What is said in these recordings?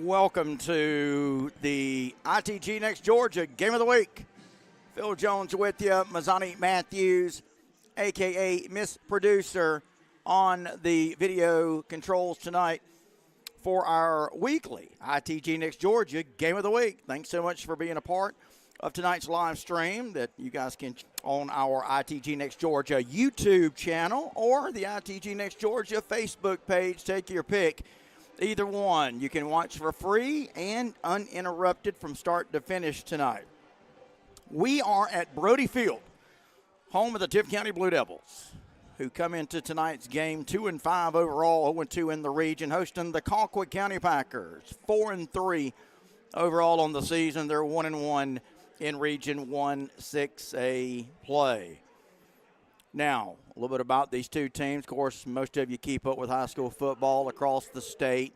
Welcome to the ITG Next Georgia Game of the Week. Phil Jones with you, Mazzani Matthews, a.k.a. Miss Producer, on the video controls tonight for our weekly ITG Next Georgia Game of the Week. Thanks so much for being a part of tonight's live stream that you guys can on our ITG Next Georgia YouTube channel or the ITG Next Georgia Facebook page. Take your pick. Either one. You can watch for free and uninterrupted from start to finish tonight. We are at Brody Field, home of the Tift County Blue Devils, who come into tonight's game 2-5 overall, 0-2 in the region, hosting the Colquitt County Packers, 4-3 overall on the season. They're 1-1 in Region 1 6A play. Now, a little bit about these two teams. Of course, most of you keep up with high school football across the state.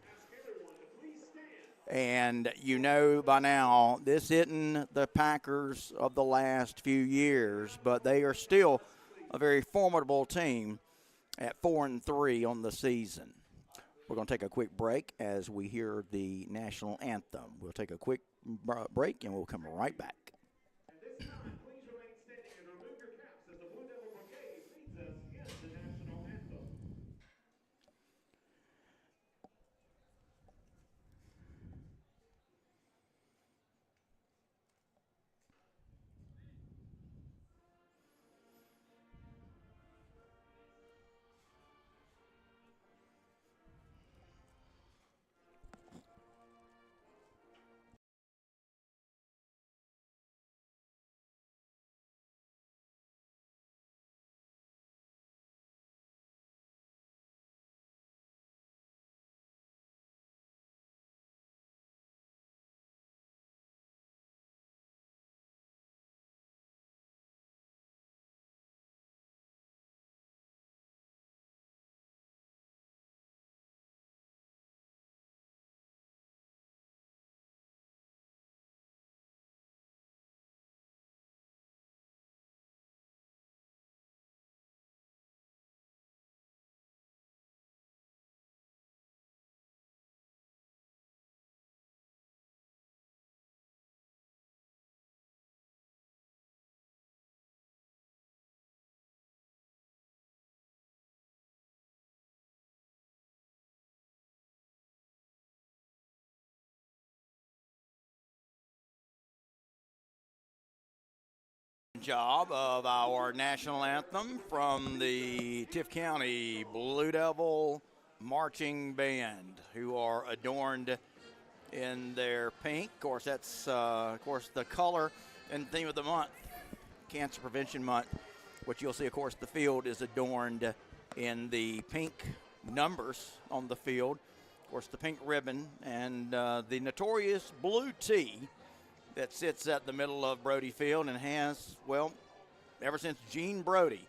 And you know by now, this isn't the Packers of the last few years, but they are still a very formidable team at 4-3 on the season. We're going to take a quick break as we hear the national anthem. We'll take a quick break, and we'll come right back. Job of our national anthem from the Tift County Blue Devil Marching Band, who are adorned in their pink. Of course, that's the color and theme of the month, Cancer Prevention Month, which you'll see. Of course, the field is adorned in the pink numbers on the field. Of course, the pink ribbon and the notorious blue tee that sits at the middle of Brody Field and has, well, ever since Gene Brody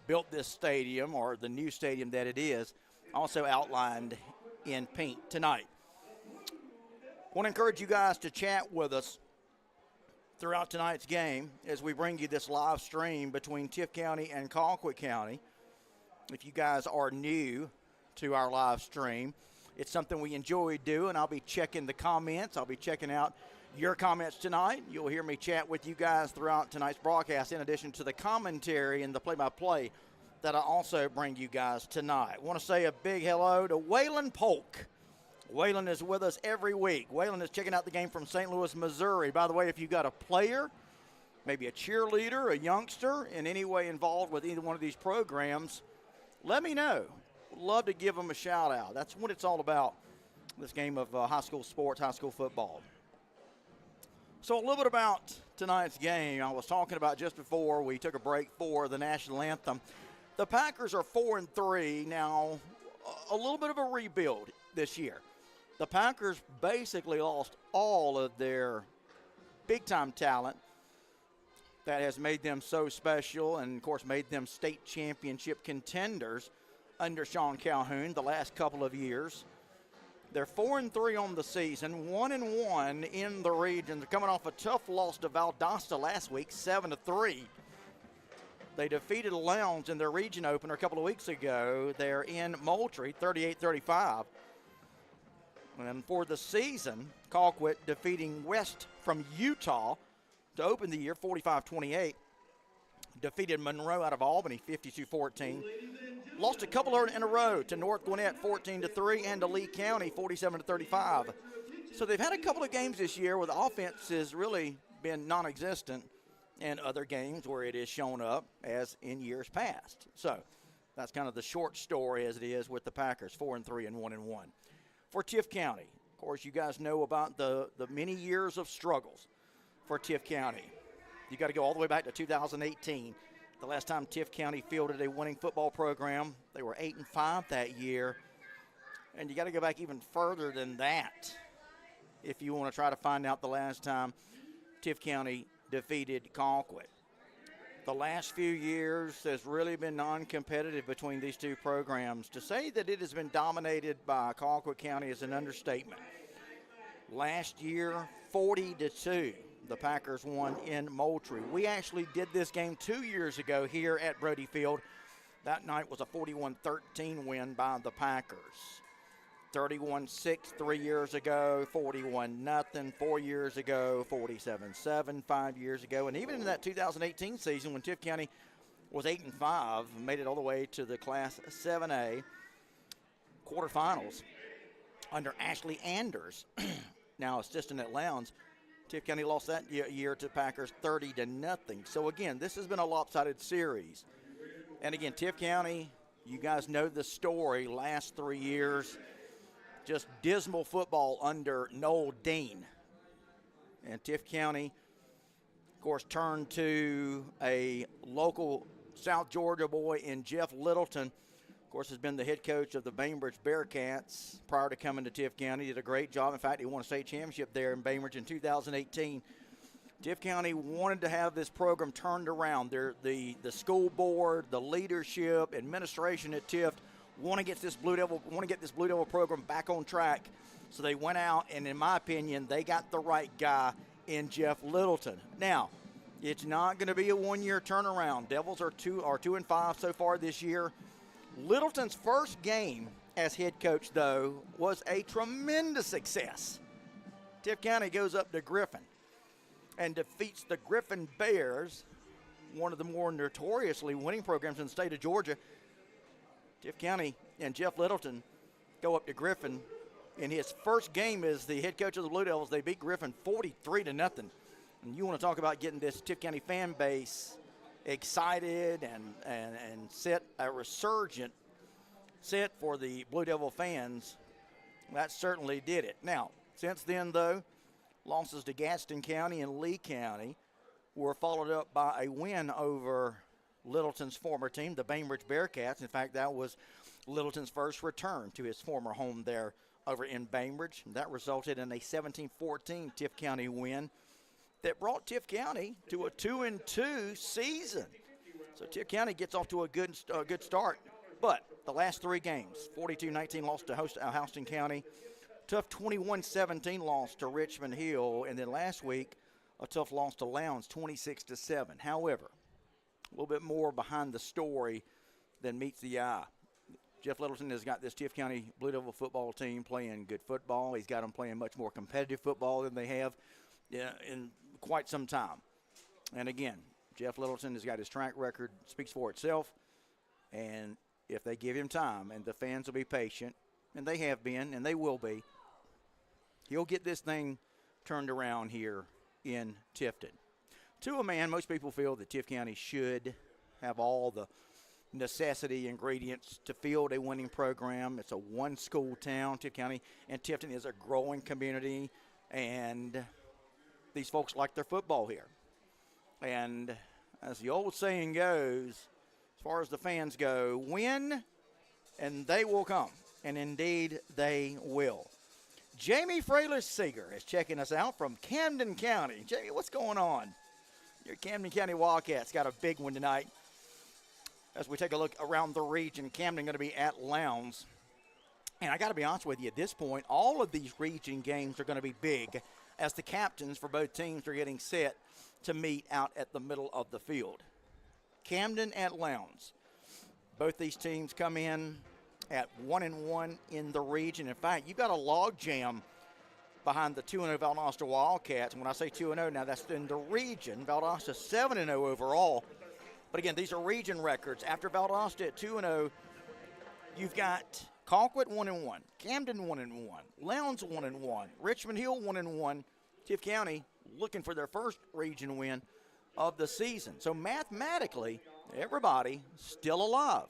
built this stadium, or the new stadium that it is, also outlined in pink tonight. I want to encourage you guys to chat with us throughout tonight's game as we bring you this live stream between Tift County and Colquitt County. If you guys are new to our live stream, it's something we enjoy doing. I'll be checking the comments. I'll be checking out your comments tonight. You'll hear me chat with you guys throughout tonight's broadcast, in addition to the commentary and the play-by-play that I also bring you guys tonight. I want to say a big hello to Waylon Polk. Waylon is with us every week. Waylon is checking out the game from St. Louis, Missouri. By the way, if you've got a player, maybe a cheerleader, a youngster, in any way involved with either one of these programs, let me know. Love to give them a shout-out. That's what it's all about, this game of high school sports, high school football. So a little bit about tonight's game. I was talking about just before we took a break for the national anthem. The Packers are 4-3 now, a little bit of a rebuild this year. The Packers basically lost all of their big-time talent that has made them so special and, of course, made them state championship contenders under Sean Calhoun the last couple of years. They're 4-3 on the season, 1-1 in the region. They're coming off a tough loss to Valdosta last week, 7-3. They defeated Lowndes in their region opener a couple of weeks ago. They're in Moultrie, 38-35. And for the season, Colquitt defeating West from Utah to open the year 45-28. Defeated Monroe out of Albany 52-14. Lost a couple in a row to North Gwinnett 14-3 and to Lee County 47-35. So they've had a couple of games this year where the offense has really been non-existent, and other games where it has shown up as in years past. So that's kind of the short story as it is with the Packers, 4-3 and 1-1. For Tift County, of course, you guys know about the many years of struggles for Tift County. You got to go all the way back to 2018. The last time Tift County fielded a winning football program, they were 8-5 that year. And you got to go back even further than that if you want to try to find out the last time Tift County defeated Colquitt. The last few years has really been non-competitive between these two programs. To say that it has been dominated by Colquitt County is an understatement. Last year, 40-2. The Packers won in Moultrie. We actually did this game 2 years ago here at Brody Field. That night was a 41-13 win by the Packers. 31-6 3 years ago, 41-0 4 years ago, 47-7 5 years ago. And even in that 2018 season when Tift County was 8-5, made it all the way to the Class 7A quarterfinals under Ashley Anders, now assistant at Lowndes. Tift County lost that year to Packers 30-0. So, again, this has been a lopsided series. And, again, Tift County, you guys know the story, last 3 years, just dismal football under Noel Dean. And Tift County, of course, turned to a local South Georgia boy in Jeff Littleton. Of course, has been the head coach of the Bainbridge Bearcats prior to coming to Tift County. Did a great job. In fact, he won a state championship there in Bainbridge in 2018. Tift County wanted to have this program turned around. The school board, the leadership, administration at Tift want to get this Blue Devil program back on track. So they went out, and in my opinion, they got the right guy in Jeff Littleton. Now, it's not going to be a one-year turnaround. Devils are 2-5 so far this year. Littleton's first game as head coach, though, was a tremendous success. Tift County goes up to Griffin and defeats the Griffin Bears, one of the more notoriously winning programs in the state of Georgia. Tift County and Jeff Littleton go up to Griffin. In his first game as the head coach of the Blue Devils, they beat Griffin 43-0. And you want to talk about getting this Tift County fan base excited and set a resurgent set for the Blue Devil fans. That certainly did it. Now, since then, though, losses to Gadsden County and Lee County were followed up by a win over Littleton's former team, the Bainbridge Bearcats. In fact, that was Littleton's first return to his former home there over in Bainbridge. That resulted in a 17-14 Tift County win that brought Tift County to a 2-2 season. So Tift County gets off to a good start. But the last three games, 42-19 loss to Houston County, tough 21-17 loss to Richmond Hill, and then last week a tough loss to Lowndes, 26-7. However, a little bit more behind the story than meets the eye. Jeff Littleton has got this Tift County Blue Devil football team playing good football. He's got them playing much more competitive football than they have in quite some time. And again, Jeff Littleton has got his track record, speaks for itself. And if they give him time and the fans will be patient, and they have been and they will be, he'll get this thing turned around here in Tifton. To a man, most people feel that Tift County should have all the necessity ingredients to field a winning program. It's a one-school town, Tift County, and Tifton is a growing community, and these folks like their football here. And as the old saying goes, as far as the fans go, win and they will come, and indeed they will. Jamie Fraley-Seeger is checking us out from Camden County. Jamie, what's going on? Your Camden County Wildcats got a big one tonight. As we take a look around the region, Camden going to be at Lowndes. And I got to be honest with you, at this point, all of these region games are going to be big as the captains for both teams are getting set to meet out at the middle of the field. Camden at Lowndes. Both these teams come in at 1-1 in the region. In fact, you've got a log jam behind the 2-0 Valdosta Wildcats. And when I say 2-0, now that's in the region. Valdosta 7-0 overall. But again, these are region records. After Valdosta at 2-0, you've got Colquitt 1-1, Camden 1-1, Lowndes 1-1, Richmond Hill 1-1, Tift County looking for their first region win of the season. So mathematically, everybody still alive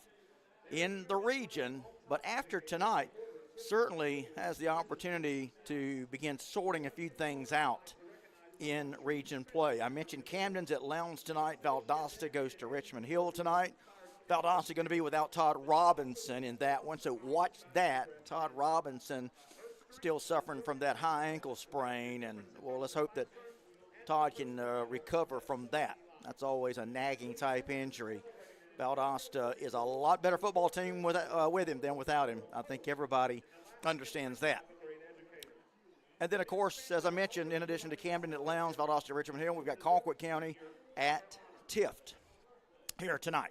in the region, but after tonight, certainly has the opportunity to begin sorting a few things out in region play. I mentioned Camden's at Lowndes tonight. Valdosta goes to Richmond Hill tonight. Valdosta going to be without Todd Robinson in that one, so watch that. Todd Robinson still suffering from that high ankle sprain, and well, let's hope that Todd can recover from that. That's always a nagging type injury. Valdosta is a lot better football team with him than without him. I think everybody understands that. And then, of course, as I mentioned, in addition to Camden at Lowndes, Valdosta, Richmond Hill, we've got Colquitt County at Tift here tonight.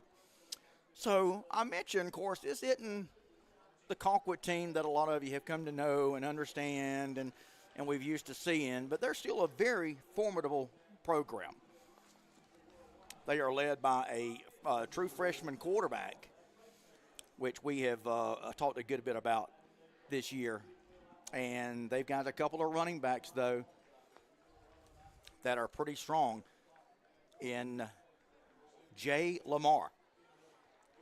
So I mentioned, of course, this isn't the Colquitt team that a lot of you have come to know and understand and we've used to seeing, but they're still a very formidable program. They are led by a true freshman quarterback, which we have talked a good bit about this year. And they've got a couple of running backs, though, that are pretty strong in Jay Lamar.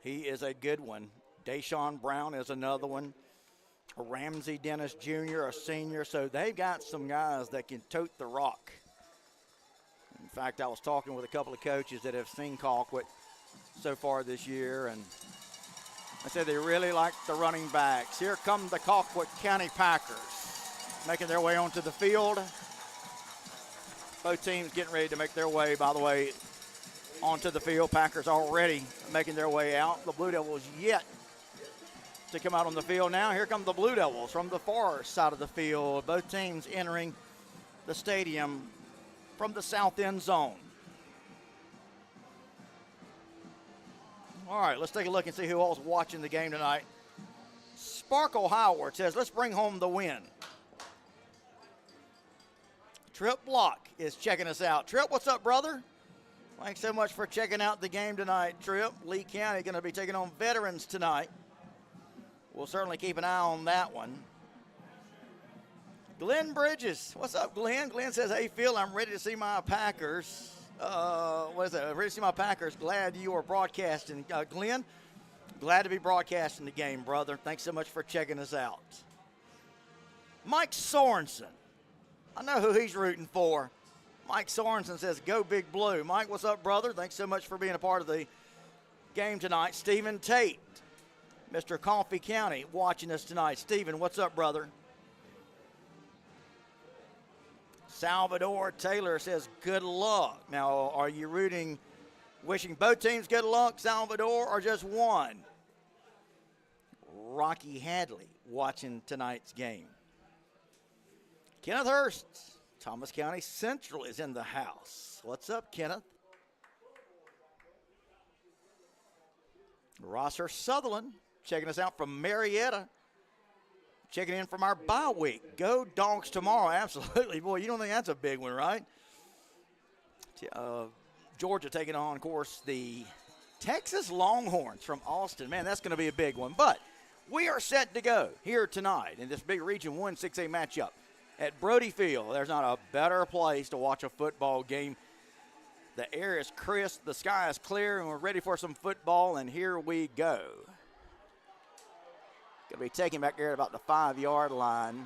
He is a good one. Deshaun Brown is another one. Ramsey Dennis Jr., a senior. So they've got some guys that can tote the rock. In fact, I was talking with a couple of coaches that have seen Colquitt so far this year, and I said they really like the running backs. Here come the Colquitt County Packers making their way onto the field. Both teams getting ready to make their way, by the way, onto the field. Packers already making their way out. The Blue Devils yet to come out on the field now. Here come the Blue Devils from the far side of the field. Both teams entering the stadium from the south end zone. All right, let's take a look and see who else is watching the game tonight. Sparkle Howard says, let's bring home the win. Trip Block is checking us out. Trip, what's up, brother? Thanks so much for checking out the game tonight, Trip. Lee County going to be taking on Veterans tonight. We'll certainly keep an eye on that one. Glenn Bridges, what's up, Glenn? Glenn says, hey, Phil, I'm ready to see my Packers. Ready to see my Packers. Glad you are broadcasting. Glenn, glad to be broadcasting the game, brother. Thanks so much for checking us out. Mike Sorensen. I know who he's rooting for. Mike Sorensen says, go Big Blue. Mike, what's up, brother? Thanks so much for being a part of the game tonight. Stephen Tate, Mr. Coffee County, watching us tonight. Stephen, what's up, brother? Salvador Taylor says, good luck. Now, are you wishing both teams good luck, Salvador, or just one? Rocky Hadley watching tonight's game. Kenneth Hurst, Thomas County Central is in the house. What's up, Kenneth? Rosser Sutherland checking us out from Marietta. Checking in from our bye week. Go Dogs tomorrow. Absolutely. Boy, you don't think that's a big one, right? Georgia taking on, of course, the Texas Longhorns from Austin. Man, that's going to be a big one. But we are set to go here tonight in this big Region 1 6A matchup at Brody Field. There's not a better place to watch a football game. The air is crisp, the sky is clear, and we're ready for some football, and here we go. Going to be taking back there at about the 5-yard line.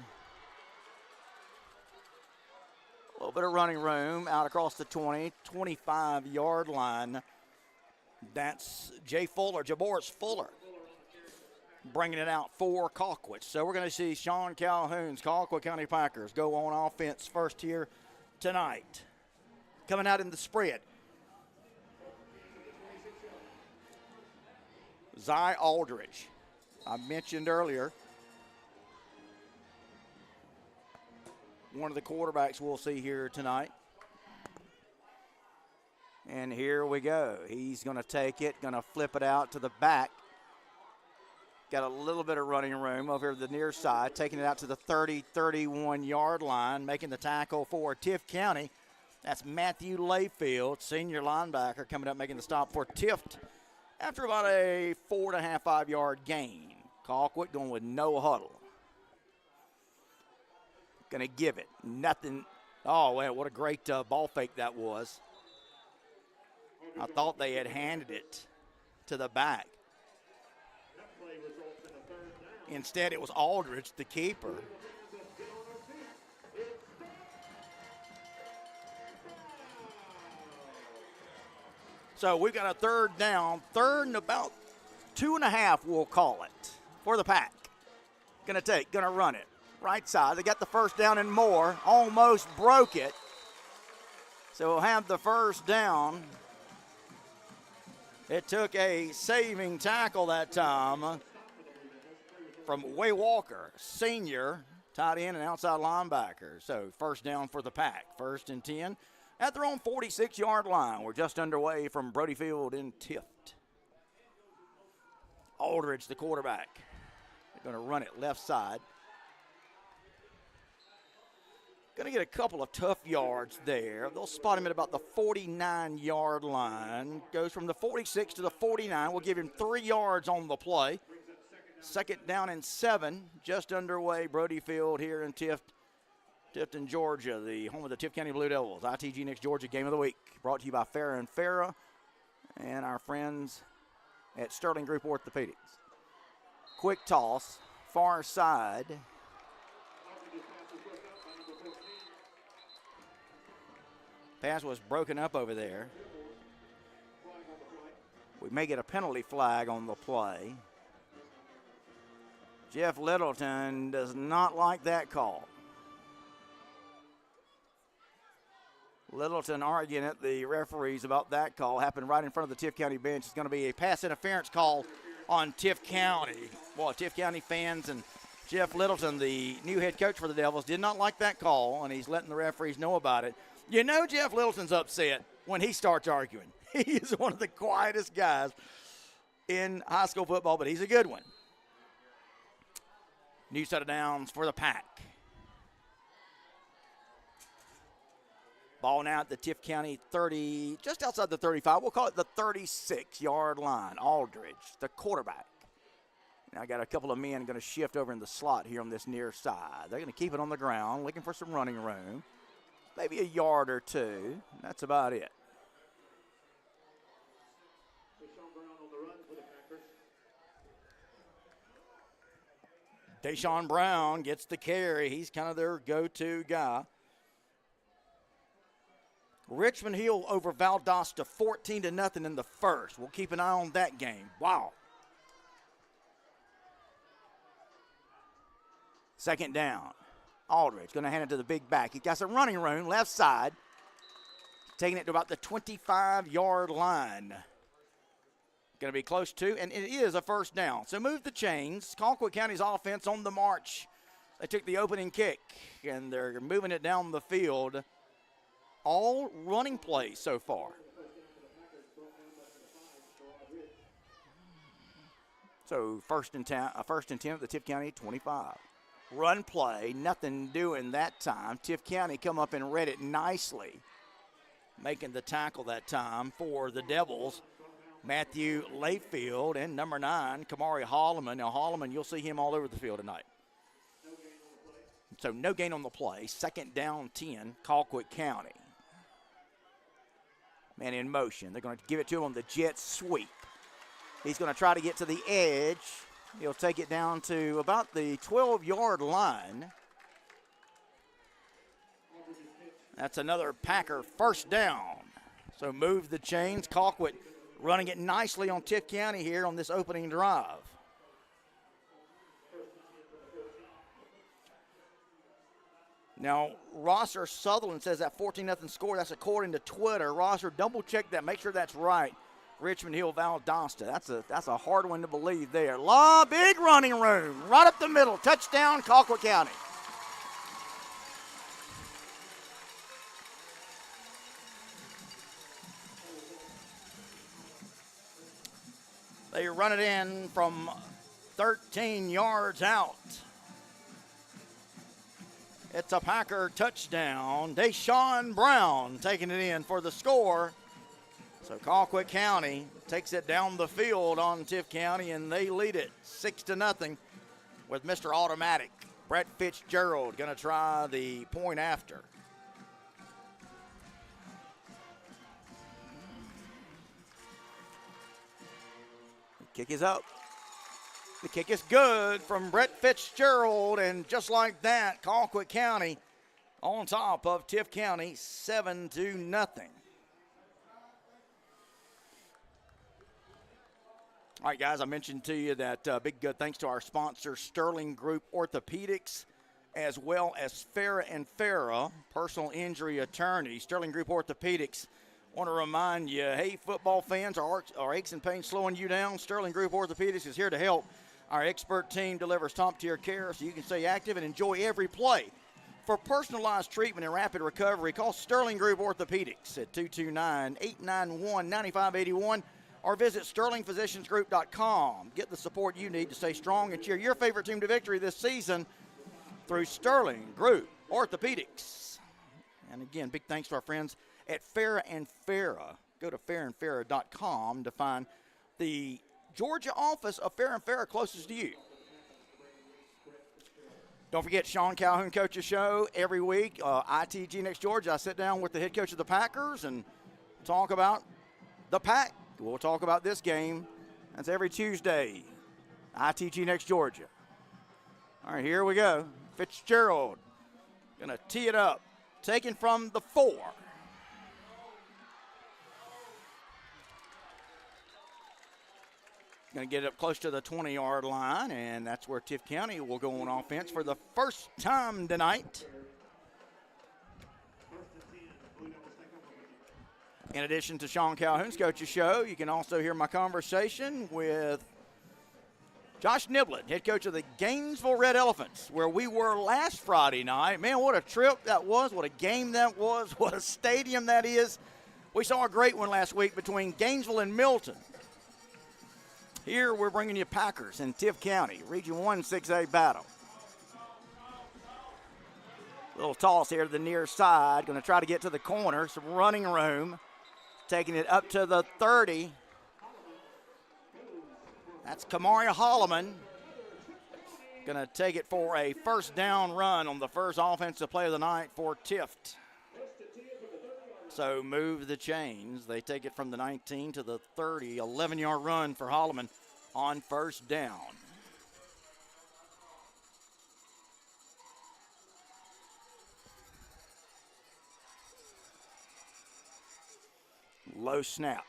A little bit of running room out across the 20, 25-yard line. That's Jaboris Fuller bringing it out for Colquitt. So we're going to see Sean Calhoun's Colquitt County Packers go on offense first here tonight. Coming out in the spread. Zy Aldridge. I mentioned earlier, one of the quarterbacks we'll see here tonight. And here we go. He's going to take it, going to flip it out to the back. got a little bit of running room over the near side, taking it out to the 30, 31-yard line, making the tackle for Tift County. That's Matthew Layfield, senior linebacker, coming up making the stop for Tift after about a 4.5, 5-yard gain. Colquitt going with no huddle. Going to give it. Nothing. Oh, well, what a great ball fake that was. I thought they had handed it to the back. Instead, it was Aldridge, the keeper. So we've got a third down, third and about 2.5, we'll call it, for the Pack. Going to run it. Right side, they got the first down and more, almost broke it. So we'll have the first down. It took a saving tackle that time from Way Walker, senior, tight end and outside linebacker. So first down for the Pack, 1st and 10. At their own 46-yard line. We're just underway from Brody Field in Tift. Aldridge, the quarterback. They're going to run it left side. Going to get a couple of tough yards there. They'll spot him at about the 49-yard line. Goes from the 46 to the 49. We'll give him 3 yards on the play. 2nd down and 7. Just underway. Brody Field here in Tifton, Georgia, the home of the Tift County Blue Devils. ITG Next Georgia Game of the Week. Brought to you by Farrah and Farrah and our friends at Sterling Group Orthopedics. Quick toss, far side. Pass was broken up over there. We may get a penalty flag on the play. Jeff Littleton does not like that call. Littleton arguing at the referees about that call. Happened right in front of the Tift County bench. It's going to be a pass interference call on Tift County. Well, Tift County fans and Jeff Littleton, the new head coach for the Devils, did not like that call, and he's letting the referees know about it. You know Jeff Littleton's upset when he starts arguing. He is one of the quietest guys in high school football, but he's a good one. New set of downs for the Pack. Ball now at the Tift County 30, just outside the 35. We'll call it the 36-yard line. Aldridge, the quarterback. Now I got a couple of men going to shift over in the slot here on this near side. They're going to keep it on the ground, looking for some running room. Maybe a yard or two. That's about it. Deshaun Brown gets the carry. He's kind of their go-to guy. Richmond Hill over Valdosta 14-0 in the first. We'll keep an eye on that game. Wow. 2nd down. Aldridge going to hand it to the big back. He's got some running room left side. Taking it to about the 25-yard line. Going to be close to, and it is a first down. So move the chains. Colquitt County's offense on the march. They took the opening kick, and they're moving it down the field. All running plays so far. So first and 10 at the Tift County 25. Run play, nothing doing that time. Tift County come up and read it nicely, making the tackle that time for the Devils. Matthew Layfield and number 9, Kamari Holloman. Now Holloman, you'll see him all over the field tonight. So no gain on the play. 2nd down 10, Colquitt County. Man in motion. They're going to give it to him on the jet sweep. He's going to try to get to the edge. He'll take it down to about the 12-yard line. That's another Packer first down. So move the chains. Colquitt running it nicely on Tift County here on this opening drive. Now, Rosser Sutherland says that 14-0 score, that's according to Twitter. Rosser, double check that, make sure that's right. Richmond Hill Valdosta. That's a hard one to believe there. Big running room, right up the middle. Touchdown, Colquitt County. They run it in from 13 yards out. It's a Packer touchdown. Deshaun Brown taking it in for the score. So Colquitt County takes it down the field on Tift County, and they lead it 6-0 with Mr. Automatic. Brett Fitzgerald going to try the point after. The kick is up. The kick is good from Brett Fitzgerald, and just like that, Colquitt County on top of Tift County 7-0. All right, guys, I mentioned to you that big good thanks to our sponsor, Sterling Group Orthopedics, as well as Farah and Farah, personal injury attorney. Sterling Group Orthopedics, want to remind you, hey, football fans, are aches and pains slowing you down? Sterling Group Orthopedics is here to help. Our expert team delivers top-tier care so you can stay active and enjoy every play. For personalized treatment and rapid recovery, call Sterling Group Orthopedics at 229-891-9581 or visit sterlingphysiciansgroup.com. Get the support you need to stay strong and cheer your favorite team to victory this season through Sterling Group Orthopedics. And again, big thanks to our friends at Farah and Farah. Go to farahandfarah.com to find the Georgia office of Farah and Farah closest to you. Don't forget Sean Calhoun Coach's Show every week. ITG Next Georgia. I sit down with the head coach of the Packers and talk about the Pack. We'll talk about this game. That's every Tuesday. ITG Next Georgia. All right, here we go. Fitzgerald going to tee it up. Taken from the 4. Going to get it up close to the 20-yard line, and that's where Tift County will go on offense for the first time tonight. In addition to Sean Calhoun's Coach's Show, you can also hear my conversation with Josh Niblett, head coach of the Gainesville Red Elephants, where we were last Friday night. Man, what a trip that was, what a game that was, what a stadium that is. We saw a great one last week between Gainesville and Milton. Here we're bringing you Packers in Tift County, Region 1 6A battle. Little toss here to the near side. Going to try to get to the corner. Some running room. Taking it up to the 30. That's Kamari Holloman. Going to take it for a first down run on the first offensive play of the night for Tift. So move the chains. They take it from the 19 to the 30. 11-yard run for Holloman on first down. Low snap.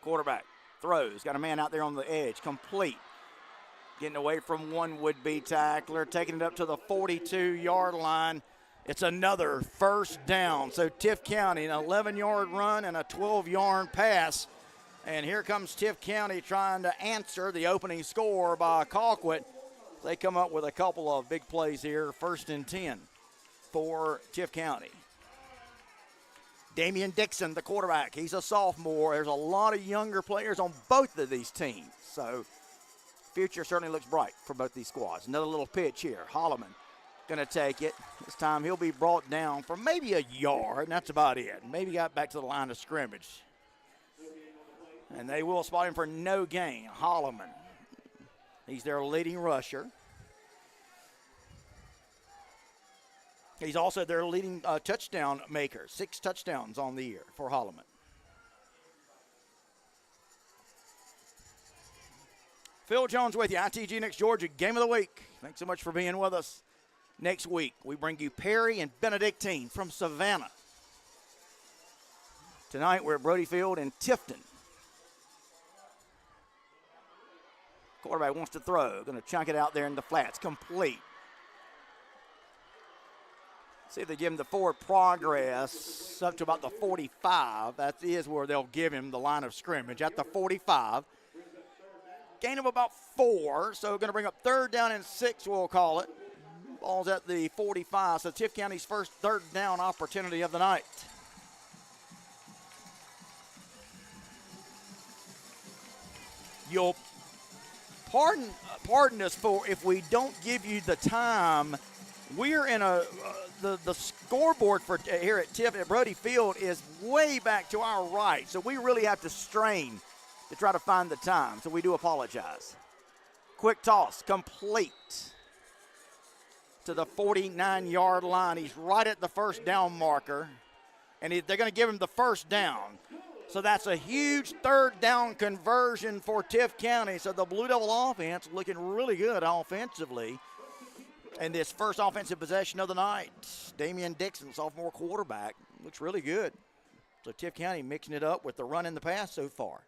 Quarterback throws. Got a man out there on the edge. Complete. Getting away from one would-be tackler. Taking it up to the 42-yard line. It's another first down. So Tift County, an 11-yard run and a 12-yard pass. And here comes Tift County trying to answer the opening score by Colquitt. They come up with a couple of big plays here. 1st and 10 for Tift County. Damian Dixon, the quarterback. He's a sophomore. There's a lot of younger players on both of these teams. So future certainly looks bright for both these squads. Another little pitch here. Holloman going to take it. This time he'll be brought down for maybe a yard, and that's about it. Maybe got back to the line of scrimmage. And they will spot him for no gain. Holloman. He's their leading rusher. He's also their leading touchdown maker. 6 touchdowns on the year for Holloman. Phil Jones with you, ITG Next Georgia, Game of the Week. Thanks so much for being with us. Next week, we bring you Perry and Benedictine from Savannah. Tonight, we're at Brody Field in Tifton. Quarterback wants to throw. Going to chunk it out there in the flats. Complete. See if they give him the forward progress up to about the 45. That is where they'll give him the line of scrimmage at the 45. Gain of about 4, so going to bring up 3rd down and 6, we'll call it. Ball's at the 45, so Tift County's first 3rd down opportunity of the night. pardon us for if we don't give you the time. We're in the scoreboard for here at Tift at Brody Field is way back to our right, so we really have to strain to try to find the time. So we do apologize. Quick toss, complete to the 49-yard line. He's right at the first down marker, and they're going to give him the first down. So that's a huge third down conversion for Tift County. So the Blue Devil offense looking really good offensively. And this first offensive possession of the night, Damian Dixon, sophomore quarterback, looks really good. So Tift County mixing it up with the run and the pass so far.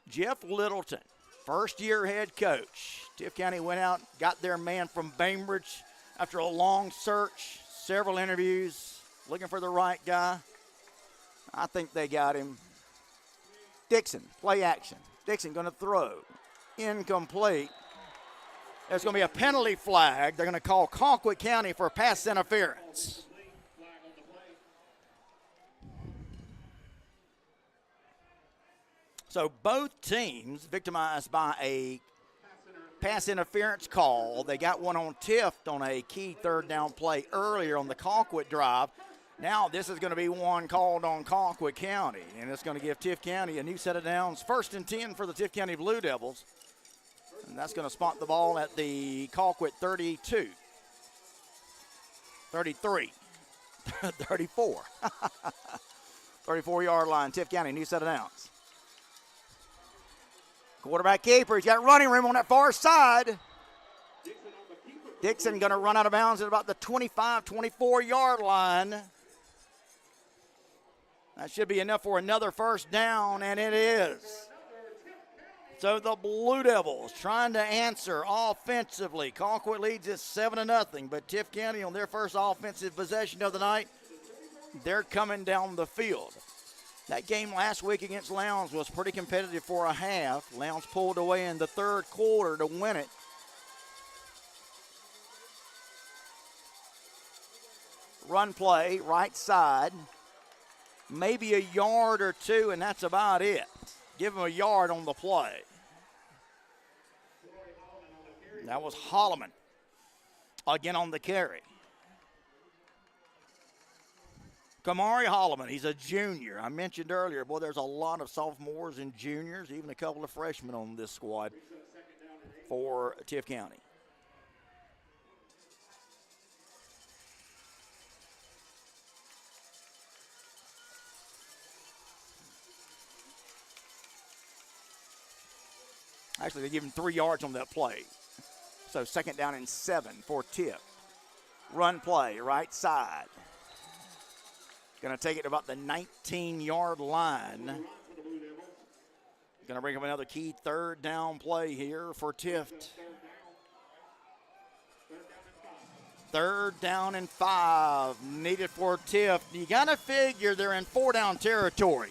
Jeff Littleton, first-year head coach. Tift County went out, got their man from Bainbridge after a long search, several interviews, looking for the right guy. I think they got him. Dixon, play action. Dixon going to throw. Incomplete. There's going to be a penalty flag. They're going to call Colquitt County for pass interference. So both teams victimized by a pass interference call. They got one on Tift on a key third down play earlier on the Colquitt drive. Now this is going to be one called on Colquitt County, and it's going to give Tift County a new set of downs. 1st and 10 for the Tift County Blue Devils. And that's going to spot the ball at the Colquitt 32. 33. 34. 34-yard line. Tift County, new set of downs. Quarterback keeper. He's got running room on that far side. Dixon going to run out of bounds at about the 25, 24-yard line. That should be enough for another first down, and it is. So the Blue Devils trying to answer offensively. Colquitt leads it 7-0, but Tift County on their first offensive possession of the night, they're coming down the field. That game last week against Lowndes was pretty competitive for a half. Lowndes pulled away in the third quarter to win it. Run play, right side. Maybe a yard or two, and that's about it. Give him a yard on the play. That was Holloman again on the carry. Kamari Holloman, he's a junior. I mentioned earlier, boy, there's a lot of sophomores and juniors, even a couple of freshmen on this squad for Tift County. Actually, they give him 3 yards on that play. So 2nd down and 7 for Tift. Run play, right side. Going to take it to about the 19-yard line. Going to bring up another key third down play here for Tift. 3rd down and 5 needed for Tift. You got to figure they're in 4-down territory.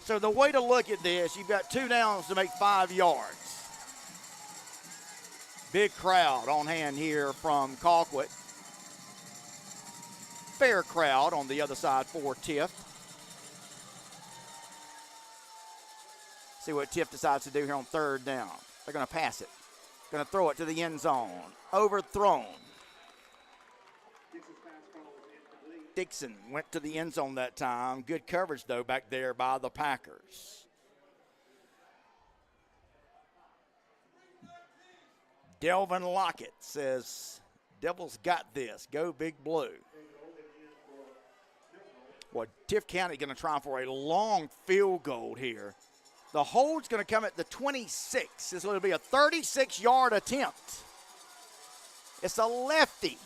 So the way to look at this, you've got 2 downs to make 5 yards. Big crowd on hand here from Colquitt. Fair crowd on the other side for Tift. See what Tift decides to do here on 3rd down. They're going to pass it. Going to throw it to the end zone. Overthrown. Dixon went to the end zone that time. Good coverage, though, back there by the Packers. Delvin Lockett says, Devils got this. Go Big Blue. Well, Tift County going to try for a long field goal here. The hold's going to come at the 26. It's going to be a 36-yard attempt. It's a lefty.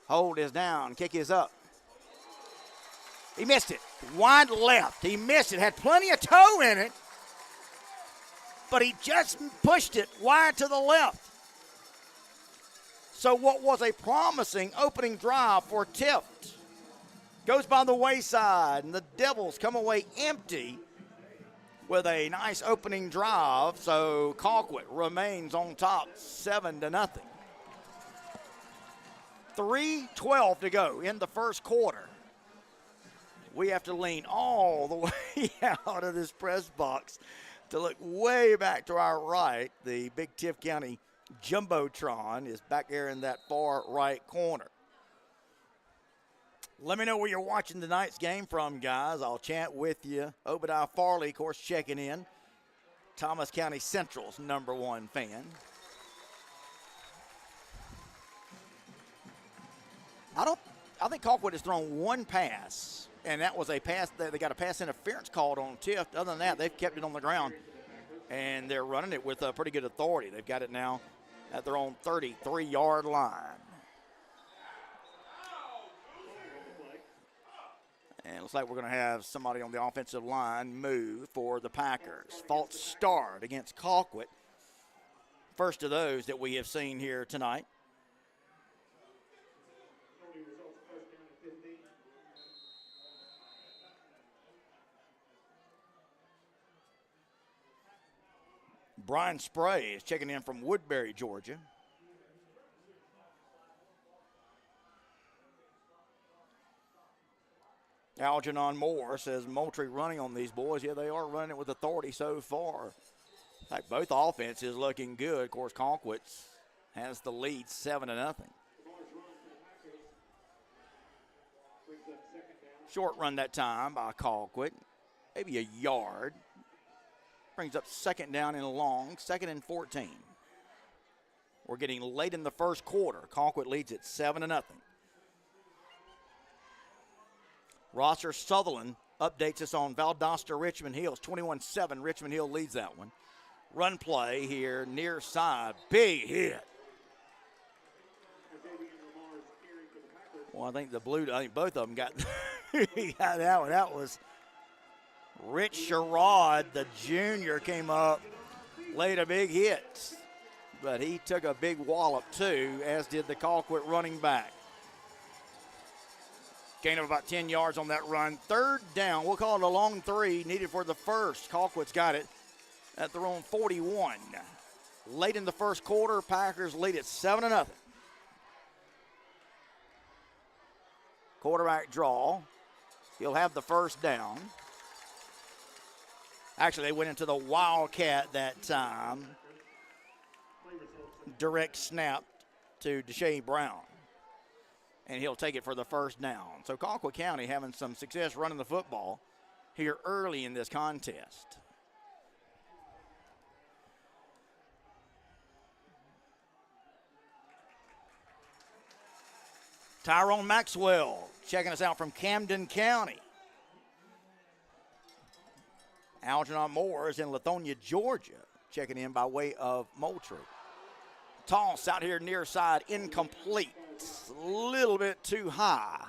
Hold is down. Kick is up. He missed it. Wide left. He missed it. Had plenty of toe in it. But he just pushed it wide to the left. So what was a promising opening drive for Tift goes by the wayside, and the Devils come away empty with a nice opening drive. So Colquitt remains on top 7-0. 3:12 to go in the first quarter. We have to lean all the way out of this press box to look way back to our right. The big Tift County Jumbotron is back there in that far right corner. Let me know where you're watching tonight's game from, guys. I'll chat with you. Obadiah Farley, of course, checking in. Thomas County Central's #1 fan. I think Colquitt has thrown one pass, and that was a pass that they got a pass interference called on Tift. Other than that, they've kept it on the ground, and they're running it with pretty good authority. They've got it now at their own 33-yard line. And it looks like we're going to have somebody on the offensive line move for the Packers. False start against Colquitt. First of those that we have seen here tonight. Brian Spray is checking in from Woodbury, Georgia. Algernon Moore says Moultrie running on these boys. Yeah, they are running it with authority so far. In fact, both offenses looking good. Of course, Colquitt has the lead 7-0. Short run that time by Colquitt. Maybe a yard. Brings up 2nd down and long, 2nd and 14. We're getting late in the first quarter. Colquitt leads it 7-0. Rosser Sutherland updates us on Valdosta Richmond Hills. 21-7, Richmond Hill leads that one. Run play here, near side, big hit. Well, I think both of them got, got that one. That was Rich Sherrod, the junior, came up, laid a big hit. But he took a big wallop too, as did the Colquitt running back. Gain of about 10 yards on that run. 3rd down, we'll call it a long 3, needed for the first. Colquitt's got it at their own 41. Late in the first quarter, Packers lead it 7-0. Quarterback draw. He'll have the first down. Actually, they went into the Wildcat that time. Direct snap to Deshae Brown. And he'll take it for the first down. So Colquitt County having some success running the football here early in this contest. Tyrone Maxwell checking us out from Camden County. Algernon Moore is in Lithonia, Georgia, checking in by way of Moultrie. Toss out here near side, incomplete. A little bit too high.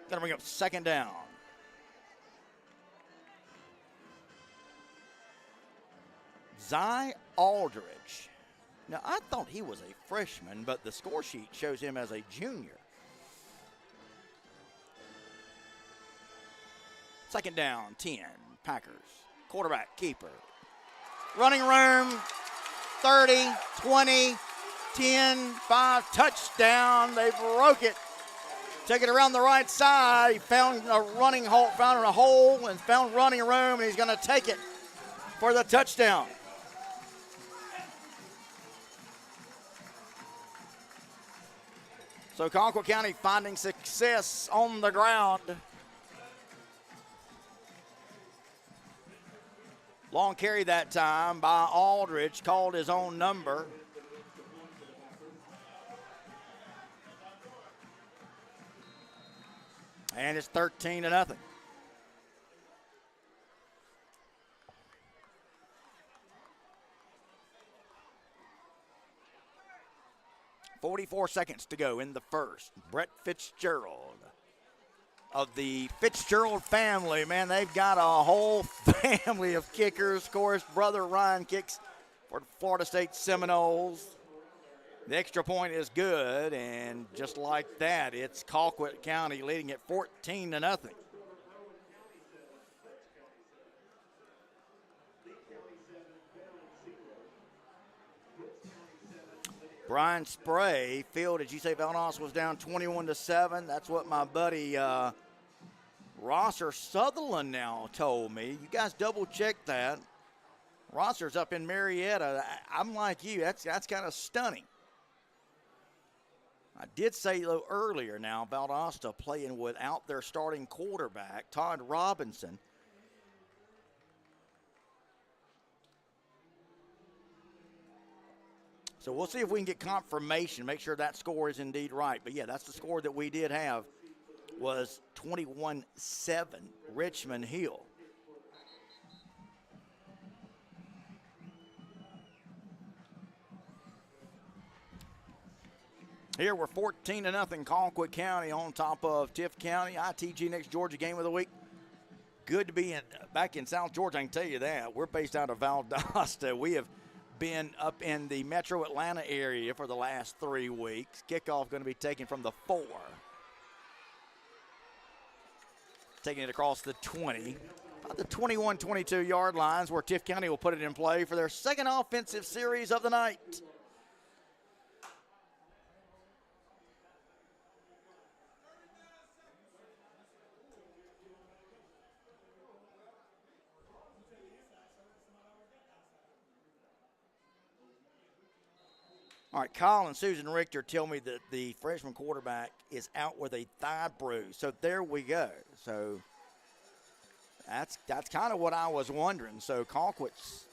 Gonna bring up 2nd down. Zy Aldridge. Now, I thought he was a freshman, but the score sheet shows him as a junior. 2nd down, 10, Packers. Quarterback, keeper. Running room, 30, 20, 10, 5, touchdown. They broke it. Took it around the right side. He found a running hole, found a hole, and found running room, and he's going to take it for the touchdown. So Colquitt County finding success on the ground. Long carry that time by Aldridge, called his own number. And it's 13-0. .44 to go in the first. Brett Fitzgerald of the Fitzgerald family. Man, they've got a whole family of kickers. Of course, brother Ryan kicks for the Florida State Seminoles. The extra point is good, and just like that, it's Colquitt County leading at 14-0. Brian Spray fielded. You say Valdosta was down 21-7. That's what my buddy Rosser Sutherland now told me. You guys double check that. Rosser's up in Marietta. I'm like you. That's kind of stunning. I did say though earlier now, Valdosta playing without their starting quarterback, Todd Robinson. So we'll see if we can get confirmation, make sure that score is indeed right. But yeah, that's the score that we did have, was 21-7, Richmond Hill. Here we're 14-0, Colquitt County on top of Tift County. ITG next Georgia game of the week. Good to be back in South Georgia, I can tell you that. We're based out of Valdosta. We have been up in the metro Atlanta area for the last 3 weeks. Kickoff going to be taken from the 4. Taking it across the 20. About the 21-22 yard lines where Tift County will put it in play for their second offensive series of the night. All right, Kyle and Susan Richter tell me that the freshman quarterback is out with a thigh bruise. So there we go. So that's kind of what I was wondering. So Colquitt's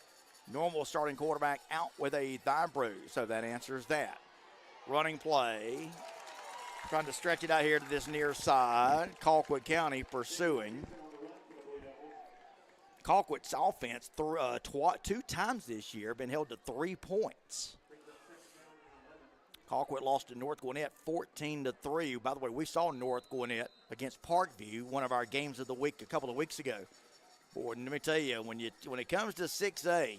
normal starting quarterback out with a thigh bruise. So that answers that. Running play. Trying to stretch it out here to this near side. Colquitt County pursuing. Colquitt's offense 2 times this year been held to 3 points. Colquitt lost to North Gwinnett 14-3. By the way, we saw North Gwinnett against Parkview, one of our games of the week a couple of weeks ago. Boy, let me tell you, when it comes to 6A,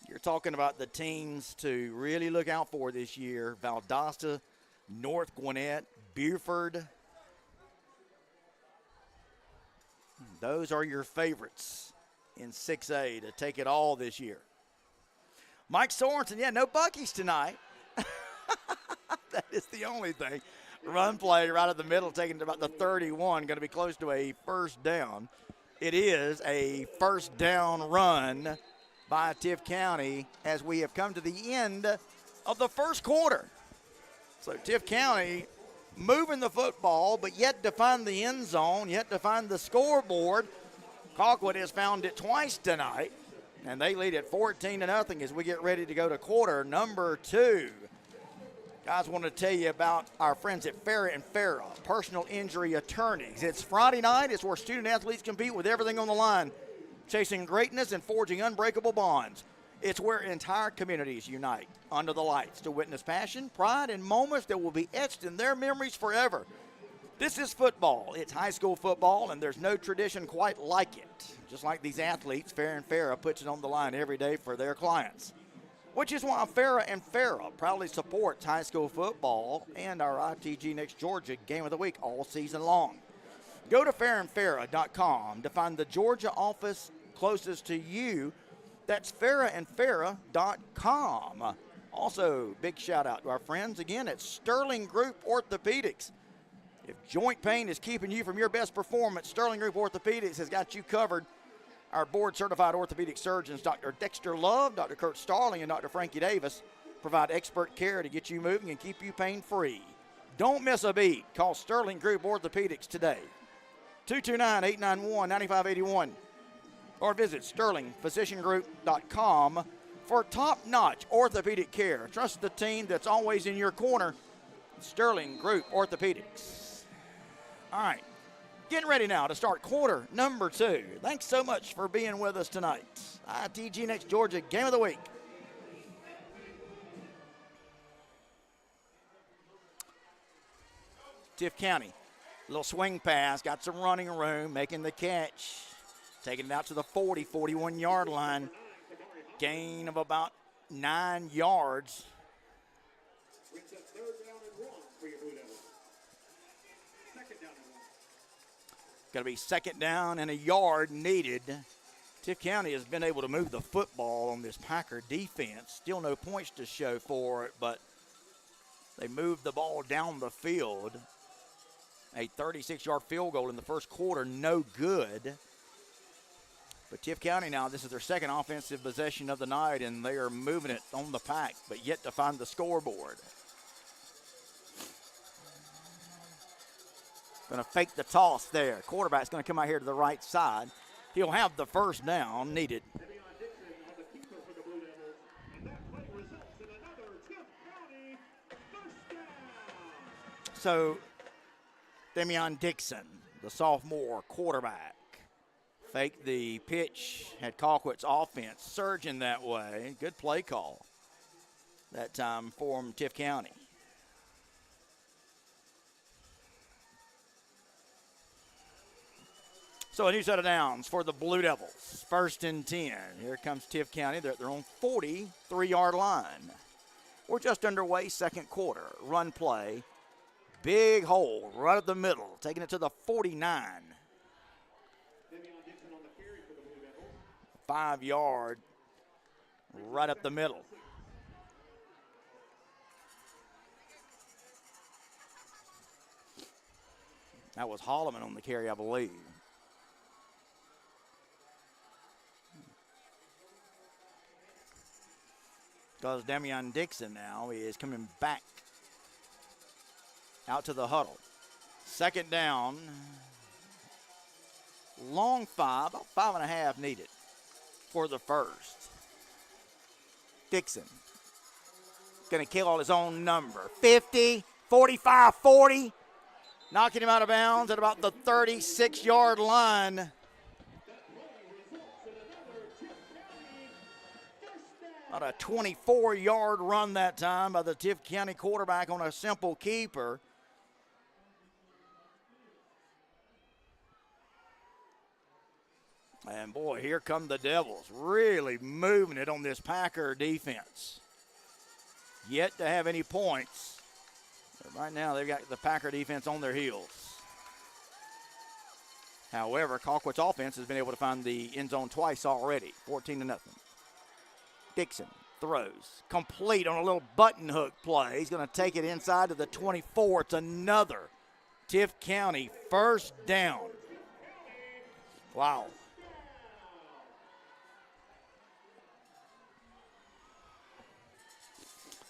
you're talking about the teams to really look out for this year. Valdosta, North Gwinnett, Buford. Those are your favorites in 6A to take it all this year. Mike Sorensen, no Buckies tonight. That is the only thing. Run play right at the middle, taking it about the 31, going to be close to a first down. It is a first down run by Tift County as we have come to the end of the first quarter. So Tift County moving the football, but yet to find the end zone, yet to find the scoreboard. Colquitt has found it twice tonight, and they lead at 14-0 as we get ready to go to quarter number 2. Guys, want to tell you about our friends at Farrah & Farrah, personal injury attorneys. It's Friday night. It's where student athletes compete with everything on the line, chasing greatness and forging unbreakable bonds. It's where entire communities unite under the lights to witness passion, pride, and moments that will be etched in their memories forever. This is football. It's high school football, and there's no tradition quite like it. Just like these athletes, Farrah & Farrah puts it on the line every day for their clients, which is why Farrah & Farrah proudly supports high school football and our ITG Next Georgia Game of the Week all season long. Go to farrahandfarrah.com to find the Georgia office closest to you. That's farrahandfarrah.com. Also, big shout out to our friends again at Sterling Group Orthopedics. If joint pain is keeping you from your best performance, Sterling Group Orthopedics has got you covered. Our board-certified orthopedic surgeons, Dr. Dexter Love, Dr. Kurt Starling, and Dr. Frankie Davis, provide expert care to get you moving and keep you pain-free. Don't miss a beat. Call Sterling Group Orthopedics today, 229-891-9581, or visit sterlingphysiciangroup.com for top-notch orthopedic care. Trust the team that's always in your corner, Sterling Group Orthopedics. All right. Getting ready now to start quarter number 2. Thanks so much for being with us tonight. ITG Next Georgia Game of the Week. Tift County, little swing pass, got some running room, making the catch, taking it out to the 40, 41-yard line. Gain of about 9 yards. Going to be second down and a yard needed Tift County has been able to move the football on this Packer defense. Still no points to show for it, but they moved the ball down the field. A 36-yard field goal in the first quarter, no good. But Tift County now, this is their second offensive possession of the night, and they are moving it on the pack, but yet to find the scoreboard. Going to fake the toss there. Quarterback's going to come out here to the right side. He'll have the first down needed. So, Damian Dixon, the sophomore quarterback, faked the pitch, had Colquitt's offense surging that way. Good play call that time for Tift County. So a new set of downs for the Blue Devils. 1st and 10. Here comes Tift County. They're at their own 43-yard line. We're just underway, second quarter. Run play. Big hole right up the middle. Taking it to the 49. 5-yard right up the middle. That was Holloman on the carry, I believe. Because Damian Dixon now is coming back out to the huddle. 2nd down. Long 5, about 5.5 needed for the first. Dixon going to kill all his own number. 50, 45, 40. Knocking him out of bounds at about the 36-yard line. About a 24-yard run that time by the Tift County quarterback on a simple keeper. And boy, here come the Devils, really moving it on this Packer defense. Yet to have any points. But right now, they've got the Packer defense on their heels. However, Colquitt's offense has been able to find the end zone twice already, 14-0. Dixon throws, complete on a little button hook play. He's going to take it inside to the 24. It's another Tift County first down. Wow.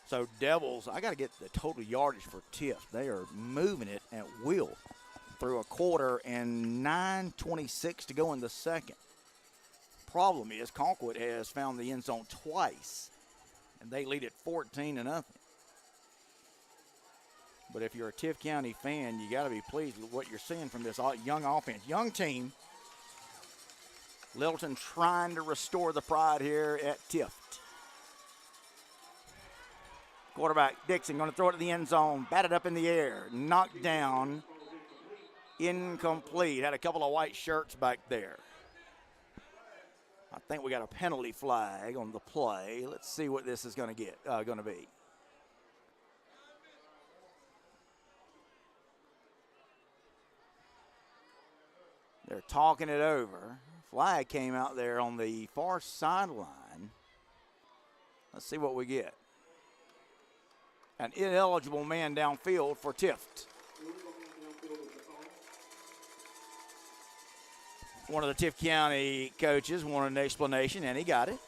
So Devils, I got to get the total yardage for Tift. They are moving it at will through a quarter and 9:26 to go in the second. Problem is, Colquitt has found the end zone twice, and they lead at 14-0. But if you're a Tift County fan, you got to be pleased with what you're seeing from this young offense. Young team. Littleton trying to restore the pride here at Tift. Quarterback Dixon going to throw it to the end zone, batted up in the air, knocked down, incomplete. Had a couple of white shirts back there. I think we got a penalty flag on the play. Let's see what this is going to be. They're talking it over. Flag came out there on the far sideline. Let's see what we get. An ineligible man downfield for Tift. One of the Tift County coaches wanted an explanation, and he got it.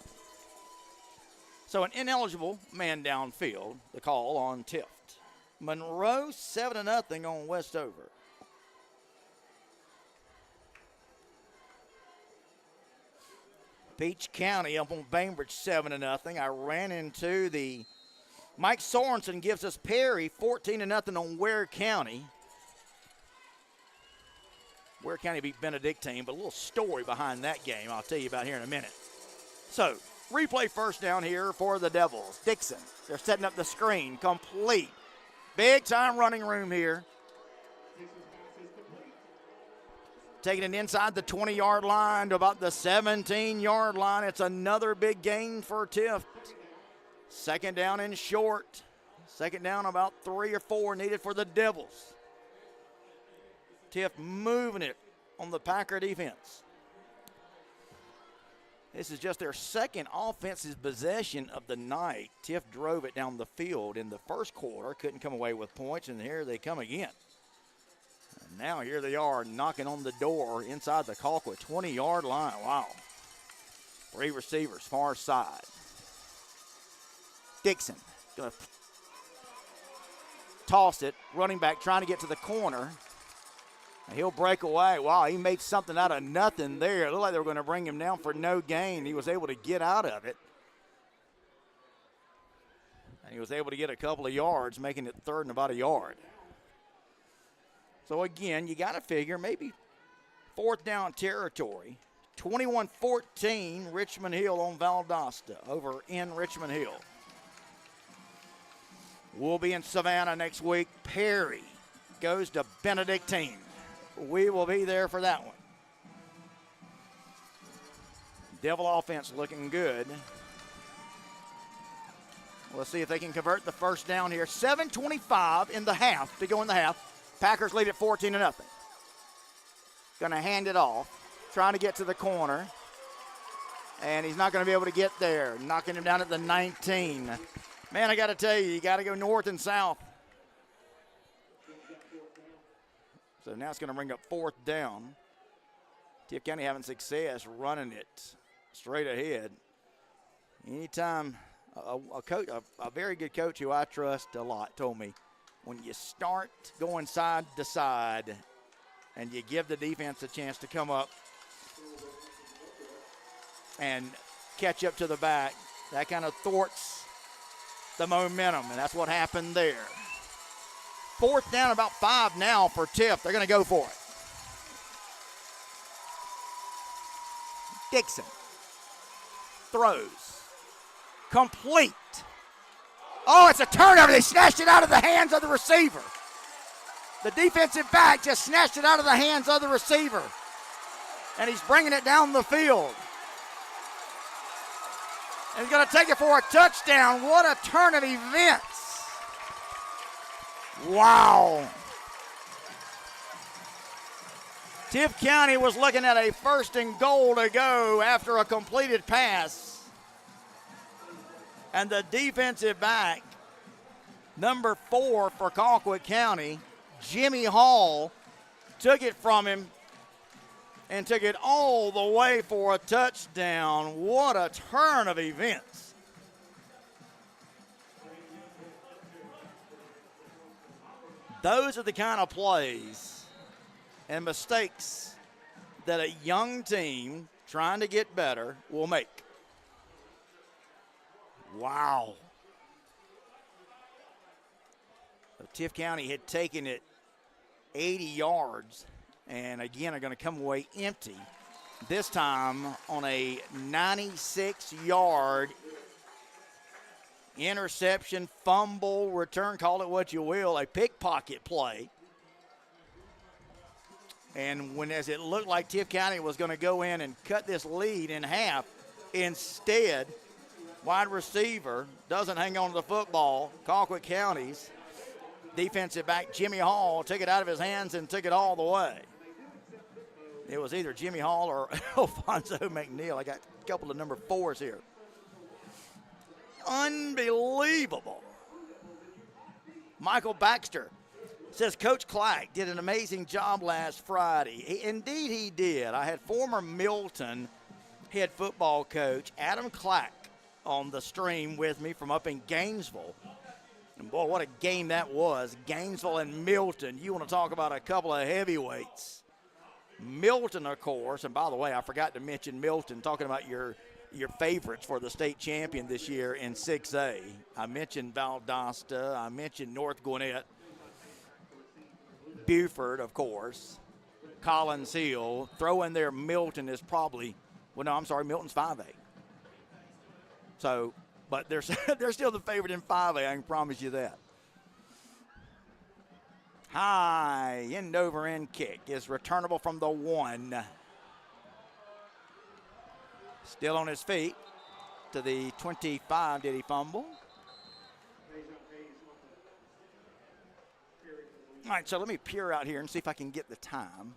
So an ineligible man downfield, the call on Tift. Monroe 7-0 on Westover. Peach County up on Bainbridge 7-0. I ran into the Mike Sorensen gives us Perry 14-0 on Ware County. Ware County beat Benedictine, but a little story behind that game I'll tell you about here in a minute. So, replay first down here for the Devils. Dixon, they're setting up the screen, complete. Big time running room here. Taking it inside the 20-yard line to about the 17-yard line. It's another big gain for Tift. 2nd down and short. 2nd down, about 3 or 4 needed for the Devils. Tift moving it on the Packer defense. This is just their second offensive possession of the night. Tift drove it down the field in the first quarter, couldn't come away with points, and here they come again. And now here they are knocking on the door inside the Colquitt 20-yard line. Wow. 3 receivers, far side. Dixon going to toss it. Running back trying to get to the corner. And he'll break away. Wow, he made something out of nothing there. It looked like they were going to bring him down for no gain. He was able to get out of it. And he was able to get a couple of yards, making it third and about a yard. So, again, you got to figure maybe fourth down territory. 21-14, Richmond Hill on Valdosta over in Richmond Hill. We'll be in Savannah next week. Perry goes to Benedictine. We will be there for that one. Devil offense looking good. Let's see if they can convert the first down here. 7:25 in the half to go in the half. Packers lead at 14-0. Going to hand it off. Trying to get to the corner. And he's not going to be able to get there. Knocking him down at the 19. Man, I got to tell you got to go north and south. So now it's going to bring up fourth down. Tift County having success running it straight ahead. Anytime a very good coach who I trust a lot told me, when you start going side to side and you give the defense a chance to come up and catch up to the back, that kind of thwarts the momentum, and that's what happened there. Fourth down, about 5 now for Tift. They're going to go for it. Dixon throws. Complete. Oh, it's a turnover. They snatched it out of the hands of the receiver. The defensive back just snatched it out of the hands of the receiver. And he's bringing it down the field. And he's going to take it for a touchdown. What a turn of events. Wow. Tift County was looking at a 1st and goal to go after a completed pass. And the defensive back, number 4 for Colquitt County, Jimmy Hall, took it from him and took it all the way for a touchdown. What a turn of events. Those are the kind of plays and mistakes that a young team trying to get better will make. Wow. Tift County had taken it 80 yards and again are going to come away empty. This time on a 96-yard interception, fumble, return, call it what you will, a pickpocket play. And as it looked like Tift County was going to go in and cut this lead in half, instead, wide receiver doesn't hang on to the football. Colquitt County's defensive back Jimmy Hall took it out of his hands and took it all the way. It was either Jimmy Hall or Alfonso McNeil. I got a couple of number 4s here. Unbelievable. Michael Baxter says Coach Clack did an amazing job last Friday. Indeed he did. I had former Milton head football coach Adam Clack on the stream with me from up in Gainesville. And boy, what a game that was. Gainesville and Milton. You want to talk about a couple of heavyweights. Milton, of course, and by the way, I forgot to mention Milton, talking about your favorites for the state champion this year in 6A. I mentioned Valdosta. I mentioned North Gwinnett. Buford, of course. Collins Hill. Throw in there Milton is probably, well, no, I'm sorry, Milton's 5A. So, but they're still the favorite in 5A, I can promise you that. High, end over end kick is returnable from the 1. Still on his feet to the 25. Did he fumble? All right, so let me peer out here and see if I can get the time.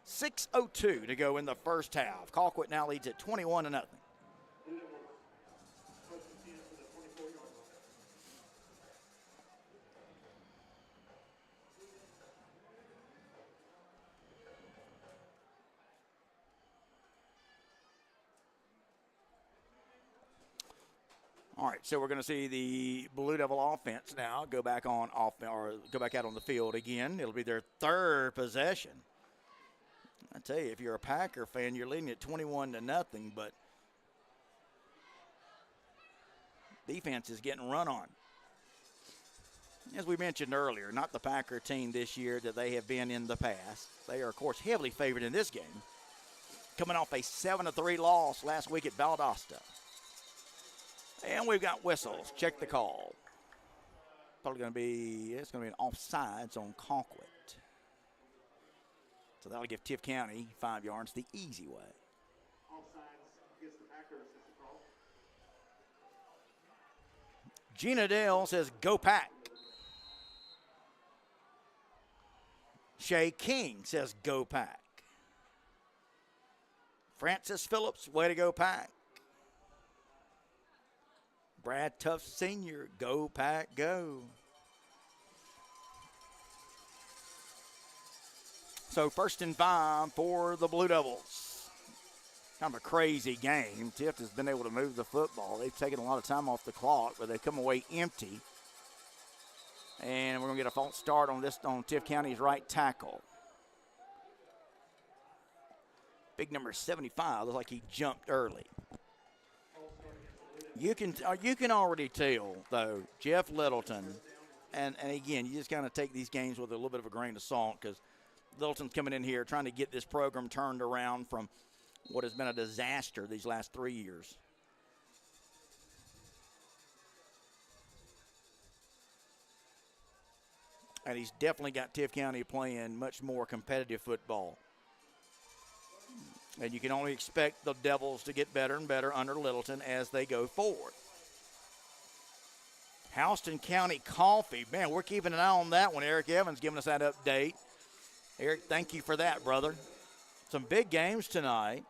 6:02 to go in the first half. Colquitt now leads at 21-0. All right, so we're going to see the Blue Devil offense now go back on go back out on the field again. It'll be their third possession. I tell you, if you're a Packer fan, you're leading at 21-0, but defense is getting run on. As we mentioned earlier, not the Packer team this year that they have been in the past. They are, of course, heavily favored in this game, coming off a 7-3 loss last week at Valdosta. And we've got whistles. Check the call. Probably going to be, it's going to be an offsides on Colquitt. So that'll give Tift County 5 yards the easy way. Offsides against the Packers is the call. Gina Dale says, go Pack. Shay King says, go Pack. Francis Phillips, way to go Pack. Brad Tufts Sr., go Pack, go. So 1st and 5 for the Blue Devils. Kind of a crazy game. Tift has been able to move the football. They've taken a lot of time off the clock, but they come away empty. And we're going to get a false start on this on Tift County's right tackle. Big number 75, looks like he jumped early. You can already tell, though, Jeff Littleton, and again, you just kind of take these games with a little bit of a grain of salt because Littleton's coming in here trying to get this program turned around from what has been a disaster these last 3 years. And he's definitely got Tift County playing much more competitive football. And you can only expect the Devils to get better and better under Littleton as they go forward. Houston County Coffee. Man, we're keeping an eye on that one. Eric Evans giving us that update. Eric, thank you for that, brother. Some big games tonight.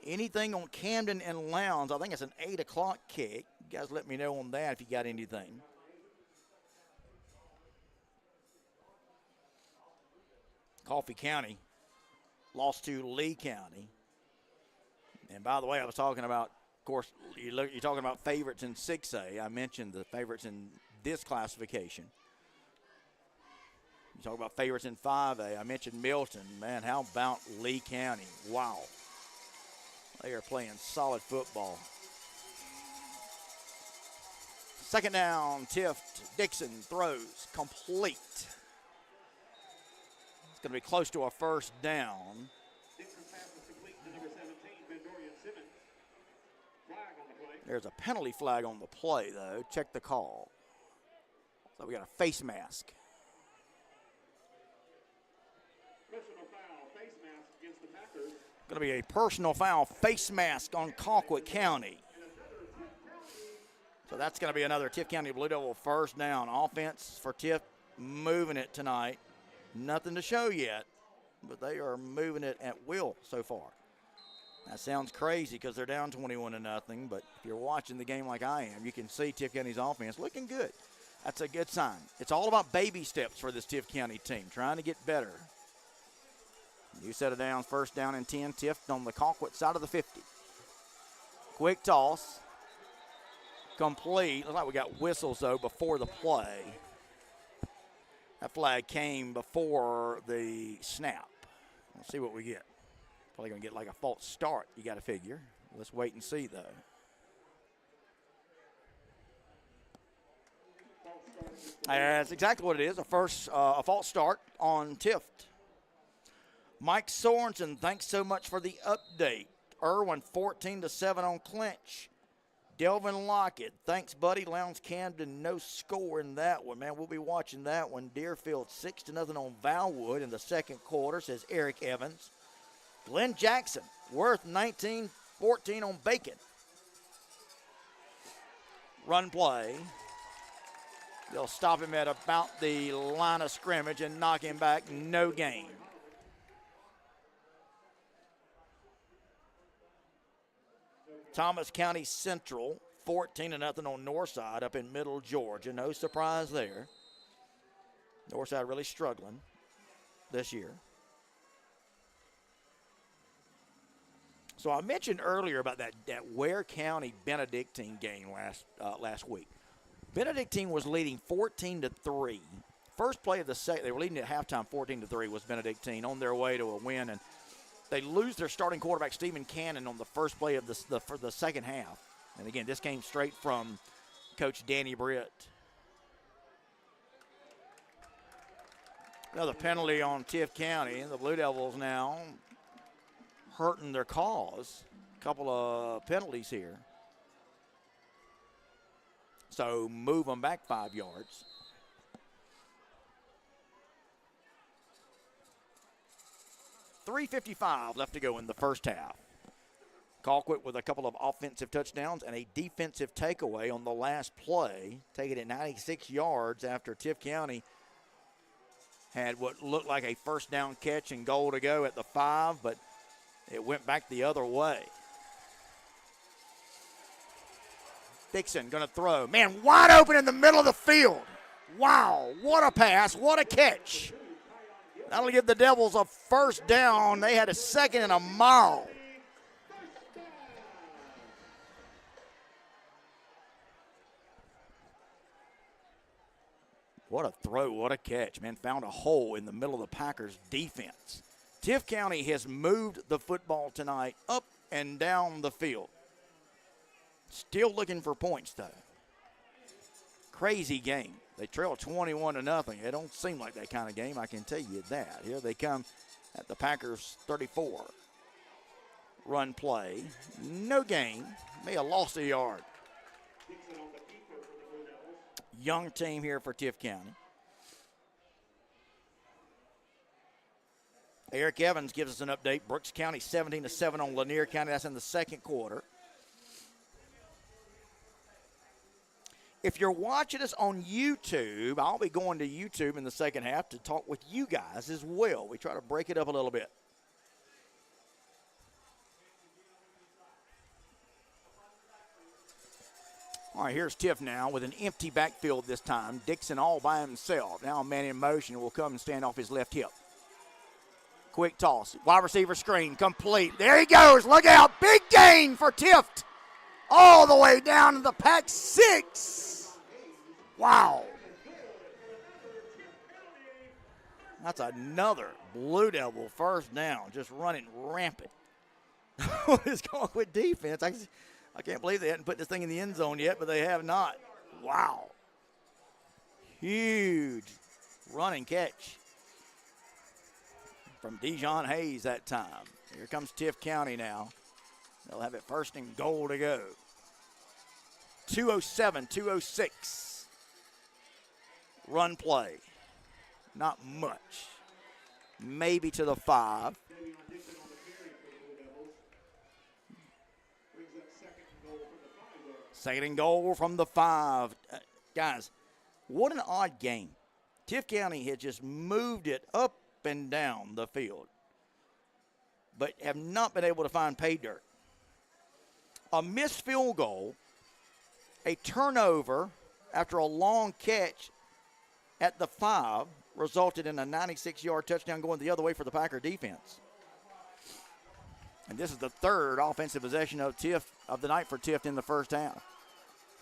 Anything on Camden and Lowndes? I think it's an 8 o'clock kick. You guys let me know on that if you got anything. Coffee County lost to Lee County. And by the way, I was talking about, of course, you're talking about favorites in 6A. I mentioned the favorites in this classification. You talk about favorites in 5A. I mentioned Milton. Man, how about Lee County? Wow. They are playing solid football. 2nd down, Tift. Dixon throws complete. It's going to be close to a 1st down. Dixon passes complete to number 17, Vandorian Simmons. Flag on the play. There's a penalty flag on the play, though. Check the call. So we got a face mask. Personal foul, face mask against the Packers. Going to be a personal foul face mask on Colquitt County. So that's going to be another Tift County Blue Devil 1st down. Offense for Tift moving it tonight. Nothing to show yet, but they are moving it at will so far. That sounds crazy because they're down 21-0, but if you're watching the game like I am, you can see Tift County's offense looking good. That's a good sign. It's all about baby steps for this Tift County team, trying to get better. New set of downs, 1st down and 10. Tift on the Colquitt side of the 50. Quick toss. Complete. Looks like we got whistles, though, before the play. That flag came before the snap. Let's see what we get. Probably going to get like a false start, you got to figure. Let's wait and see, though. That's exactly what it is, a false start on Tift. Mike Sorensen, thanks so much for the update. Irwin, 14-7 on clinch. Delvin Lockett, thanks, buddy. Lowndes Camden, no score in that one, man. We'll be watching that one. Deerfield, 6-0 on Valwood in the 2nd quarter, says Eric Evans. Glenn Jackson, Worth, 19-14 on Bacon. Run play. They'll stop him at about the line of scrimmage and knock him back, no gain. Thomas County Central, 14-0 on Northside up in Middle Georgia. No surprise there. Northside really struggling this year. So I mentioned earlier about that Ware County Benedictine game last week. Benedictine was leading 14-3. First play of the second, they were leading at halftime 14-3 was Benedictine on their way to a win, and they lose their starting quarterback Stephen Cannon on the first play of for the second half. And again, this came straight from Coach Danny Britt. Another penalty on Tift County, and the Blue Devils now hurting their cause. A couple of penalties here. So move them back 5 yards. .355 left to go in the first half. Colquitt with a couple of offensive touchdowns and a defensive takeaway on the last play, taking it 96 yards after Tift County had what looked like a first down catch and goal to go at the 5, but it went back the other way. Dixon going to throw. Man, wide open in the middle of the field. Wow, what a pass, what a catch. That'll give the Devils a first down. They had a second and a mile. What a throw, what a catch. Man, found a hole in the middle of the Packers' defense. Tift County has moved the football tonight up and down the field. Still looking for points, though. Crazy game. They trail 21-0. It don't seem like that kind of game, I can tell you that. Here they come at the Packers' 34. Run play. No gain. May have lost a yard. Young team here for Tift County. Eric Evans gives us an update. Brooks County 17-7 on Lanier County. That's in the second quarter. If you're watching us on YouTube, I'll be going to YouTube in the second half to talk with you guys as well. We try to break it up a little bit. All right, here's Tift now with an empty backfield this time. Dixon all by himself. Now a man in motion will come and stand off his left hip. Quick toss. Wide receiver screen complete. There he goes. Look out. Big gain for Tift. All the way down to the Pack 6. Wow. That's another Blue Devil first down, just running rampant. This Colquitt defense, I can't believe they hadn't put this thing in the end zone yet, but they have not. Wow. Huge running catch from Dijon Hayes that time. Here comes Tift County now. They'll have it first and goal to go. 2:07, 2:06. Run play. Not much. Maybe to the 5. Second and goal from the 5. Guys, what an odd game. Tift County had just moved it up and down the field, but have not been able to find pay dirt. A missed field goal, a turnover after a long catch at the 5 resulted in a 96-yard touchdown going the other way for the Packer defense. And this is the third offensive possession of the night for Tift in the first half.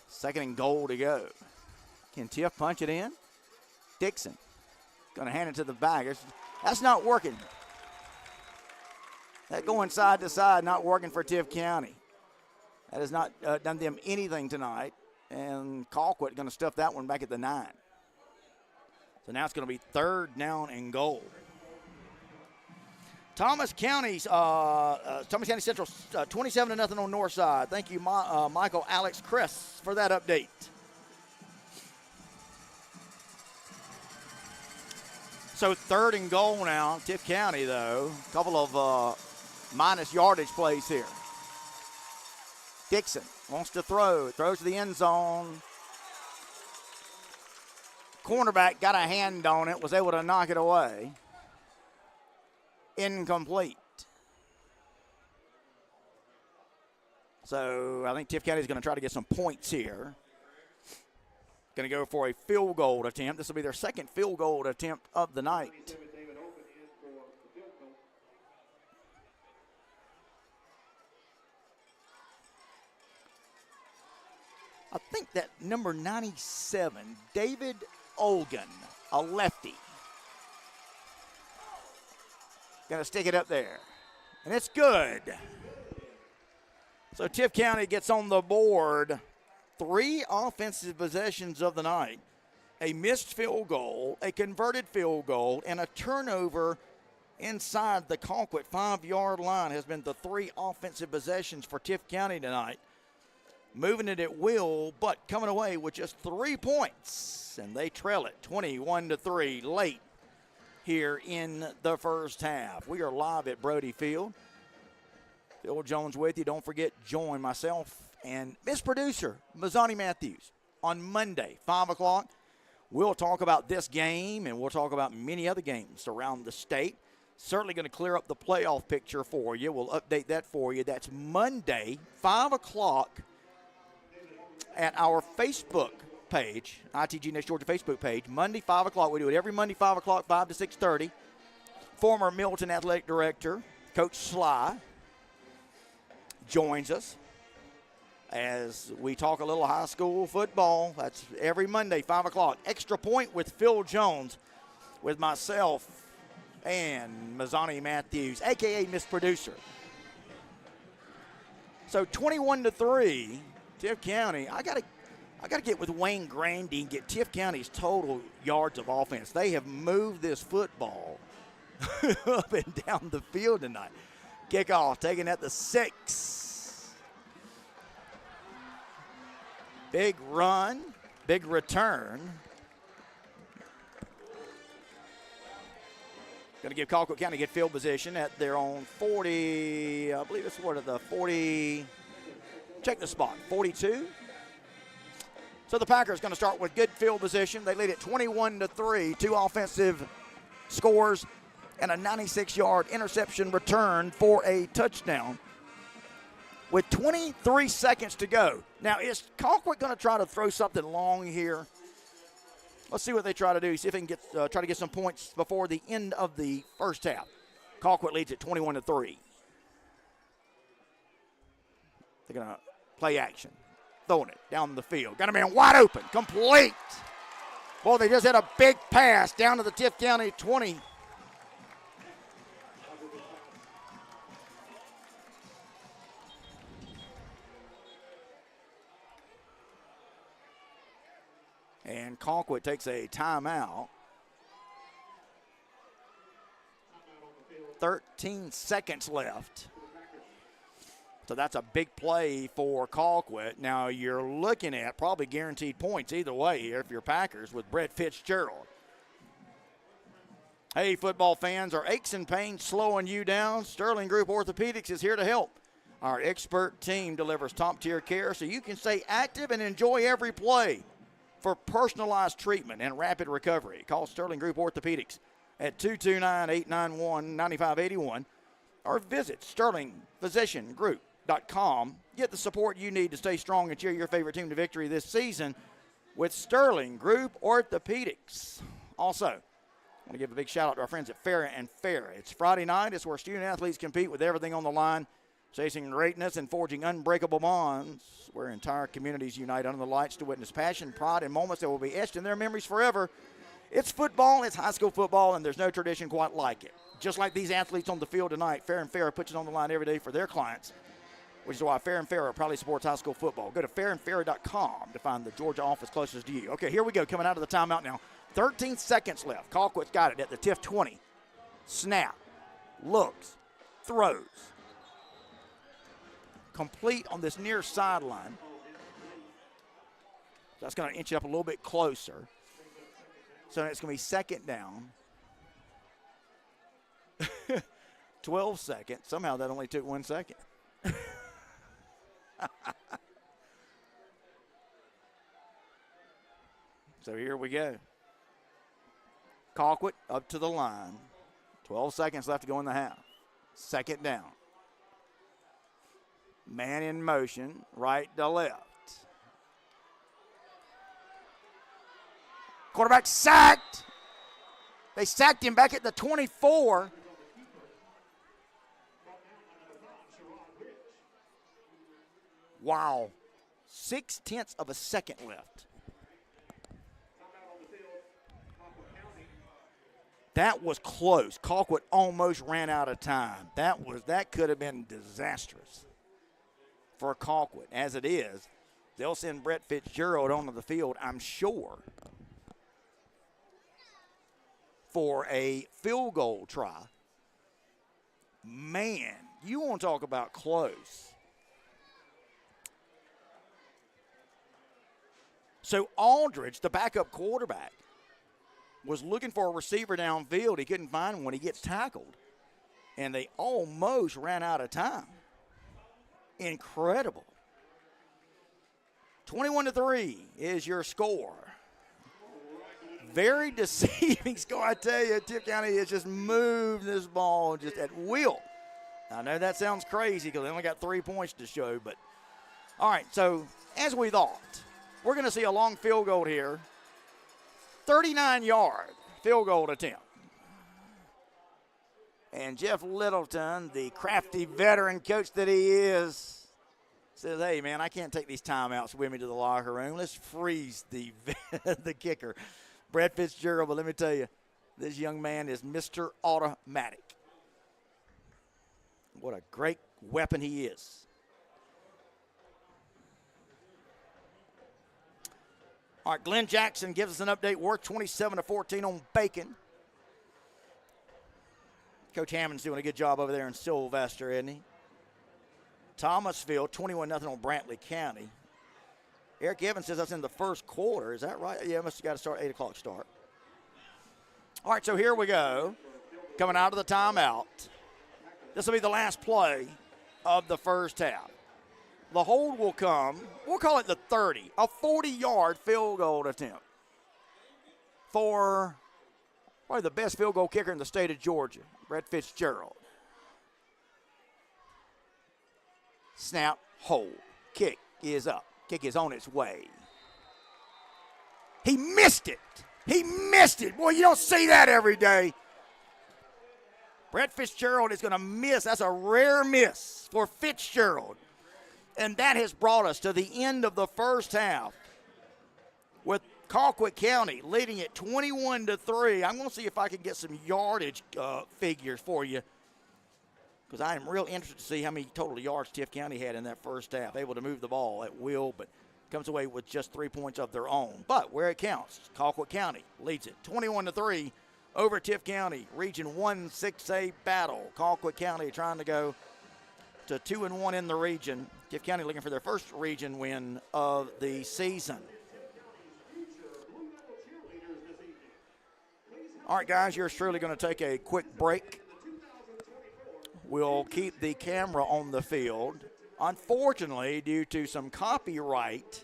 Second and goal to go. Can Tift punch it in? Dixon going to hand it to the back. That's not working. That going side to side, not working for Tift County. That has not done them anything tonight. And Colquitt going to stuff that one back at the 9. So now it's going to be third down and goal. Thomas County Central 27-0 on Northside. Thank you, Michael Alex Chris, for that update. So third and goal now. Tift County, though. A couple of minus yardage plays here. Dixon wants to throw. Throws to the end zone. Cornerback got a hand on it, was able to knock it away. Incomplete. So I think Tift County is going to try to get some points here. Going to go for a field goal attempt. This will be their second field goal attempt of the night. I think that number 97, David Olgan, a lefty. Going to stick it up there. And it's good. So Tift County gets on the board 3 offensive possessions of the night. A missed field goal, a converted field goal, and a turnover inside the Colquitt 5-yard line has been the 3 offensive possessions for Tift County tonight. Moving it at will, but coming away with just 3 points. And they trail it 21-3 late here in the first half. We are live at Brody Field. Phil Jones with you. Don't forget, join myself and Miss Producer, Mazzani Matthews, on Monday, 5 o'clock. We'll talk about this game, and we'll talk about many other games around the state. Certainly going to clear up the playoff picture for you. We'll update that for you. That's Monday, 5 o'clock, at our Facebook page, ITG Next Georgia Facebook page. Monday, 5 o'clock. We do it every Monday, 5 o'clock, 5 to 6:30. Former Milton Athletic Director, Coach Sly, joins us as we talk a little high school football. That's every Monday, 5 o'clock. Extra Point with Phil Jones, with myself and Mazzani Matthews, a.k.a. Miss Producer. So 21-3, Tift County. I gotta get with Wayne Grandy and get Tift County's total yards of offense. They have moved this football up and down the field tonight. Kickoff taken at the 6. Big run, big return. Going to give Colquitt County good field position at their own 40, I believe it's what, the 40, check the spot, 42. So the Packers going to start with good field position. They lead at 21-3, 2 offensive scores and a 96-yard interception return for a touchdown with 23 seconds to go. Now, is Colquitt going to try to throw something long here? Let's see what they try to do, see if they can get try to get some points before the end of the first half. Colquitt leads at 21-3. They're going to play action, throwing it down the field. Got a man wide open, complete. Boy, they just had a big pass down to the Tift County 20. And Colquitt takes a timeout. 13 seconds left. So that's a big play for Colquitt. Now you're looking at probably guaranteed points either way here if you're Packers with Brett Fitzgerald. Hey, football fans, are aches and pains slowing you down? Sterling Group Orthopedics is here to help. Our expert team delivers top-tier care so you can stay active and enjoy every play. For personalized treatment and rapid recovery, call Sterling Group Orthopedics at 229-891-9581 or visit sterlingphysiciangroup.com. Get the support you need to stay strong and cheer your favorite team to victory this season with Sterling Group Orthopedics. Also, I want to give a big shout out to our friends at Fair and Fair. It's Friday night. It's where student athletes compete with everything on the line, chasing greatness and forging unbreakable bonds, where entire communities unite under the lights to witness passion, pride, and moments that will be etched in their memories forever. It's football, it's high school football, and there's no tradition quite like it. Just like these athletes on the field tonight, Fair and Fair puts it on the line every day for their clients, which is why Fair and Fair proudly supports high school football. Go to fairandfair.com to find the Georgia office closest to you. Okay, here we go, coming out of the timeout now. 13 seconds left. Colquitt's got it at the Tift 20. Snap, looks, throws. Complete on this near sideline. That's going to inch it up a little bit closer. So it's going to be second down. 12 seconds. Somehow that only took 1 second. So here we go. Colquitt up to the line. 12 seconds left to go in the half. Second down. Man in motion, right to left. Quarterback sacked. They sacked him back at the 24. Wow. 0.6 of a second left. That was close. Colquitt almost ran out of time. That could have been disastrous for Colquitt. As it is, they'll send Brett Fitzgerald onto the field, I'm sure, for a field goal try. Man, you want to talk about close. So Aldridge, the backup quarterback, was looking for a receiver downfield. He couldn't find one when he gets tackled. And they almost ran out of time. Incredible. 21-3 is your score. Very deceiving score, I tell you. Tift County has just moved this ball just at will. I know that sounds crazy because they only got 3 points to show, but all right, so as we thought, we're going to see a long field goal here. 39-yard field goal attempt. And Jeff Littleton, the crafty veteran coach that he is, says, hey, man, I can't take these timeouts with me to the locker room. Let's freeze the kicker, Brett Fitzgerald. But let me tell you, this young man is Mr. Automatic. What a great weapon he is. All right, Glenn Jackson gives us an update. Worth 27-14 on Bacon. Coach Hammond's doing a good job over there in Sylvester, isn't he? Thomasville, 21-0 on Brantley County. Eric Evans says that's in the first quarter. Is that right? Yeah, must have got to start 8 o'clock start. All right, so here we go. Coming out of the timeout. This will be the last play of the first half. The hold will come, we'll call it the 30, a 40-yard field goal attempt for probably the best field goal kicker in the state of Georgia, Brett Fitzgerald. Snap, hold, kick is up. Kick is on its way. He missed it. He missed it. Boy, you don't see that every day. Brett Fitzgerald is going to miss. That's a rare miss for Fitzgerald. And that has brought us to the end of the first half with Colquitt County leading at 21-3. I'm going to see if I can get some yardage figures for you because I am real interested to see how many total yards Tift County had in that first half, able to move the ball at will, but comes away with just 3 points of their own. But where it counts, Colquitt County leads it 21-3 over Tift County. Region 1 6A battle. Colquitt County trying to go to 2-1 in the region. Tift County looking for their first region win of the season. All right, guys, yours truly going to take a quick break. We'll keep the camera on the field. Unfortunately, due to some copyright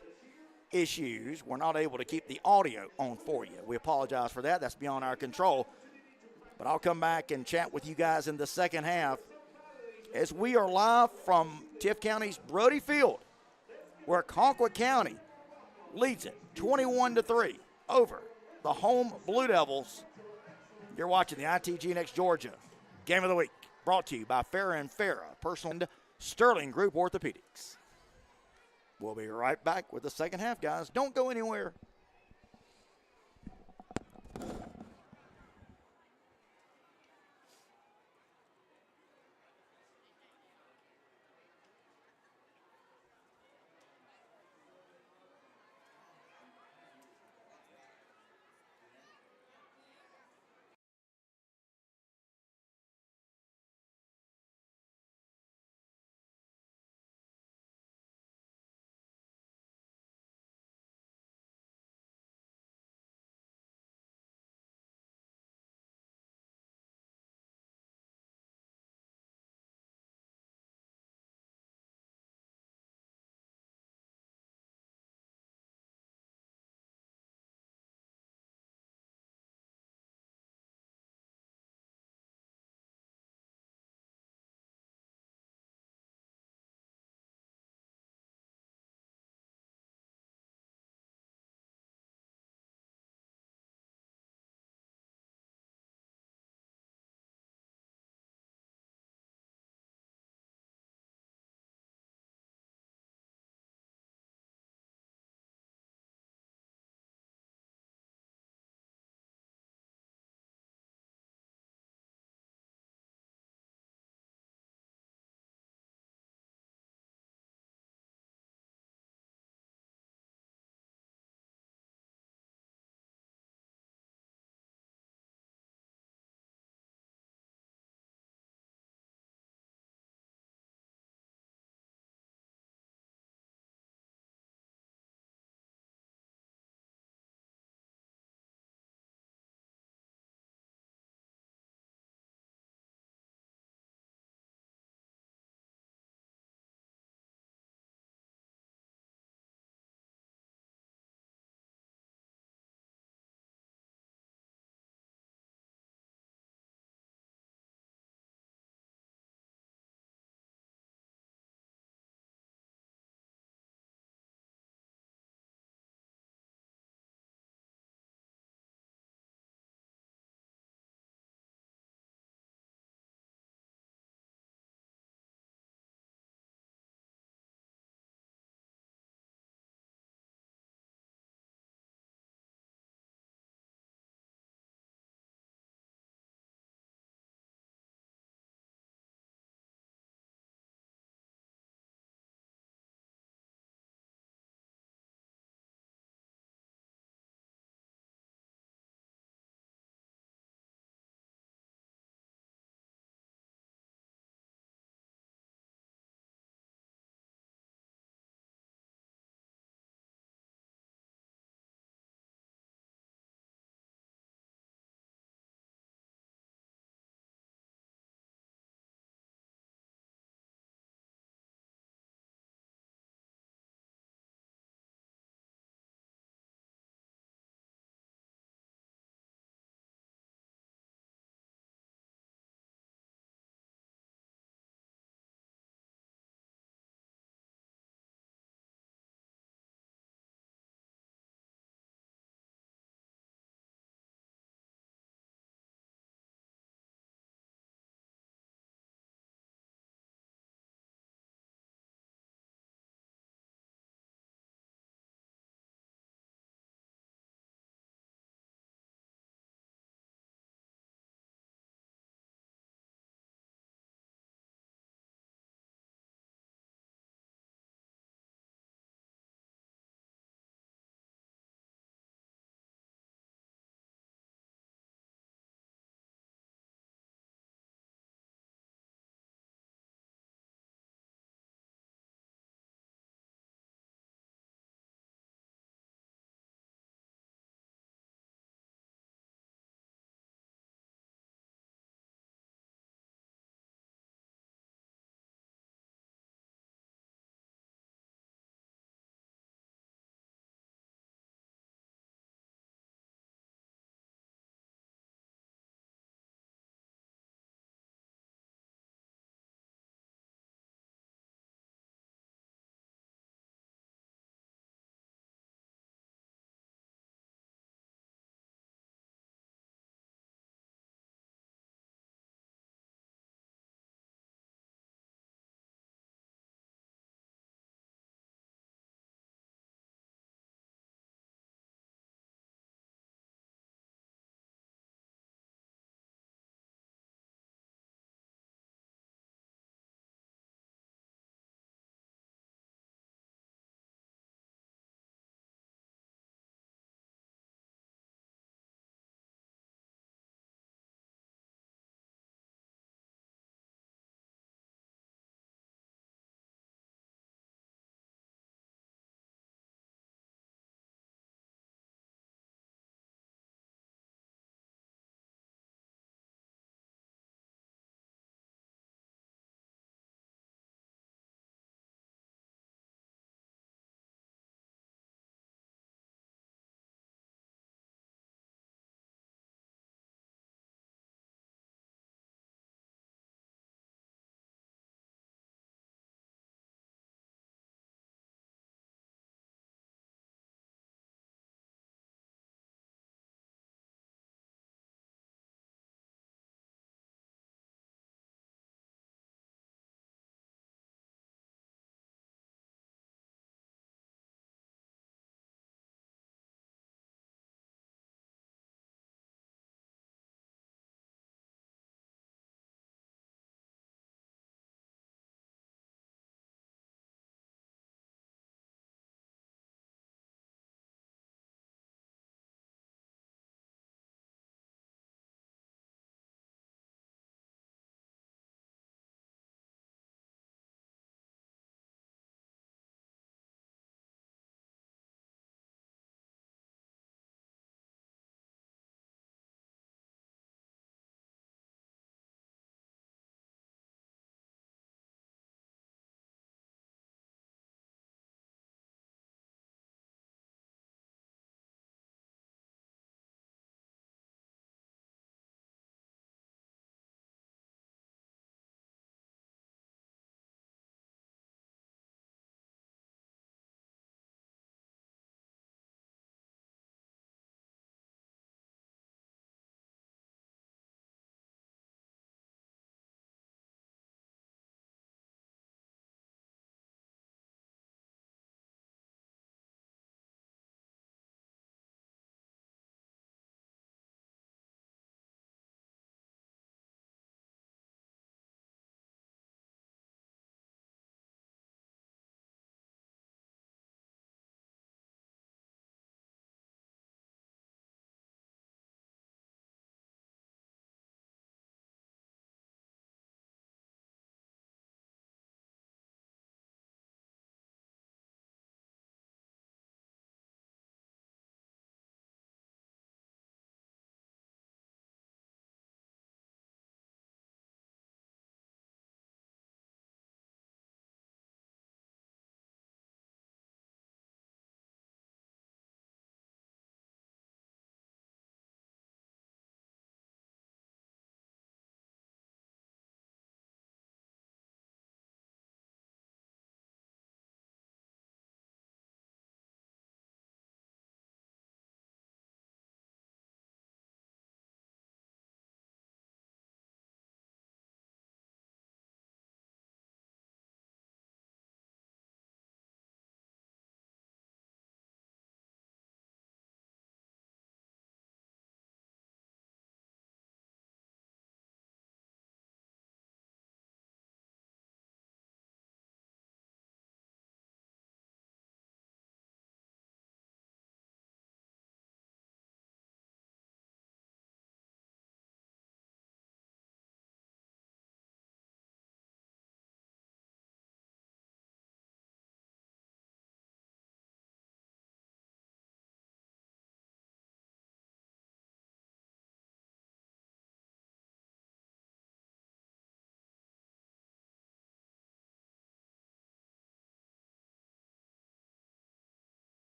issues, we're not able to keep the audio on for you. We apologize for that. That's beyond our control. But I'll come back and chat with you guys in the second half as we are live from Tift County's Brody Field, where Colquitt County leads it 21-3 over the home Blue Devils. You're watching the ITG Next Georgia Game of the Week, brought to you by Farrah & Farrah, Personal and Sterling Group Orthopedics. We'll be right back with the second half, guys. Don't go anywhere.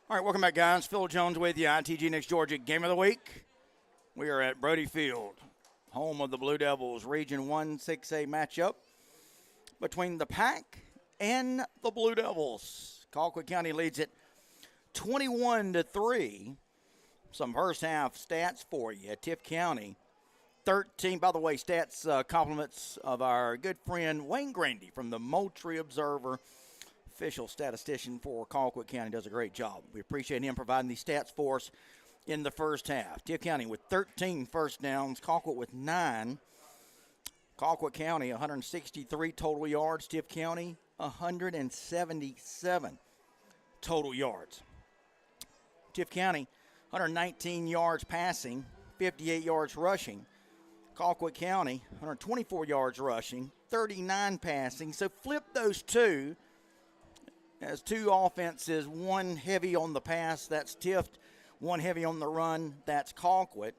All right, welcome back, guys. Phil Jones with you, ITG Next Georgia Game of the Week. We are at Brody Field, home of the Blue Devils Region 1 6A matchup between the Pack and the Blue Devils. Colquitt County leads it 21-3. Some first half stats for you. Tift County 13. By the way, stats compliments of our good friend Wayne Grandy from the Moultrie Observer. Official statistician for Colquitt County, does a great job. We appreciate him providing these stats for us in the first half. Tift County with 13 first downs, Colquitt with 9. Colquitt County 163 total yards, Tift County 177 total yards. Tift County 119 yards passing, 58 yards rushing. Colquitt County 124 yards rushing, 39 passing. So flip those two. As two offenses, one heavy on the pass, that's Tift. One heavy on the run, that's Colquitt.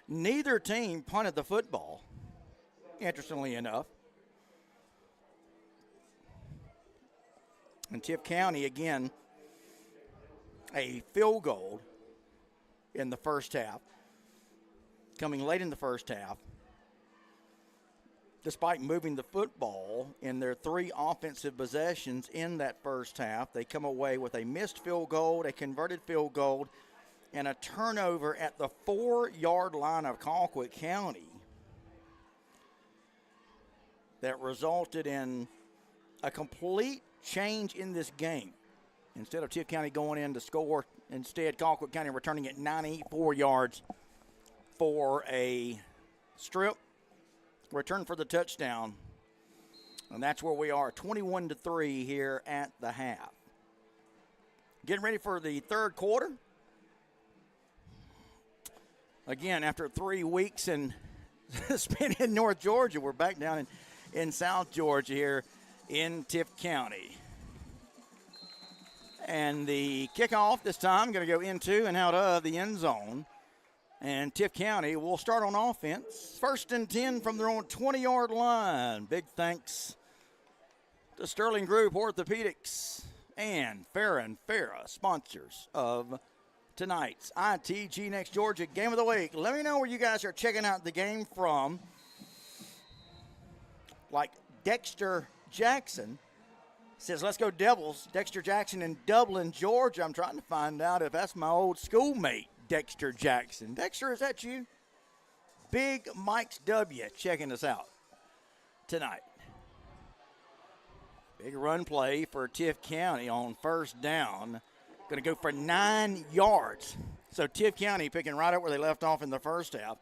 Neither team punted the football, interestingly enough. And Tift County, again, a field goal in the first half, coming late in the first half. Despite moving the football in their 3 offensive possessions in that first half, they come away with a missed field goal, a converted field goal, and a turnover at the 4-yard line of Colquitt County that resulted in a complete change in this game. Instead of Tift County going in to score, instead Colquitt County returning at 94 yards for a strip. Return for the touchdown, and that's where we are, 21-3 here at the half. Getting ready for the third quarter. Again, after 3 weeks and spent in North Georgia, we're back down in South Georgia here in Tift County. And the kickoff this time going to go into and out of the end zone. And Tift County will start on offense. 1st and 10 from their own 20-yard line. Big thanks to Sterling Group Orthopedics and Farrah & Farrah, sponsors of tonight's ITG Next Georgia Game of the Week. Let me know where you guys are checking out the game from. Like Dexter Jackson says, let's go Devils. Dexter Jackson in Dublin, Georgia. I'm trying to find out if that's my old schoolmate, Dexter Jackson. Dexter, is that you? Big Mike's W checking us out tonight. Big run play for Tift County on first down. Going to go for 9 yards. So Tift County picking right up where they left off in the first half.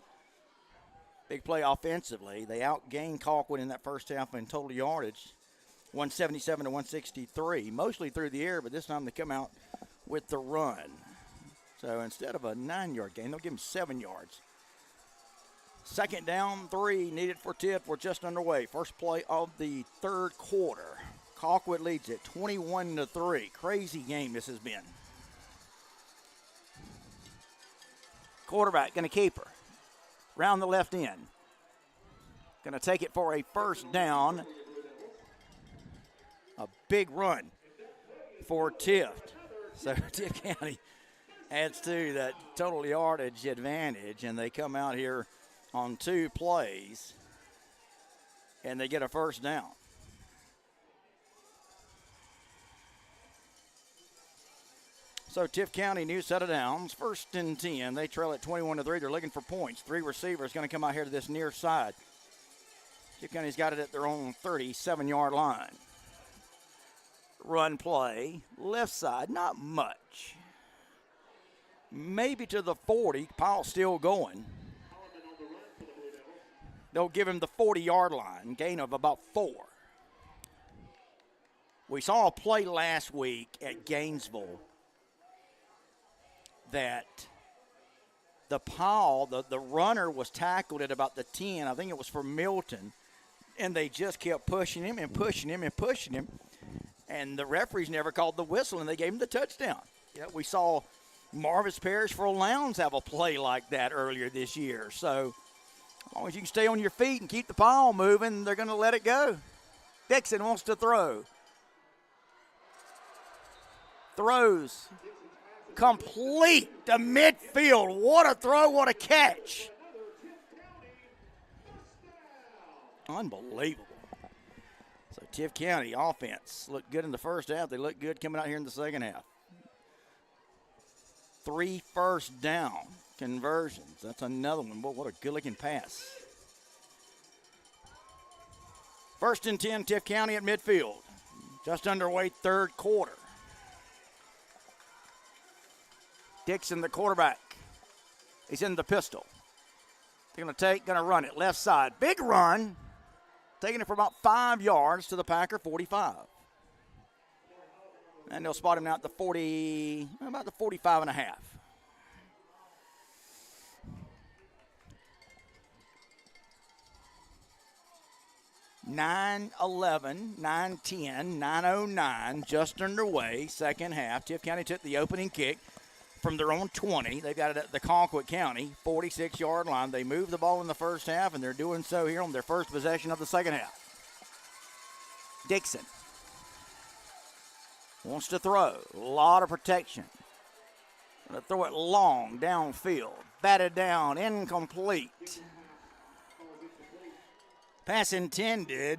Big play offensively. They outgained Colquitt in that first half in total yardage, 177 to 163, mostly through the air, but this time they come out with the run. So instead of a 9-yard gain, they'll give them 7 yards. 2nd down, 3 needed for Tift. We're just underway. First play of the third quarter. Colquitt leads it 21-3. Crazy game this has been. Quarterback going to keep her. Round the left end. Going to take it for a first down. A big run for Tift. So Tift County adds to that total yardage advantage, and they come out here on 2 plays, and they get a first down. So Tift County, new set of downs, 1st and 10. They trail at 21-3. They're looking for points. 3 receivers going to come out here to this near side. Tift County's got it at their own 37-yard line. Run play, left side, not much. Maybe to the 40. Powell still going. They'll give him the 40-yard line, gain of about 4. We saw a play last week at Gainesville that the Powell, the runner was tackled at about the 10. I think it was for Milton. And they just kept pushing him and pushing him and pushing him. And the referees never called the whistle, and they gave him the touchdown. Yeah, we saw Marvis Parish for Lowndes have a play like that earlier this year. So as long as you can stay on your feet and keep the ball moving, they're going to let it go. Dixon wants to throw. Throws. Complete to midfield. What a throw, what a catch. Unbelievable. So Tift County offense looked good in the first half. They look good coming out here in the second half. 3 first down conversions. That's another one. What a good-looking pass. 1st and 10, Tift County at midfield. Just underway, third quarter. Dixon, the quarterback. He's in the pistol. They're going to run it. Left side. Big run. Taking it for about 5 yards to the Packer 45. And they'll spot him now at the 40, about the 45 and a half. (9:11), 9:10, 9:09, just underway, second half. Tift County took the opening kick from their own 20. They've got it at the Colquitt County 46-yard line. They moved the ball in the first half, and they're doing so here on their first possession of the second half. Dixon wants to throw. A lot of protection. Going to throw it long downfield. Batted down, incomplete. Pass intended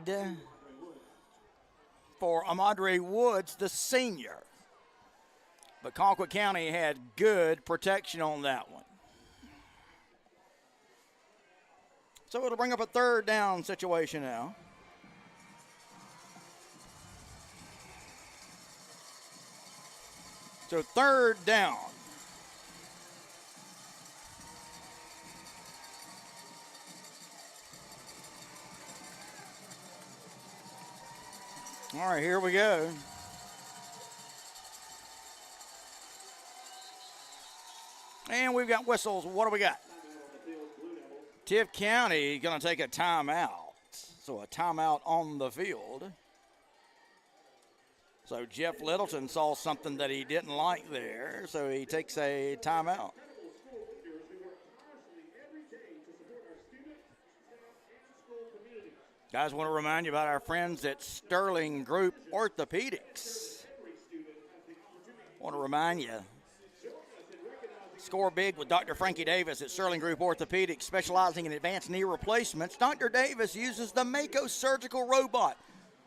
for Amadre Woods, the senior. But Colquitt County had good protection on that one. So it'll bring up a third down situation now. So third down. All right, here we go. And we've got whistles. What do we got? Tift County going to take a timeout. So a timeout on the field. So Jeff Littleton saw something that he didn't like there, so he takes a timeout. Guys, want to remind you about our friends at Sterling Group Orthopedics. Want to remind you, score big with Dr. Frankie Davis at Sterling Group Orthopedics, specializing in advanced knee replacements. Dr. Davis uses the Mako surgical robot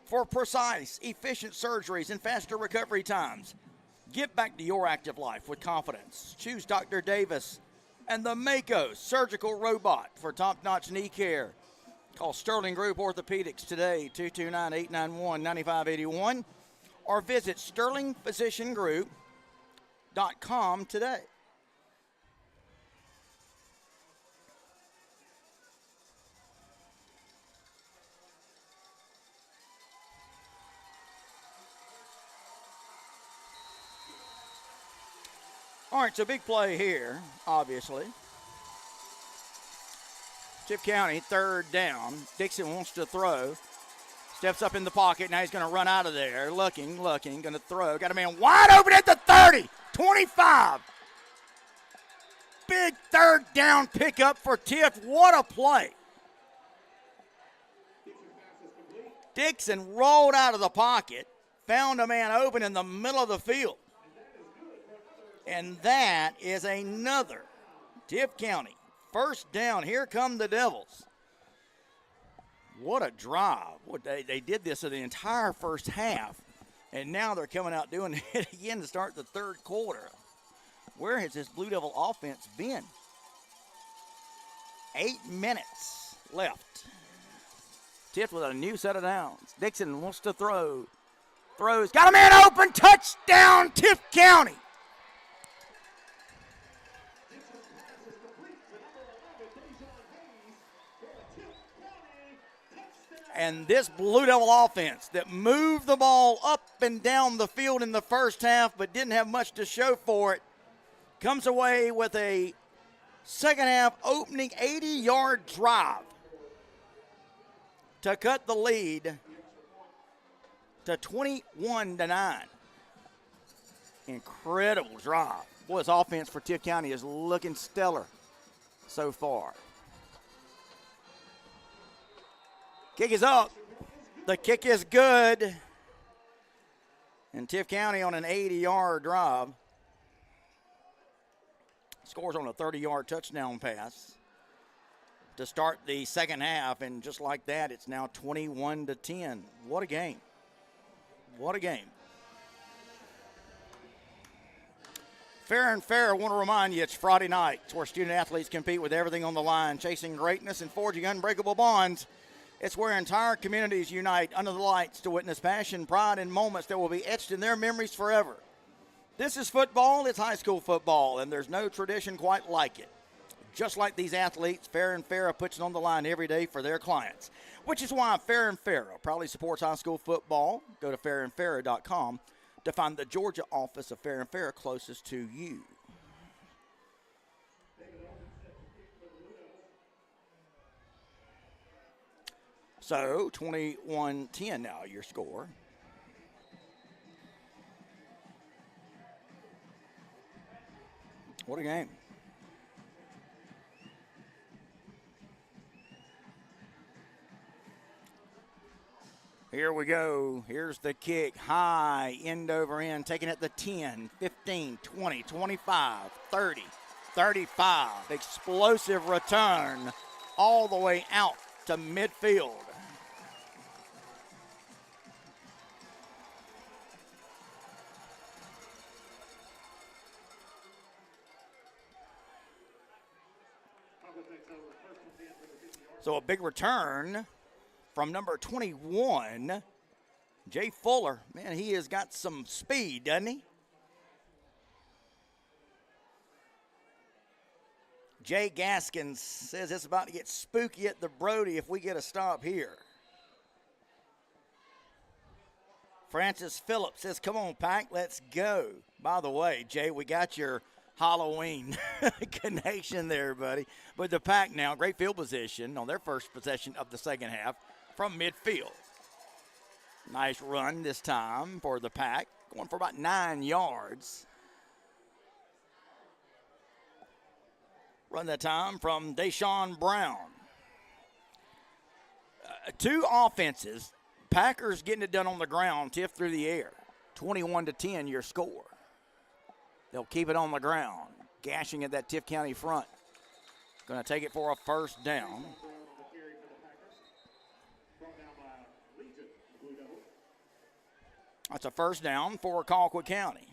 for precise, efficient surgeries and faster recovery times. Get back to your active life with confidence. Choose Dr. Davis and the Mako surgical robot for top-notch knee care. Call Sterling Group Orthopedics today, 229-891-9581, or visit sterlingphysiciangroup.com today. All right, so big play here, obviously. Tift County, third down. Dixon wants to throw. Steps up in the pocket. Now he's going to run out of there. Looking, going to throw. Got a man wide open at the 30, 25. Big third down pickup for Tift. What a play. Dixon rolled out of the pocket, found a man open in the middle of the field. And that is another Tift County first down. Here come the Devils. What a drive. They did this in the entire first half, and now they're coming out doing it again to start the third quarter. Where has this Blue Devil offense been? 8 minutes left. Tift with a new set of downs. Dixon wants to throw. Throws. Got a man open. Touchdown, Tift County. And this Blue Devil offense that moved the ball up and down the field in the first half but didn't have much to show for it, comes away with a second half opening 80-yard drive to cut the lead to 21-9. Incredible drive. Boy, this offense for Tift County is looking stellar so far. Kick is up. The kick is good. And Tift County on an 80-yard drive scores on a 30-yard touchdown pass to start the second half, and just like that, it's now 21-10. What a game. What a game. Fair and Fair, I want to remind you, it's Friday night. It's where student athletes compete with everything on the line, chasing greatness and forging unbreakable bonds. It's where entire communities unite under the lights to witness passion, pride, and moments that will be etched in their memories forever. This is football, it's high school football, and there's no tradition quite like it. Just like these athletes, Fair and Fair puts it on the line every day for their clients, which is why Fair and Fair proudly supports high school football. Go to fairandfair.com to find the Georgia office of Fair and Fair closest to you. So, 21-10 now, your score. What a game. Here we go. Here's the kick. High, end over end, taking it the 10, 15, 20, 25, 30, 35. Explosive return all the way out to midfield. So a big return from number 21, Jay Fuller. Man, he has got some speed, doesn't he? Jay Gaskins says it's about to get spooky at the Brody if we get a stop here. Francis Phillips says, come on, Pack, let's go. By the way, Jay, we got your Halloween connection there, buddy. But the Pack now, great field position on their first possession of the second half from midfield. Nice run this time for the Pack, going for about 9 yards. Run that time from Deshaun Brown. Two offenses, Packers getting it done on the ground, Tift through the air. 21-10 your score. They'll keep it on the ground, gashing at that Tift County front. Going to take it for a first down. That's a first down for Colquitt County.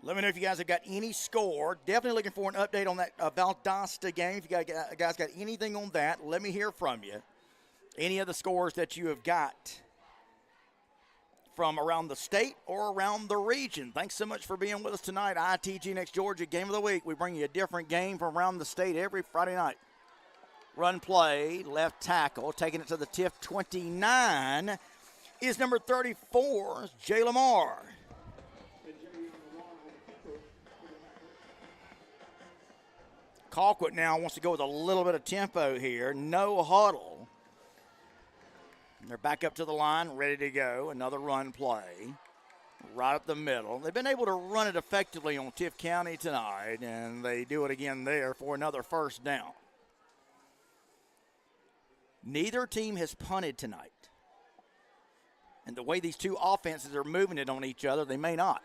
Let me know if you guys have got any score. Definitely looking for an update on that Valdosta game. If you guys got anything on that, let me hear from you. Any of the scores that you have got from around the state or around the region. Thanks so much for being with us tonight. ITG Next Georgia Game of the Week. We bring you a different game from around the state every Friday night. Run play, left tackle, taking it to the Tift 29 is number 34, Jay Lamar. Colquitt now wants to go with a little bit of tempo here. No huddle. They're back up to the line, ready to go. Another run play right up the middle. They've been able to run it effectively on Tift County tonight, and they do it again there for another first down. Neither team has punted tonight. And the way these two offenses are moving it on each other, they may not.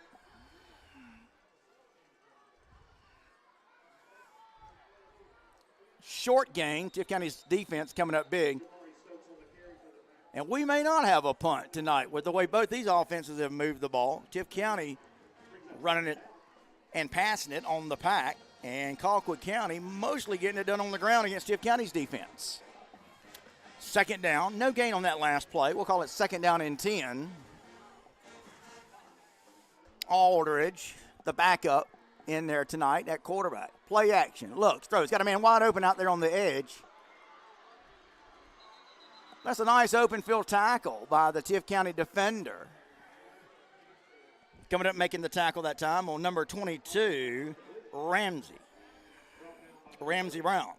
Short game, Tift County's defense coming up big. And we may not have a punt tonight with the way both these offenses have moved the ball. Tift County running it and passing it on the Pack, and Colquitt County mostly getting it done on the ground against Tift County's defense. Second down, no gain on that last play. We'll call it second down and 10. Aldridge, the backup, in there tonight at quarterback. Play action, looks, throws, got a man wide open out there on the edge. That's a nice open field tackle by the Tift County defender. Coming up making the tackle that time on number 22, Ramsey Brown.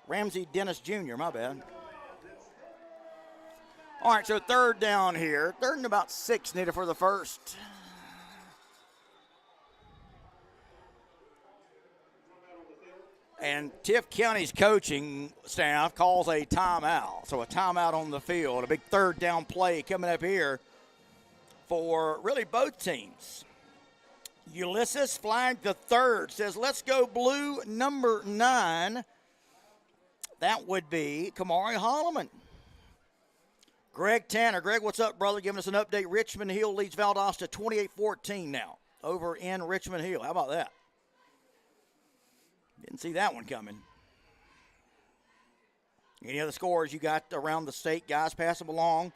Ramsey Dennis Jr., my bad. All right, so third down here. Third and about 6 needed for the first. And Tift County's coaching staff calls a timeout. So a timeout on the field, a big third down play coming up here for really both teams. Ulysses flagged the third, says, let's go blue number 9. That would be Kamari Holloman. Greg Tanner. Greg, what's up, brother? Giving us an update. Richmond Hill leads Valdosta 28-14 now over in Richmond Hill. How about that? Didn't see that one coming. Any other scores you got around the state, guys? Pass them along.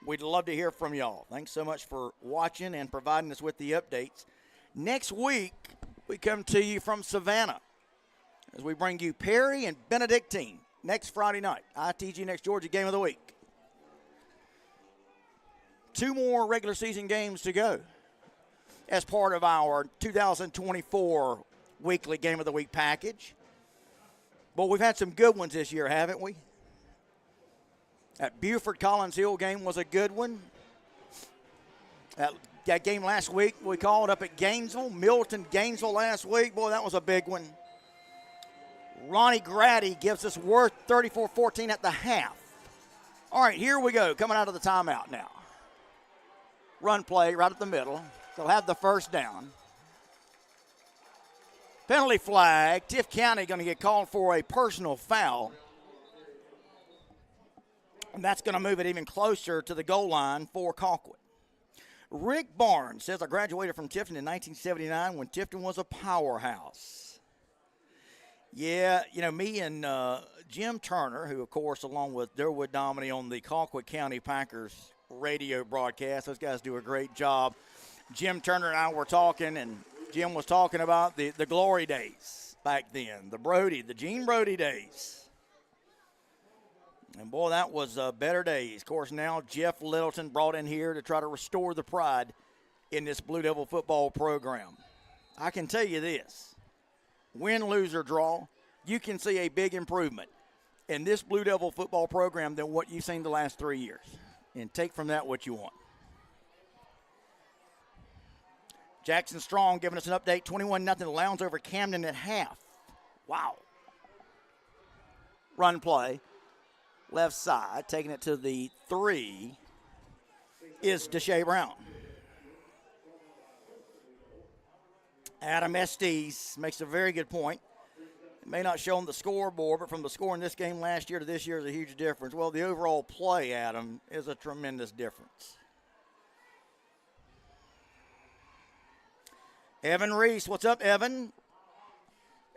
We'd love to hear from y'all. Thanks so much for watching and providing us with the updates. Next week, we come to you from Savannah as we bring you Perry and Benedictine next Friday night. ITG next Georgia game of the week. 2 more regular season games to go as part of our 2024 weekly game of the week package. But we've had some good ones this year, haven't we? That Buford Collins Hill game was a good one. That game last week we called up at Gainesville, Milton, Gainesville last week. Boy, that was a big one. Ronnie Grady gives us Worth 34-14 at the half. All right, here we go, coming out of the timeout now. Run play right at the middle. They'll have the first down. Penalty flag. Tift County going to get called for a personal foul. And that's going to move it even closer to the goal line for Colquitt. Rick Barnes says, I graduated from Tifton in 1979 when Tifton was a powerhouse. Yeah, you know, me and Jim Turner, who, of course, along with Durwood Dominy on the Colquitt County Packers radio broadcast, those guys do a great job. Jim Turner and I were talking, and Jim was talking about the glory days back then, the Gene Brody days. And, boy, that was better days. Of course, now Jeff Littleton brought in here to try to restore the pride in this Blue Devil football program. I can tell you this, win, lose, or draw, you can see a big improvement in this Blue Devil football program than what you've seen the last 3 years. And take from that what you want. Jackson Strong giving us an update, 21-0 Lowndes over Camden at half. Wow. Run play. Left side, taking it to the 3 is Deshae Brown. Adam Estes makes a very good point. It may not show on the scoreboard, but from the score in this game last year to this year is a huge difference. Well, the overall play, Adam, is a tremendous difference. Evan Reese, what's up, Evan?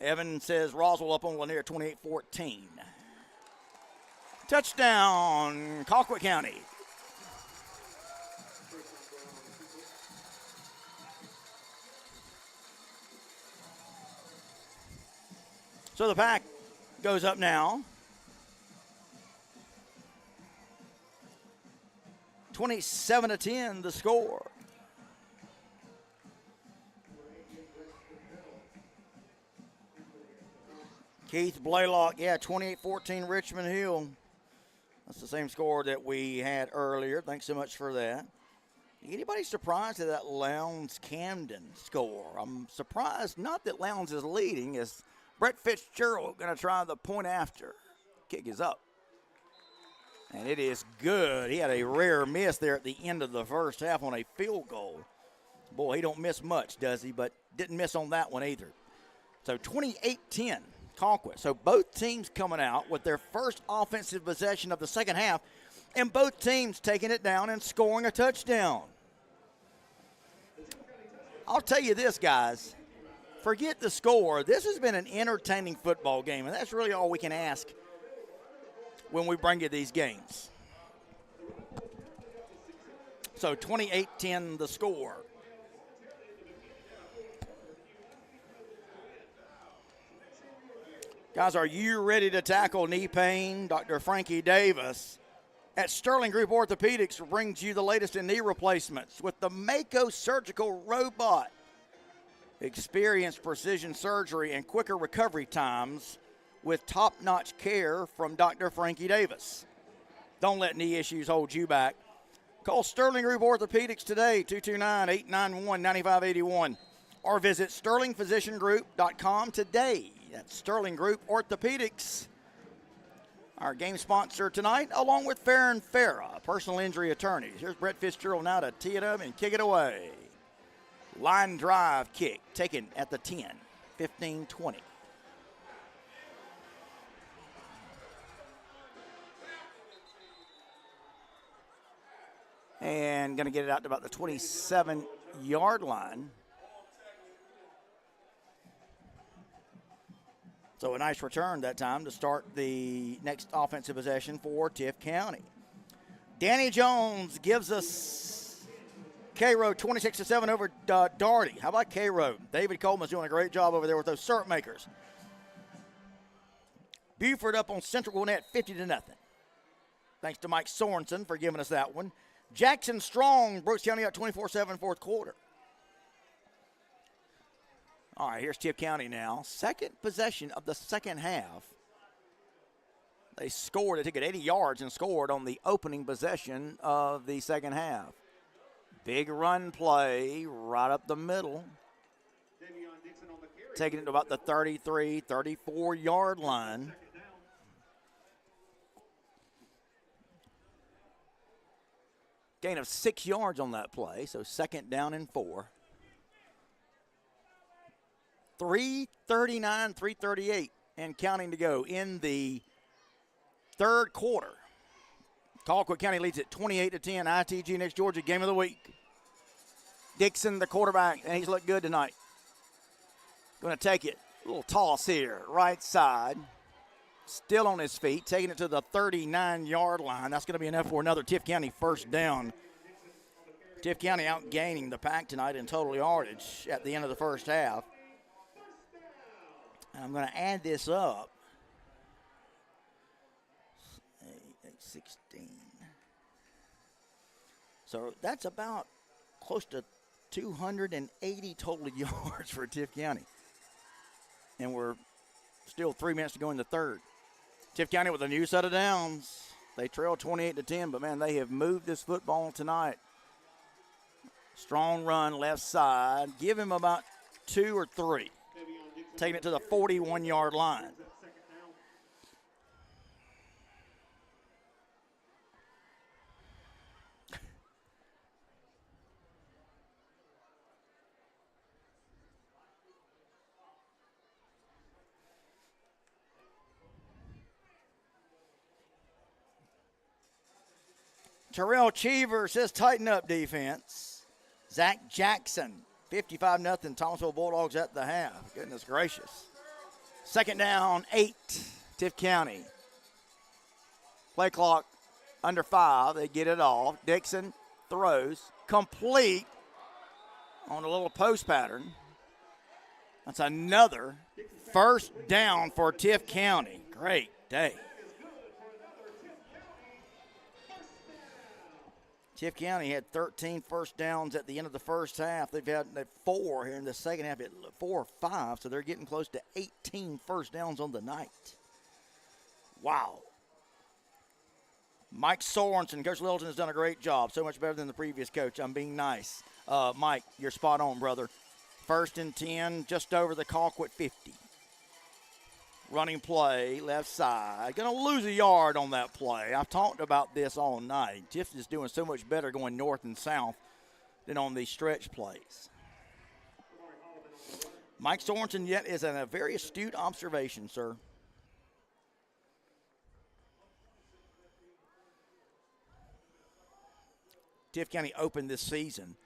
Evan says Roswell up on Lanier 28-14. Touchdown, Colquitt County. So the pack goes up now. 27-10 the score. Keith Blaylock, 28-14 Richmond Hill. That's the same score that we had earlier. Thanks so much for that. Anybody surprised at that Lowndes-Camden score? I'm surprised not that Lowndes is leading, as Brett Fitzgerald going to try the point after. Kick is up. And it is good. He had a rare miss there at the end of the first half on a field goal. Boy, he don't miss much, does he? But didn't miss on that one either. So 28-10. Colquitt. So both teams coming out with their first offensive possession of the second half, and both teams taking it down and scoring a touchdown. I'll tell you this, guys. Forget the score. This has been an entertaining football game, and that's really all we can ask when we bring you these games. So 28-10 the score. Guys, are you ready to tackle knee pain? Dr. Frankie Davis at Sterling Group Orthopedics brings you the latest in knee replacements with the Mako surgical robot. Experienced precision surgery and quicker recovery times with top-notch care from Dr. Frankie Davis. Don't let knee issues hold you back. Call Sterling Group Orthopedics today, 229-891-9581, or visit sterlingphysiciangroup.com today. That's Sterling Group Orthopedics, our game sponsor tonight, along with Fair and Farah, personal injury attorneys. Here's Brett Fitzgerald now to tee it up and kick it away. Line drive kick taken at the 10, 15-20. And going to get it out to about the 27-yard line. So a nice return that time to start the next offensive possession for Tift County. Danny Jones gives us K-Road 26-7 over Darty. How about K-Road? David Coleman's doing a great job over there with those syrup makers. Buford up on Central Gwinnett 50-0. Thanks to Mike Sorensen for giving us that one. Jackson Strong, Brooks County up 24-7 fourth quarter. All right, here's Tift County now. Second possession of the second half. They scored. They took it 80 yards and scored on the opening possession of the second half. Big run play right up the middle. Taking it to about the 33, 34-yard line. Gain of 6 yards on that play, so second down and 4. 3:39, 3:38, and counting to go in the third quarter. Colquitt County leads at 28-10. ITG next Georgia game of the week. Dixon, the quarterback, and he's looked good tonight. Going to take it. A little toss here, right side. Still on his feet, taking it to the 39-yard line. That's going to be enough for another Tift County first down. Tift County outgaining the pack tonight in total yardage at the end of the first half. And I'm going to add this up. 16. So that's about close to 280 total yards for Tift County. And we're still 3 minutes to go in the third. Tift County with a new set of downs. They trail 28-10, but, man, they have moved this football tonight. Strong run left side. Give him about 2 or 3. Taking it to the 41-yard line. Terrell Cheever says tighten up defense. Zach Jackson, 55-0 Thomasville Bulldogs at the half. Goodness gracious. Second down, 8, Tift County. Play clock under 5. They get it off. Dixon throws, complete on a little post pattern. That's another first down for Tift County. Great day. Tift County had 13 first downs at the end of the first half. They've had 4 here in the second half, 4 or 5, so they're getting close to 18 first downs on the night. Wow. Mike Sorensen, Coach Littleton has done a great job, so much better than the previous coach. I'm being nice. Mike, you're spot on, brother. First and 10, just over the Colquitt 50. Running play, left side. Going to lose a yard on that play. I've talked about this all night. Tift is doing so much better going north and south than on these stretch plays. Mike Sorensen yet is a very astute observation, sir. Tift County opened this season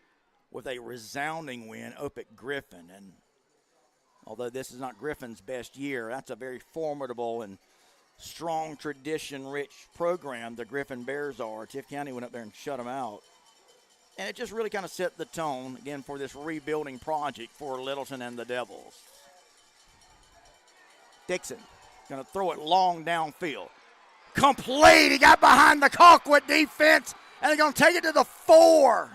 with a resounding win up at Griffin, and although this is not Griffin's best year, that's a very formidable and strong, tradition-rich program the Griffin Bears are. Tift County went up there and shut them out. And it just really kind of set the tone, again, for this rebuilding project for Littleton and the Devils. Dixon going to throw it long downfield. Complete. He got behind the Colquitt defense, and they're going to take it to the 4.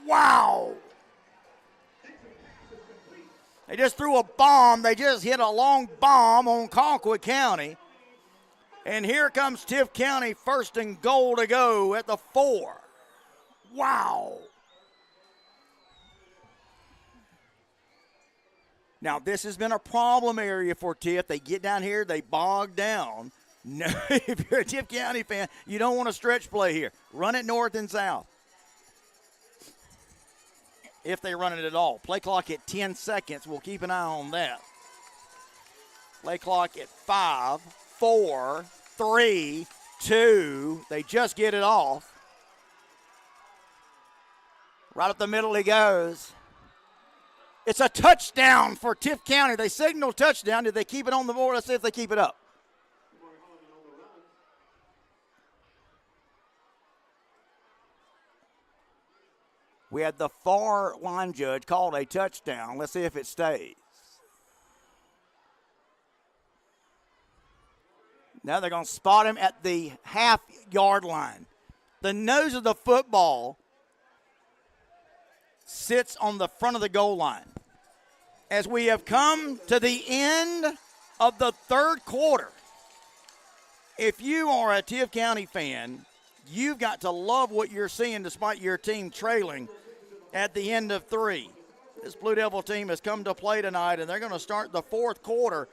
Wow. They just threw a bomb. They just hit a long bomb on Colquitt County. And here comes Tift County, first and goal to go at the 4. Wow. Now, this has been a problem area for Tift. They get down here, they bog down. No, if you're a Tift County fan, you don't want to stretch play here. Run it north and south. If they run it at all. Play clock at 10 seconds. We'll keep an eye on that. Play clock at 5, 4, 3, 2. They just get it off. Right up the middle he goes. It's a touchdown for Tift County. They signal touchdown. Did they keep it on the board? Let's see if they keep it up. We had the far line judge called a touchdown. Let's see if it stays. Now they're going to spot him at the half-yard line. The nose of the football sits on the front of the goal line. As we have come to the end of the third quarter, if you are a Tift County fan, you've got to love what you're seeing despite your team trailing at the end of 3. This Blue Devil team has come to play tonight, and they're going to start the fourth quarter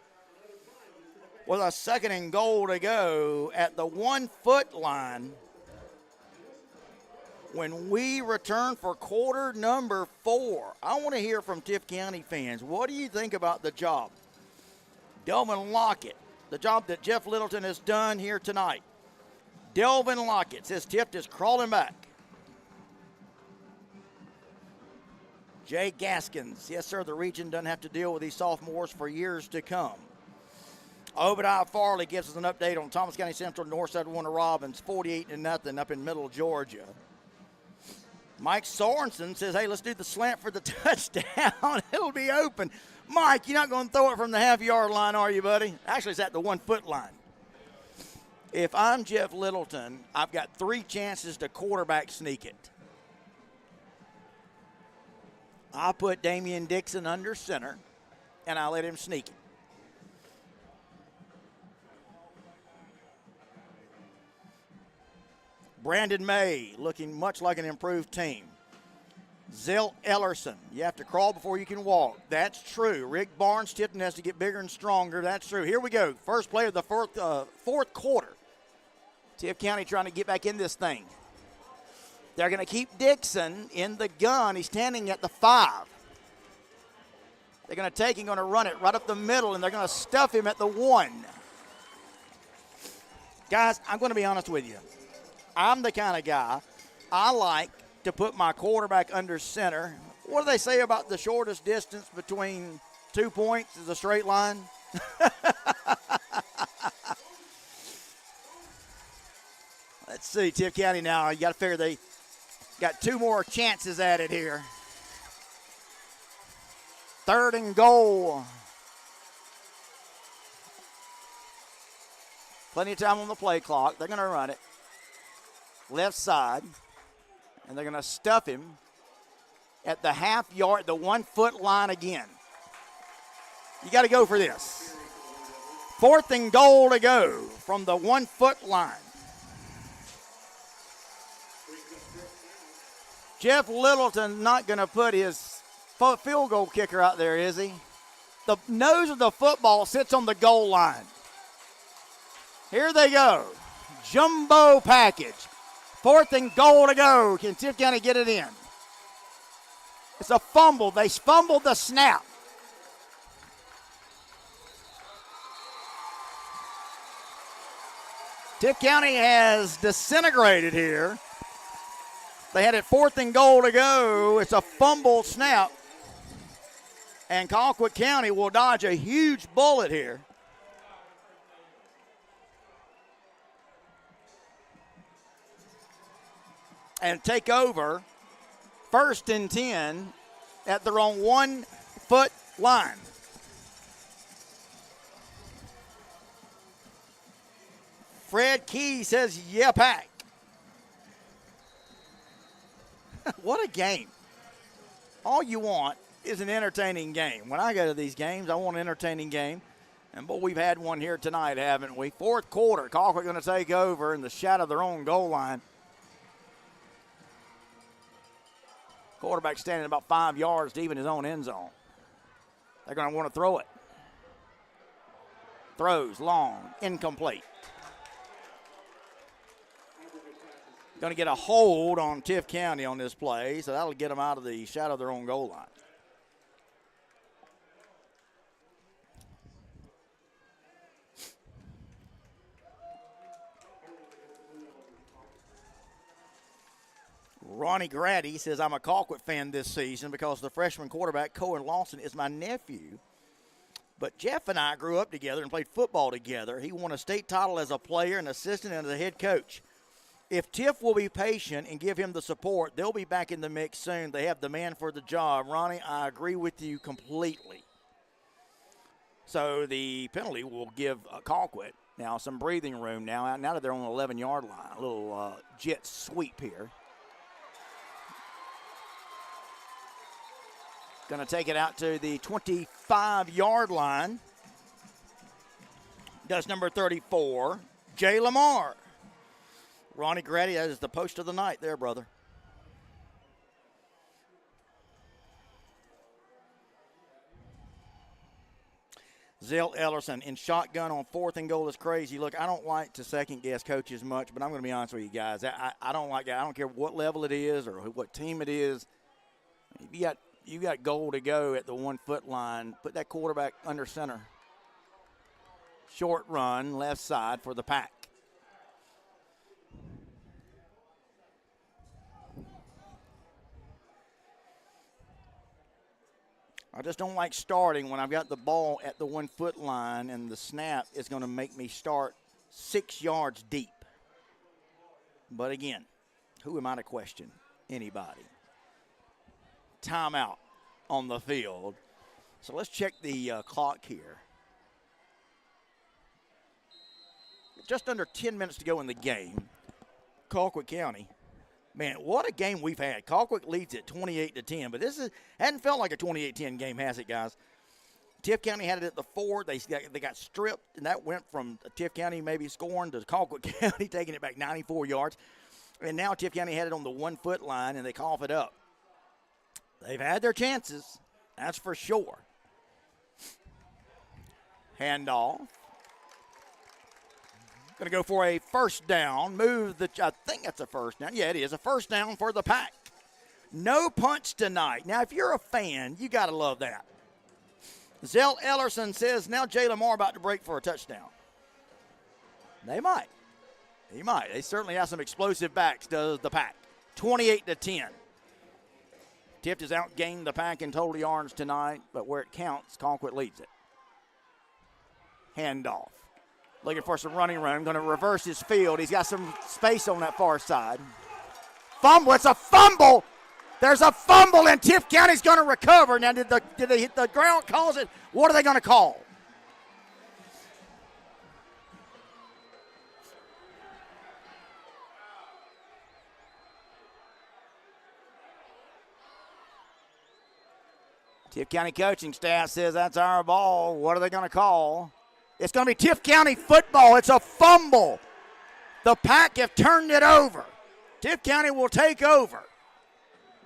with a 2nd and goal to go at the 1-foot line. When we return for quarter number 4, I want to hear from Tift County fans. What do you think about the job? Delvin Lockett, the job that Jeff Littleton has done here tonight. Delvin Lockett says Tift is crawling back. Jay Gaskins, yes, sir, the region doesn't have to deal with these sophomores for years to come. Obadiah Farley gives us an update on Thomas County Central, Northside Warner Robins, 48-0 up in Middle Georgia. Mike Sorensen says, hey, let's do the slant for the touchdown. It'll be open. Mike, you're not going to throw it from the half-yard line, are you, buddy? Actually, it's at the 1-foot line. If I'm Jeff Littleton, I've got 3 chances to quarterback sneak it. I put Damian Dixon under center, and I let him sneak it. Brandon May looking much like an improved team. Zell Ellerson, you have to crawl before you can walk. That's true. Rick Barnes, Tipton has to get bigger and stronger. That's true. Here we go. First play of the fourth quarter. Tift County trying to get back in this thing. They're going to keep Dixon in the gun. He's standing at the 5. They're going to take him, going to run it right up the middle, and they're going to stuff him at the 1. Guys, I'm going to be honest with you. I'm the kind of guy, I like to put my quarterback under center. What do they say about the shortest distance between 2 points is a straight line? Let's see, Tift County now. You got to figure they got 2 more chances at it here. 3rd and goal. Plenty of time on the play clock. They're going to run it. Left side. And they're going to stuff him at the half-yard, the 1-foot line again. You got to go for this. 4th and goal to go from the 1-foot line. Jeff Littleton not going to put his field goal kicker out there, is he? The nose of the football sits on the goal line. Here they go. Jumbo package. 4th and goal to go. Can Tift County get it in? It's a fumble. They fumbled the snap. Tift County has disintegrated here. They had it 4th and goal to go. It's a fumble snap. And Colquitt County will dodge a huge bullet here. And take over 1st and 10 at their own 1-foot line. Fred Key says, yeah, pack. What a game. All you want is an entertaining game. When I go to these games, I want an entertaining game. And, boy, we've had one here tonight, haven't we? 4th quarter, Colquitt going to take over in the shadow of their own goal line. Quarterback standing about 5 yards deep in his own end zone. They're going to want to throw it. Throws long, incomplete. Going to get a hold on Tift County on this play, so that'll get them out of the shadow of their own goal line. Ronnie Grady says, I'm a Colquitt fan this season because the freshman quarterback, Cohen Lawson, is my nephew. But Jeff and I grew up together and played football together. He won a state title as a player, an assistant, and as a head coach. If Tift will be patient and give him the support, they'll be back in the mix soon. They have the man for the job. Ronnie, I agree with you completely. So the penalty will give Colquitt now some breathing room now that they're on the 11-yard line. A little jet sweep here. Going to take it out to the 25-yard line. Does number 34, Jay Lamar. Ronnie Grady, that is the post of the night there, brother. Zell Ellerson in shotgun on 4th and goal is crazy. Look, I don't like to second-guess coaches much, but I'm going to be honest with you guys. I don't like that. I don't care what level it is or what team it is. If you got goal to go at the 1-foot line, put that quarterback under center. Short run, left side for the Pack. I just don't like starting when I've got the ball at the 1-foot line and the snap is going to make me start 6 yards deep. But again, who am I to question? Anybody. Timeout on the field. So let's check the clock here. Just under 10 minutes to go in the game. Colquitt County. Man, what a game we've had. Colquitt leads at 28-10, but this hadn't felt like a 28-10 game, has it, guys? Tift County had it at the 4. They got stripped, and that went from Tift County maybe scoring to Colquitt County taking it back 94 yards. And now Tift County had it on the 1-foot line, and they cough it up. They've had their chances, that's for sure. Handoff. Going to go for a first down. I think that's a first down. Yeah, it is a first down for the Pack. No punch tonight. Now, if you're a fan, you got to love that. Zell Ellerson says, now Jay Lamar about to break for a touchdown. They might. He might. They certainly have some explosive backs, does the Pack. 28-10. Tift has outgained the Pack in total yards tonight, but where it counts, Colquitt leads it. Handoff. Looking for some running room. Going to reverse his field. He's got some space on that far side. Fumble. It's a fumble. There's a fumble, and Tift County's going to recover. Now, did they hit the ground? Calls it. What are they going to call? Tift County coaching staff says that's our ball. What are they going to call? It's going to be Tift County football. It's a fumble. The Pack have turned it over. Tift County will take over.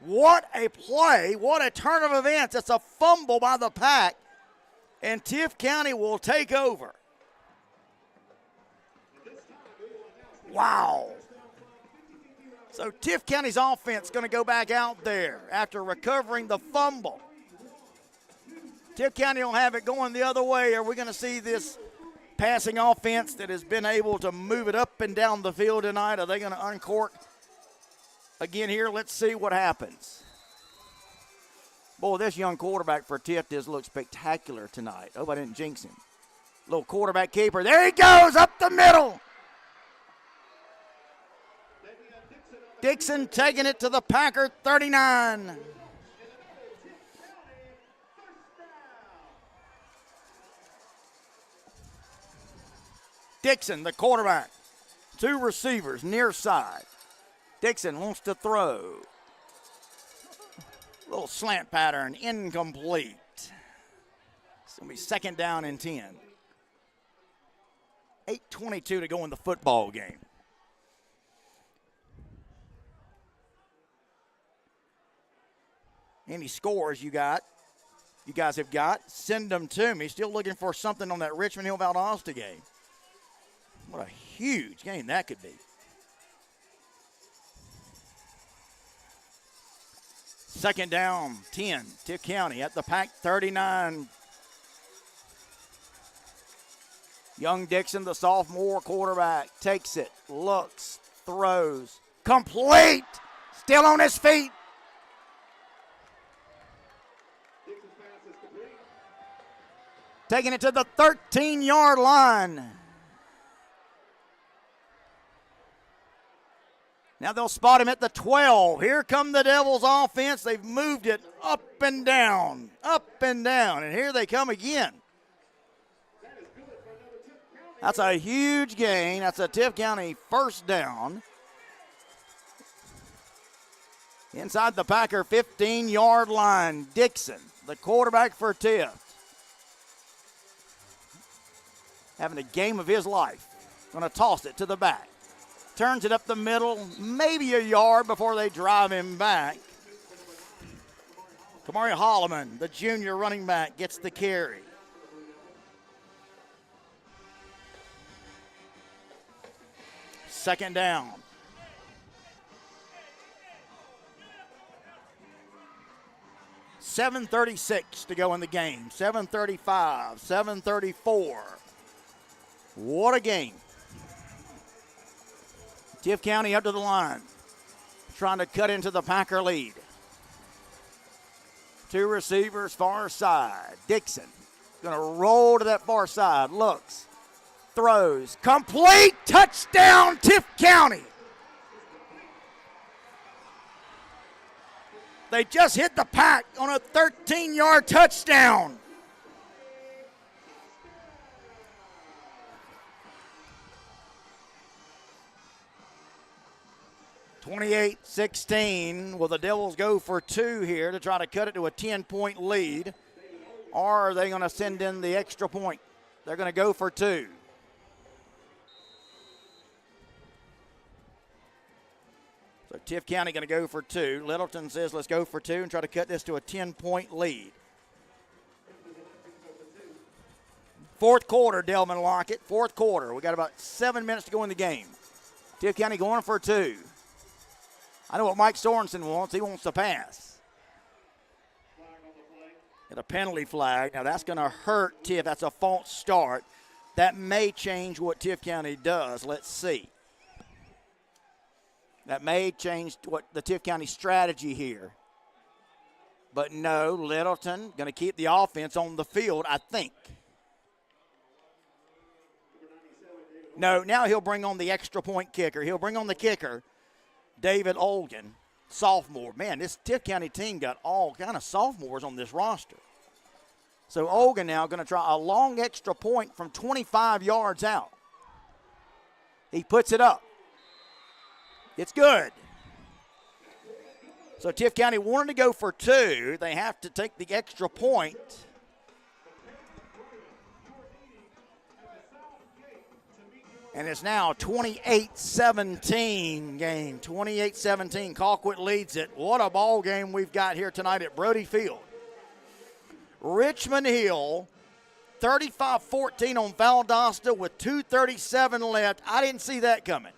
What a play. What a turn of events. It's a fumble by the Pack, and Tift County will take over. Wow. So Tift County's offense is going to go back out there after recovering the fumble. Tift County will have it going the other way. Are we going to see this passing offense that has been able to move it up and down the field tonight? Are they going to uncork again here? Let's see what happens. Boy, this young quarterback for Tift has looked spectacular tonight. Hope I didn't jinx him. Little quarterback keeper. There he goes, up the middle. Dixon taking it to the Packer 39. Dixon, the quarterback. 2 receivers, near side. Dixon wants to throw. Little slant pattern, incomplete. It's going to be second down and 10. 8:22 to go in the football game. Any scores you got? you guys have got, send them to me. Still looking for something on that Richmond Hill Valdosta game. What a huge game that could be. Second down, 10, Tift County at the Pack 39. Young Dixon, the sophomore quarterback, takes it, looks, throws, complete, still on his feet. Taking it to the 13-yard line. Now they'll spot him at the 12. Here come the Devils offense. They've moved it up and down, and here they come again. That's a huge gain. That's a Tift County first down. Inside the Packer 15-yard line, Dixon, the quarterback for Tift. Having a game of his life. Going to toss it to the back. Turns it up the middle, maybe a yard before they drive him back. Kamari Holloman, the junior running back, gets the carry. Second down. $7:36 to go in the game. 7:35, 7:34. What a game. Tift County up to the line, trying to cut into the Packer lead. Two receivers far side. Dixon going to roll to that far side, looks, throws, complete, touchdown Tift County. They just hit the Pack on a 13-yard touchdown. (28-16). Will the Devils go for two here to try to cut it to a 10-point lead? Or are they going to send in the extra point? They're going to go for two. So Tift County going to go for two. Littleton says let's go for two and try to cut this to a 10-point lead. Fourth quarter, Delman Lockett. Fourth quarter. We got about 7 minutes to go in the game. Tift County going for two. I know what Mike Sorensen wants. He wants to pass. Get a penalty flag. Now that's going to hurt Tift. That's a false start. That may change what Tift County does. Let's see. That may change what the Tift County strategy here. But no, Littleton going to keep the offense on the field, I think. No, now he'll bring on the extra point kicker. He'll bring on the kicker, David Olgan, sophomore. Man, this Tift County team got all kind of sophomores on this roster. So Olgan now going to try a long extra point from 25 yards out. He puts it up. It's good. So Tift County wanted to go for two. They have to take the extra point. And it's now 28-17 game. 28-17. Colquitt leads it. What a ball game we've got here tonight at Brody Field. Richmond Hill, 35-14 on Valdosta with 2:37 left. I didn't see that coming.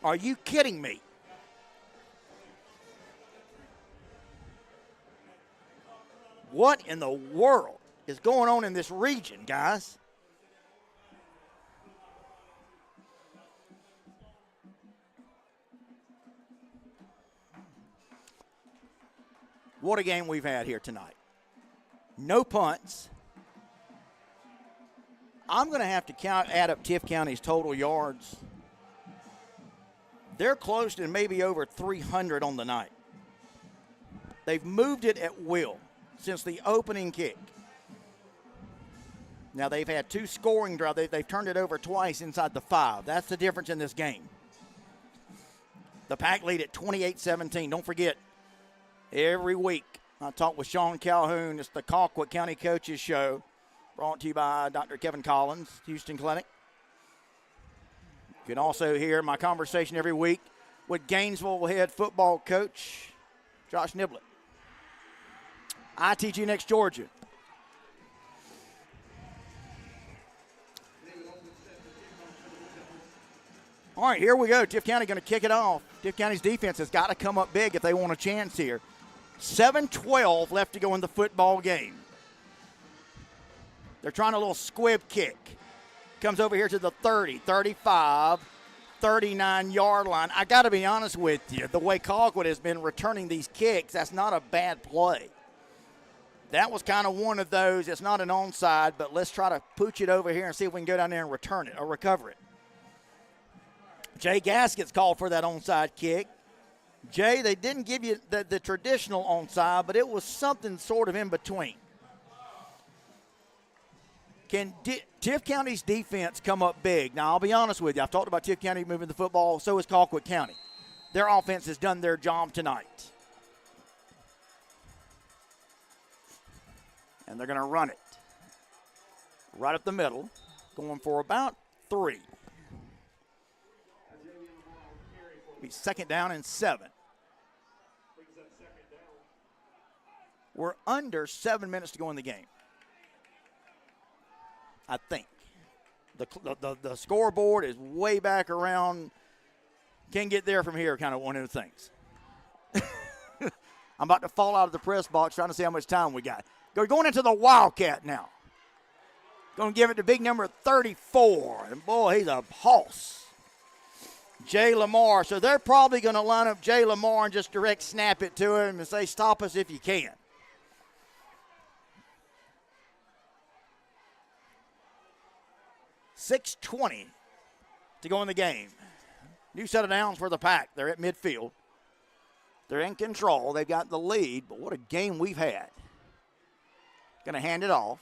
Are you kidding me? What in the world is going on in this region, guys? What a game we've had here tonight. No punts. I'm going to have to add up Tift County's total yards. They're close to maybe over 300 on the night. They've moved it at will since the opening kick. Now they've had two scoring drives. They've turned it over twice inside the 5. That's the difference in this game. The Pack lead at 28-17. Don't forget, every week I talk with Sean Calhoun. It's the Colquitt County Coaches Show, brought to you by Dr. Kevin Collins, Houston Clinic. You can also hear my conversation every week with Gainesville head football coach Josh Niblett. ITG next Georgia. All right, here we go. Tift County going to kick it off. Tift County's defense has got to come up big if they want a chance here. 7:12 left to go in the football game. They're trying a little squib kick. Comes over here to the 30, 35, 39-yard line. I got to be honest with you, the way Colquitt has been returning these kicks, that's not a bad play. That was kind of one of those. It's not an onside, but let's try to pooch it over here and see if we can go down there and return it or recover it. Jay Gaskett's called for that onside kick. Jay, they didn't give you the traditional onside, but it was something sort of in between. Can Tift County's defense come up big? Now, I'll be honest with you. I've talked about Tift County moving the football. So has Colquitt County. Their offense has done their job tonight. And they're going to run it right up the middle, going for about 3. Be 2nd down and 7. We're under 7 minutes to go in the game, I think. The scoreboard is way back around. Can't get there from here, kind of one of the things. I'm about to fall out of the press box trying to see how much time we got. We're going into the Wildcat now. Going to give it to big number 34. And, boy, he's a hoss. Jay Lamar. So they're probably going to line up Jay Lamar and just direct snap it to him and say, stop us if you can. $6:20 to go in the game. New set of downs for the Pack. They're at midfield. They're in control. They've got the lead, but what a game we've had. Going to hand it off.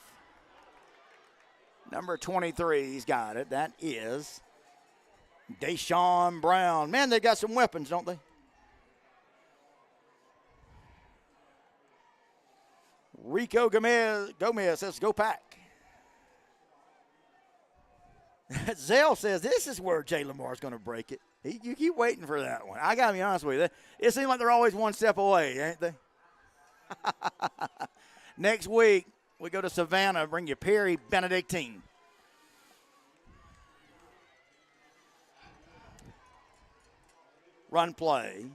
Number 23, he's got it. That is Deshaun Brown. Man, they got some weapons, don't they? Rico Gomez says, go Pack. Zell says, this is where Jay Lamar's going to break it. You keep waiting for that one. I got to be honest with you. It seems like they're always one step away, ain't they? Next week, we go to Savannah, bring you Perry Benedictine. Run play.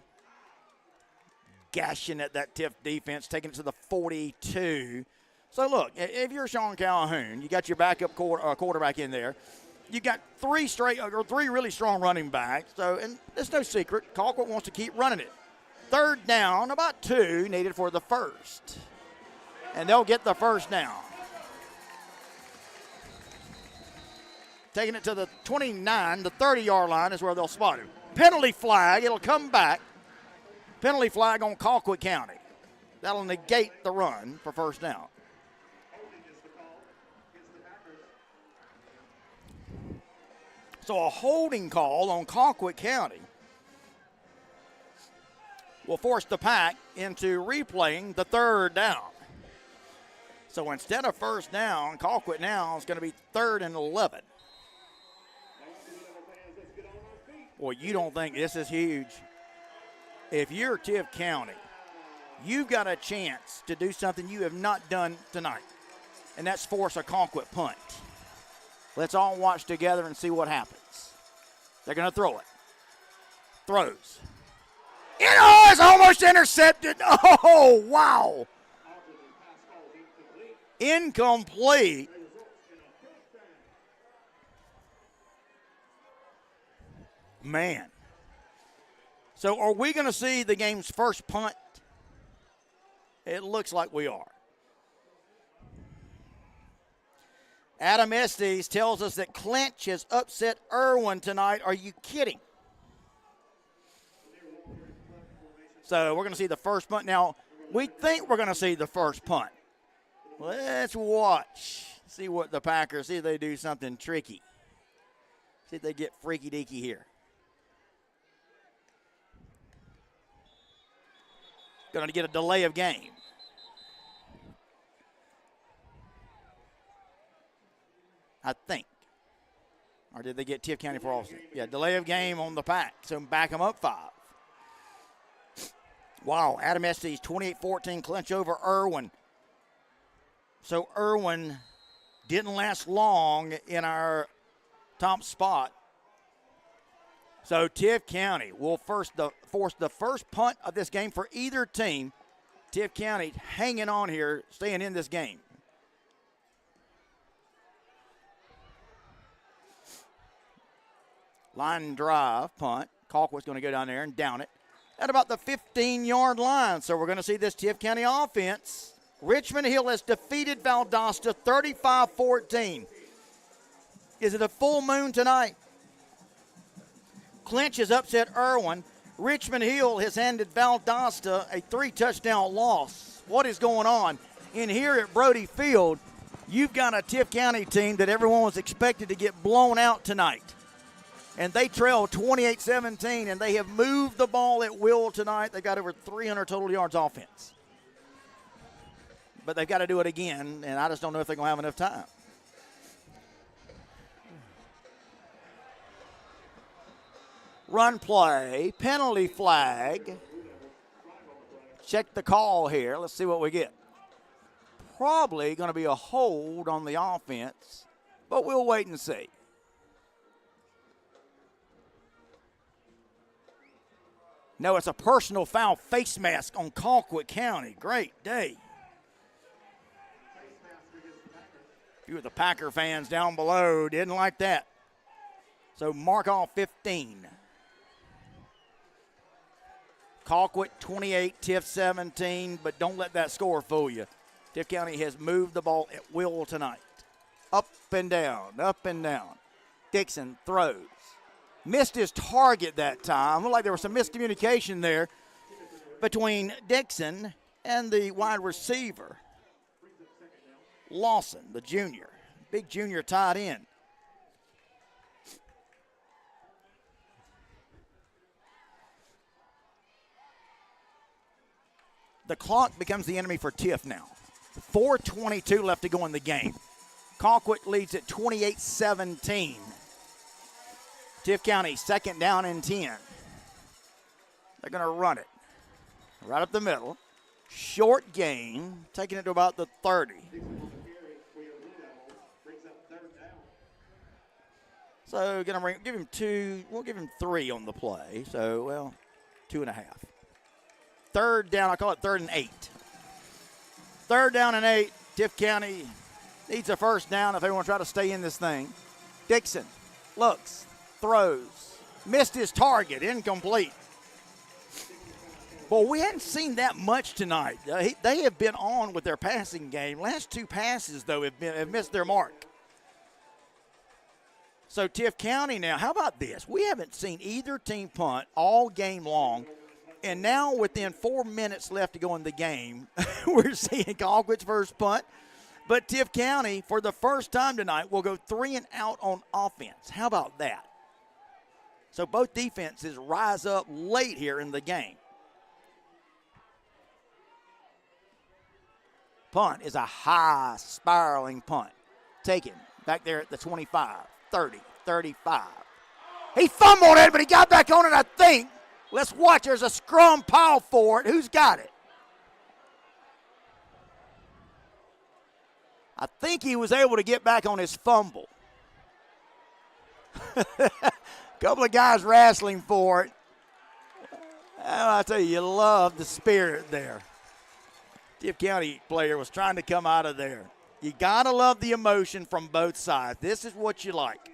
Gashing at that Tift defense, taking it to the 42. So, look, if you're Sean Calhoun, you got your backup quarterback in there. You got three really strong running backs. So, and it's no secret, Colquitt wants to keep running it. 3rd down, about 2 needed for the first. And they'll get the first down. Taking it to the 29, the 30-yard line is where they'll spot him. Penalty flag, it'll come back. Penalty flag on Colquitt County. That'll negate the run for first down. So a holding call on Colquitt County will force the Pack into replaying the 3rd down. So instead of first down, Colquitt now is going to be 3rd and 11. Boy, you don't think this is huge. If you're Tift County, you've got a chance to do something you have not done tonight, and that's force a Colquitt punt. Let's all watch together and see what happens. They're going to throw it. Throws. It's almost intercepted. Oh, wow. Incomplete. Man. So are we going to see the game's first punt? It looks like we are. Adam Estes tells us that Clinch has upset Irwin tonight. Are you kidding? So we're going to see the first punt. Now, we think we're going to see the first punt. Let's watch. See what the Packers, see if they do something tricky. See if they get freaky-deaky here. Going to get a delay of game. I think. Or did they get Tift County for Austin? Yeah, delay of game on the Pack. So back them up 5. Wow, Adam Estes, 28-14 clinch over Irwin. So Irwin didn't last long in our top spot. So Tift County will force the first punt of this game for either team. Tift County hanging on here, staying in this game. Line drive, punt. Colquitt's going to go down there and down it at about the 15-yard line. So we're going to see this Tift County offense. Richmond Hill has defeated Valdosta 35-14. Is it a full moon tonight? Clinch has upset Irwin. Richmond Hill has handed Valdosta a 3-touchdown loss. What is going on? In here at Brody Field, you've got a Tift County team that everyone was expected to get blown out tonight. And they trail 28-17, and they have moved the ball at will tonight. They've got over 300 total yards offense. But they've got to do it again, and I just don't know if they're going to have enough time. Run play, penalty flag. Check the call here. Let's see what we get. Probably going to be a hold on the offense, but we'll wait and see. No, it's a personal foul face mask on Colquitt County. Great day. A few of the Packer fans down below didn't like that. So mark off 15. Colquitt 28, Tift 17, but don't let that score fool you. Tift County has moved the ball at will tonight. Up and down, up and down. Dixon throws. Missed his target that time. Looked like there was some miscommunication there between Dixon and the wide receiver. Lawson, the junior. Big junior tight end. The clock becomes the enemy for Tift now. 4:22 left to go in the game. Colquitt leads at 28-17. Tift County, 2nd down and 10. They're going to run it. Right up the middle. Short gain, taking it to about the 30. So going to give him 2. We'll give him 3 on the play. So, well, 2.5. 3rd down, I call it 3rd and 8. 3rd down and 8. Tift County needs a first down if they want to try to stay in this thing. Dixon looks, throws, missed his target, incomplete. Well, we hadn't seen that much tonight. They have been on with their passing game. Last 2 passes, though, have missed their mark. So Tift County now, how about this? We haven't seen either team punt all game long. And now within 4 minutes left to go in the game, we're seeing Colquitt's first punt. But Tift County, for the first time tonight, will go 3 and out on offense. How about that? So both defenses rise up late here in the game. Punt is a high spiraling punt. Taken back there at the 25, 30, 35. He fumbled it, but he got back on it, I think. Let's watch. There's a scrum pile for it. Who's got it? I think he was able to get back on his fumble. Couple of guys wrestling for it. Oh, I tell you love the spirit there. Tift County player was trying to come out of there. You got to love the emotion from both sides. This is what you like.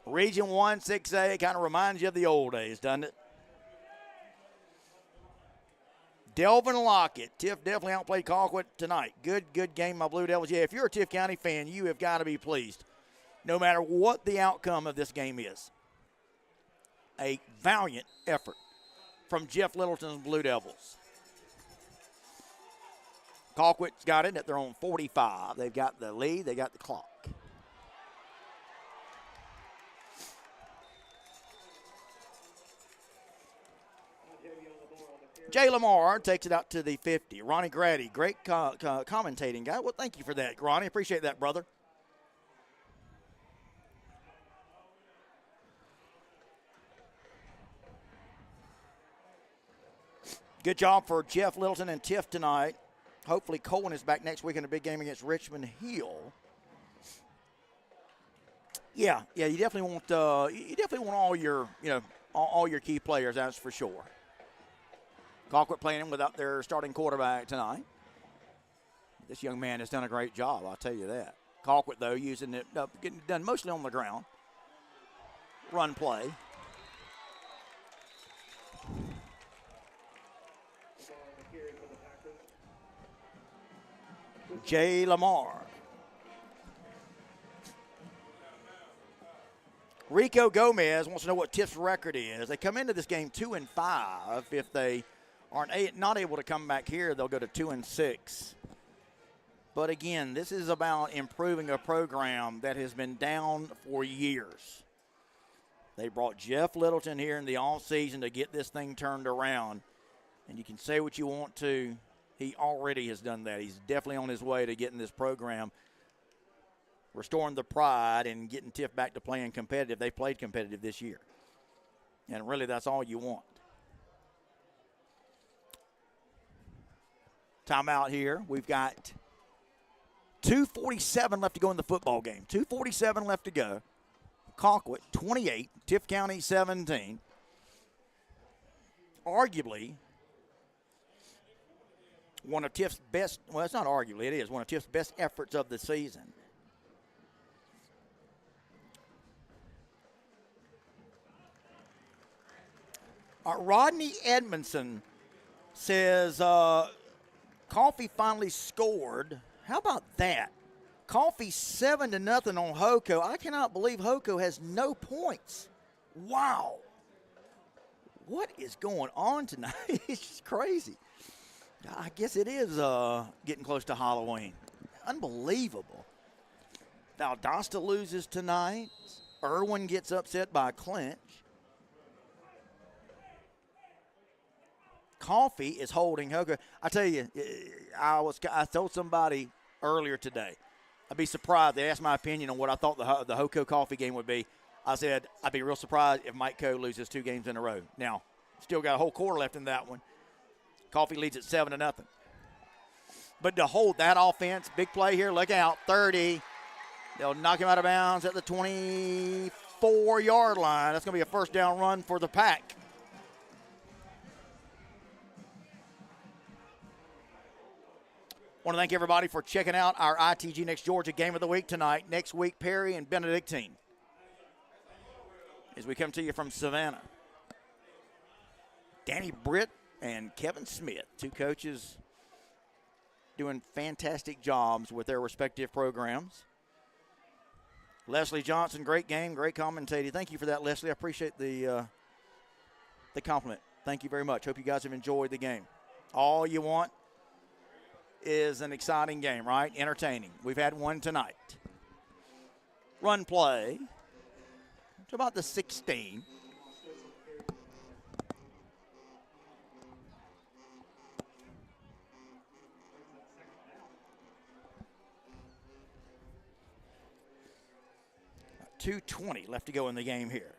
Region 1, 6A kind of reminds you of the old days, doesn't it? Delvin Lockett. Tift definitely outplayed Colquitt tonight. Good game, my Blue Devils. Yeah, if you're a Tift County fan, you have got to be pleased, no matter what the outcome of this game is. A valiant effort from Jeff Littleton's Blue Devils. Colquitt's got it at their own 45. They've got the lead. They got the clock. Jay Lamar takes it out to the 50. Ronnie Grady, great commentating guy. Well, thank you for that, Ronnie. Appreciate that, brother. Good job for Jeff Littleton and Tift tonight, Hopefully Cohen is back next week in a big game against Richmond Hill. Yeah, you definitely want all your all your key players, that's for sure. Colquitt playing without their starting quarterback tonight. This young man has done a great job, I'll tell you that. Colquitt, though, using it, getting it done mostly on the ground. Run play. Jay Lamar. Rico Gomez wants to know what Tift's record is. They come into this game 2-5. If they aren't not able to come back here, they'll go to 2-6. But again, this is about improving a program that has been down for years. They brought Jeff Littleton here in the offseason to get this thing turned around. And you can say what you want to. He already has done that. He's definitely on his way to getting this program, restoring the pride and getting Tift back to playing competitive. They played competitive this year. And really, that's all you want. Timeout here. We've got 2:47 left to go in the football game. 2:47 left to go. Colquitt 28, Tift County 17. Arguably, one of Tift's best, well, it's not arguably, it is one of Tift's best efforts of the season. Rodney Edmondson says Coffee finally scored. How about that? Coffee 7-0 on Hoco. I cannot believe Hoco has no points. Wow. What is going on tonight? It's just crazy. I guess it is getting close to Halloween. Unbelievable. Valdosta loses tonight. Irwin gets upset by clinch. Coffee is holding Hoco. I tell you, I told somebody earlier today, I'd be surprised. They asked my opinion on what I thought the Hoco Coffee game would be. I said I'd be real surprised if Mike Coe loses 2 games in a row. Now, still got a whole quarter left in that one. Coffee leads at 7-0. But to hold that offense, big play here, look out, 30. They'll knock him out of bounds at the 24-yard line. That's going to be a first down run for the Pack. Want to thank everybody for checking out our ITG Next Georgia Game of the Week tonight. Next week, Perry and Benedictine, as we come to you from Savannah. Danny Britt and Kevin Smith, 2 coaches doing fantastic jobs with their respective programs. Leslie Johnson, great game, great commentating. Thank you for that, Leslie. I appreciate the compliment. Thank you very much. Hope you guys have enjoyed the game. All you want is an exciting game, right? Entertaining. We've had one tonight. Run play to about the 16. About 2:20 left to go in the game here.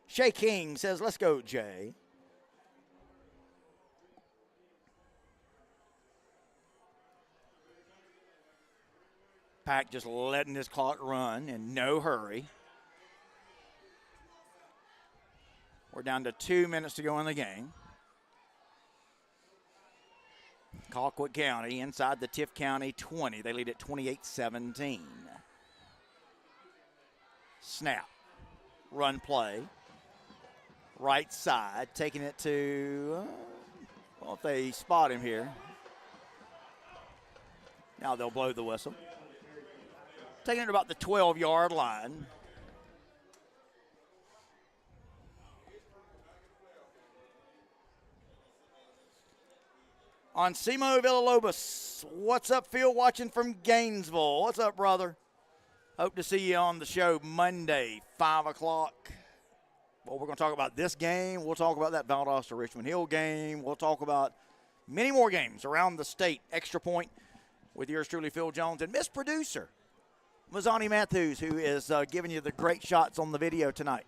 Shay King says, let's go, Jay. Pack just letting this clock run in no hurry. We're down to 2 minutes to go in the game. Colquitt County inside the Tift County 20. They lead at 28-17. Snap. Run play. Right side. Taking it to, well, if they spot him here. Now they'll blow the whistle. Taking it to about the 12-yard line. On Simo Villalobos, what's up, Phil, watching from Gainesville? What's up, brother? Hope to see you on the show Monday, 5 o'clock. Well, we're going to talk about this game. We'll talk about that Valdosta-Richmond Hill game. We'll talk about many more games around the state. Extra Point with yours truly, Phil Jones, and Miss Producer, Mazzani Matthews, who is giving you the great shots on the video tonight.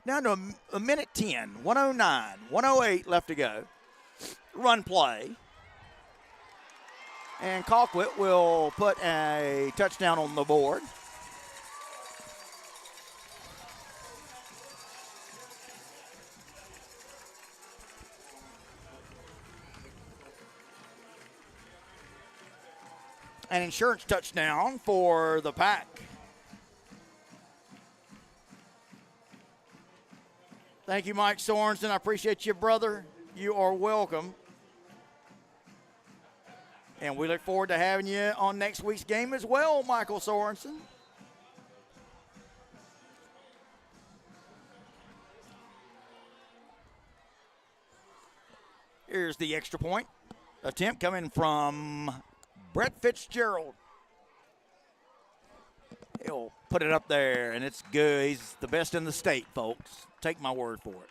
Down to a minute 10, 109, 108 left to go. run play. And Colquitt will put a touchdown on the board. An insurance touchdown for the Pack. Thank you, Mike Sorensen. I appreciate you, brother. You are welcome. And we look forward to having you on next week's game as well, Michael Sorensen. Here's the extra point attempt coming from Brett Fitzgerald. He'll put it up there, and it's good. He's the best in the state, folks. Take my word for it.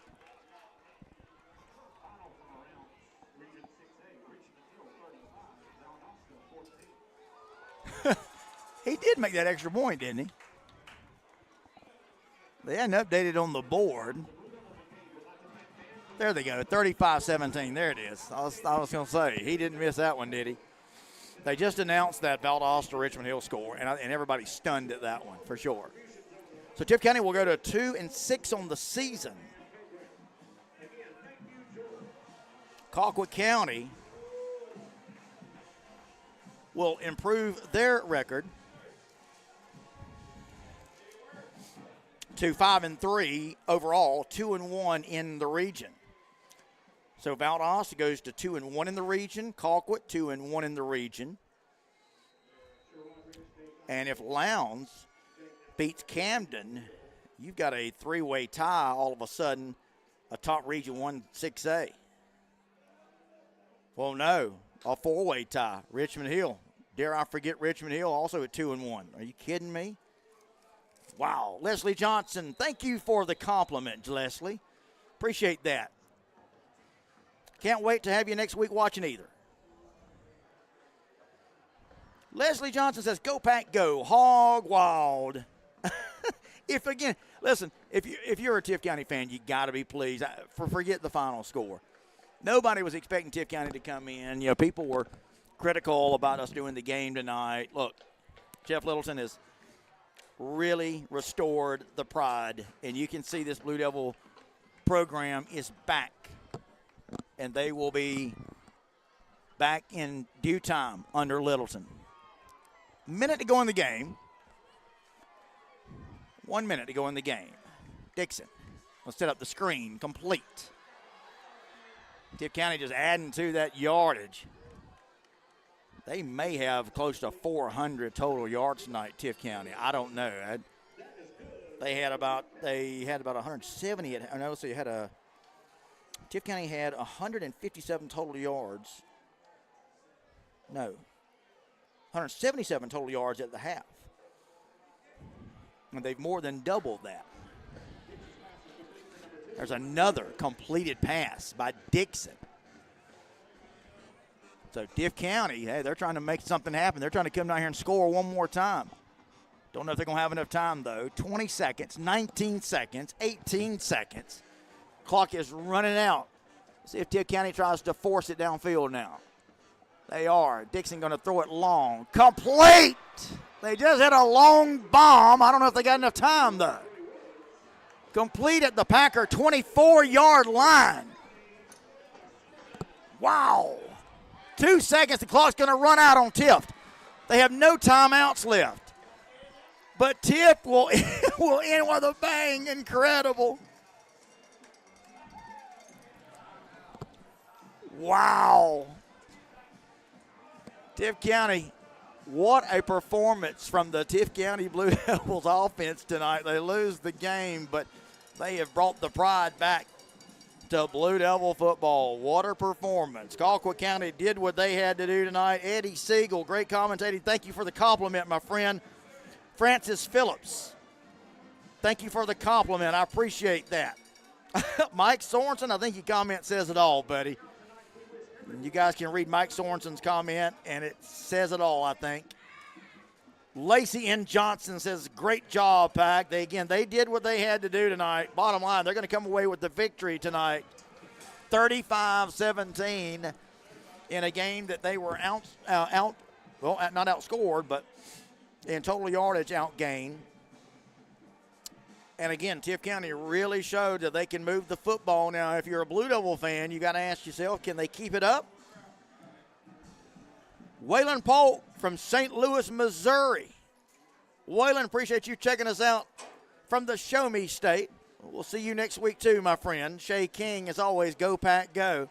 He did make that extra point, didn't he? They hadn't updated on the board. There they go, 35-17. There it is. I was going to say, he didn't miss that one, did he? They just announced that Valdosta Richmond Hill score, and everybody's stunned at that one for sure. So Tift County will go to 2-6 on the season. Colquitt County will improve their record to 5-3 overall, 2-1 in the region. So Valdosta goes to 2-1 in the region. Colquitt 2-1 in the region. And if Lowndes beats Camden, you've got a three-way tie all of a sudden, a top Region 1 6A. Well, no, a four-way tie. Richmond Hill. Dare I forget Richmond Hill also at 2-1. Are you kidding me? Wow. Leslie Johnson, thank you for the compliment, Leslie. Appreciate that. Can't wait to have you next week watching either. Leslie Johnson says, go Pack, go. Hog wild. If you're a Tift County fan, you got to be pleased. Forget the final score. Nobody was expecting Tift County to come in. You know, people were critical about us doing the game tonight. Look, Jeff Littleton has really restored the pride, and you can see this Blue Devil program is back, and they will be back in due time under Littleton. Minute to go in the game. 1 minute to go in the game. Dixon will set up the screen, complete. Tift County just adding to that yardage. They may have close to 400 total yards tonight, Tift County. I don't know. They had about 170. I know. So you had Tift County had 157 total yards. No, 177 total yards at the half. And they've more than doubled that. There's another completed pass by Dixon. So Tift County, hey, they're trying to make something happen. They're trying to come down here and score one more time. Don't know if they're going to have enough time, though. 20 seconds, 19 seconds, 18 seconds. Clock is running out. See if Tift County tries to force it downfield now. They are. Dixon going to throw it long. Complete! They just hit a long bomb. I don't know if they got enough time, though. Complete at the Packer 24-yard line. Wow. 2 seconds. The clock's going to run out on Tift. They have no timeouts left. But Tift will end with a bang. Incredible. Wow. Tift County, what a performance from the Tift County Blue Devils offense tonight. They lose the game, but they have brought the pride back to Blue Devil football. What a performance. Colquitt County did what they had to do tonight. Eddie Siegel, great commentating. Thank you for the compliment, my friend. Francis Phillips, thank you for the compliment. I appreciate that. Mike Sorensen, I think your comment says it all, buddy. You guys can read Mike Sorensen's comment, and it says it all, I think. Lacey N. Johnson says, great job, Pack. They did what they had to do tonight. Bottom line, they're going to come away with the victory tonight 35-17 in a game that they were not outscored, but in total yardage outgained. And again, Tift County really showed that they can move the football. Now, if you're a Blue Devil fan, you got to ask yourself, can they keep it up? Waylon Polk from St. Louis, Missouri. Waylon, appreciate you checking us out from the Show Me State. We'll see you next week too, my friend. Shay King, as always, go Pack Go.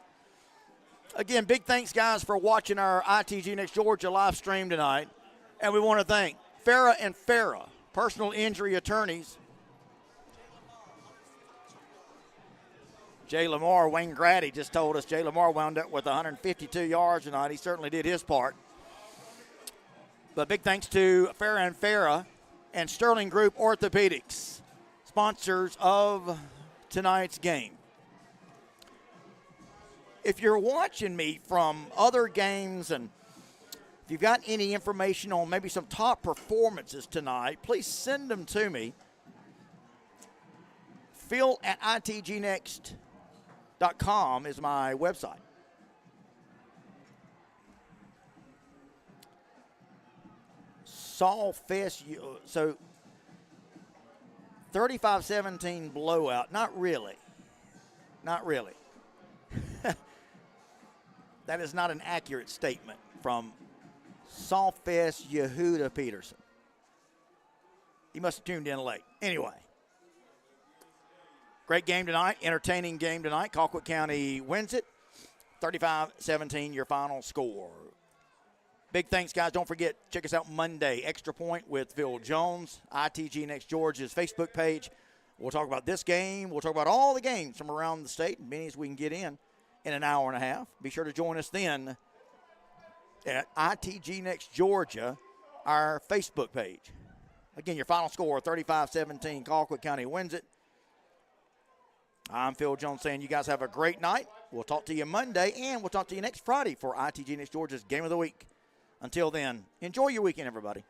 Again, big thanks, guys, for watching our ITG Next Georgia live stream tonight. And we want to thank Farah and Farah, personal injury attorneys. Jay Lamar, Wayne Grady just told us Jay Lamar wound up with 152 yards tonight. He certainly did his part. But big thanks to Farah and Farah and Sterling Group Orthopedics, sponsors of tonight's game. If you're watching me from other games and if you've got any information on maybe some top performances tonight, please send them to me. Phil@itgnext.com is my website. Saul Fest, so 35-17 blowout. Not really. Not really. That is not an accurate statement from Saltfest Yehuda Peterson. He must have tuned in late. Anyway, great game tonight, entertaining game tonight. Colquitt County wins it, 35-17 your final score. Big thanks, guys. Don't forget, check us out Monday, Extra Point with Phil Jones, ITG Next Georgia's Facebook page. We'll talk about this game. We'll talk about all the games from around the state, many as we can get in an hour and a half. Be sure to join us then at ITG Next Georgia, our Facebook page. Again, your final score, 35-17. Colquitt County wins it. I'm Phil Jones saying you guys have a great night. We'll talk to you Monday, and we'll talk to you next Friday for ITG Next Georgia's Game of the Week. Until then, enjoy your weekend, everybody.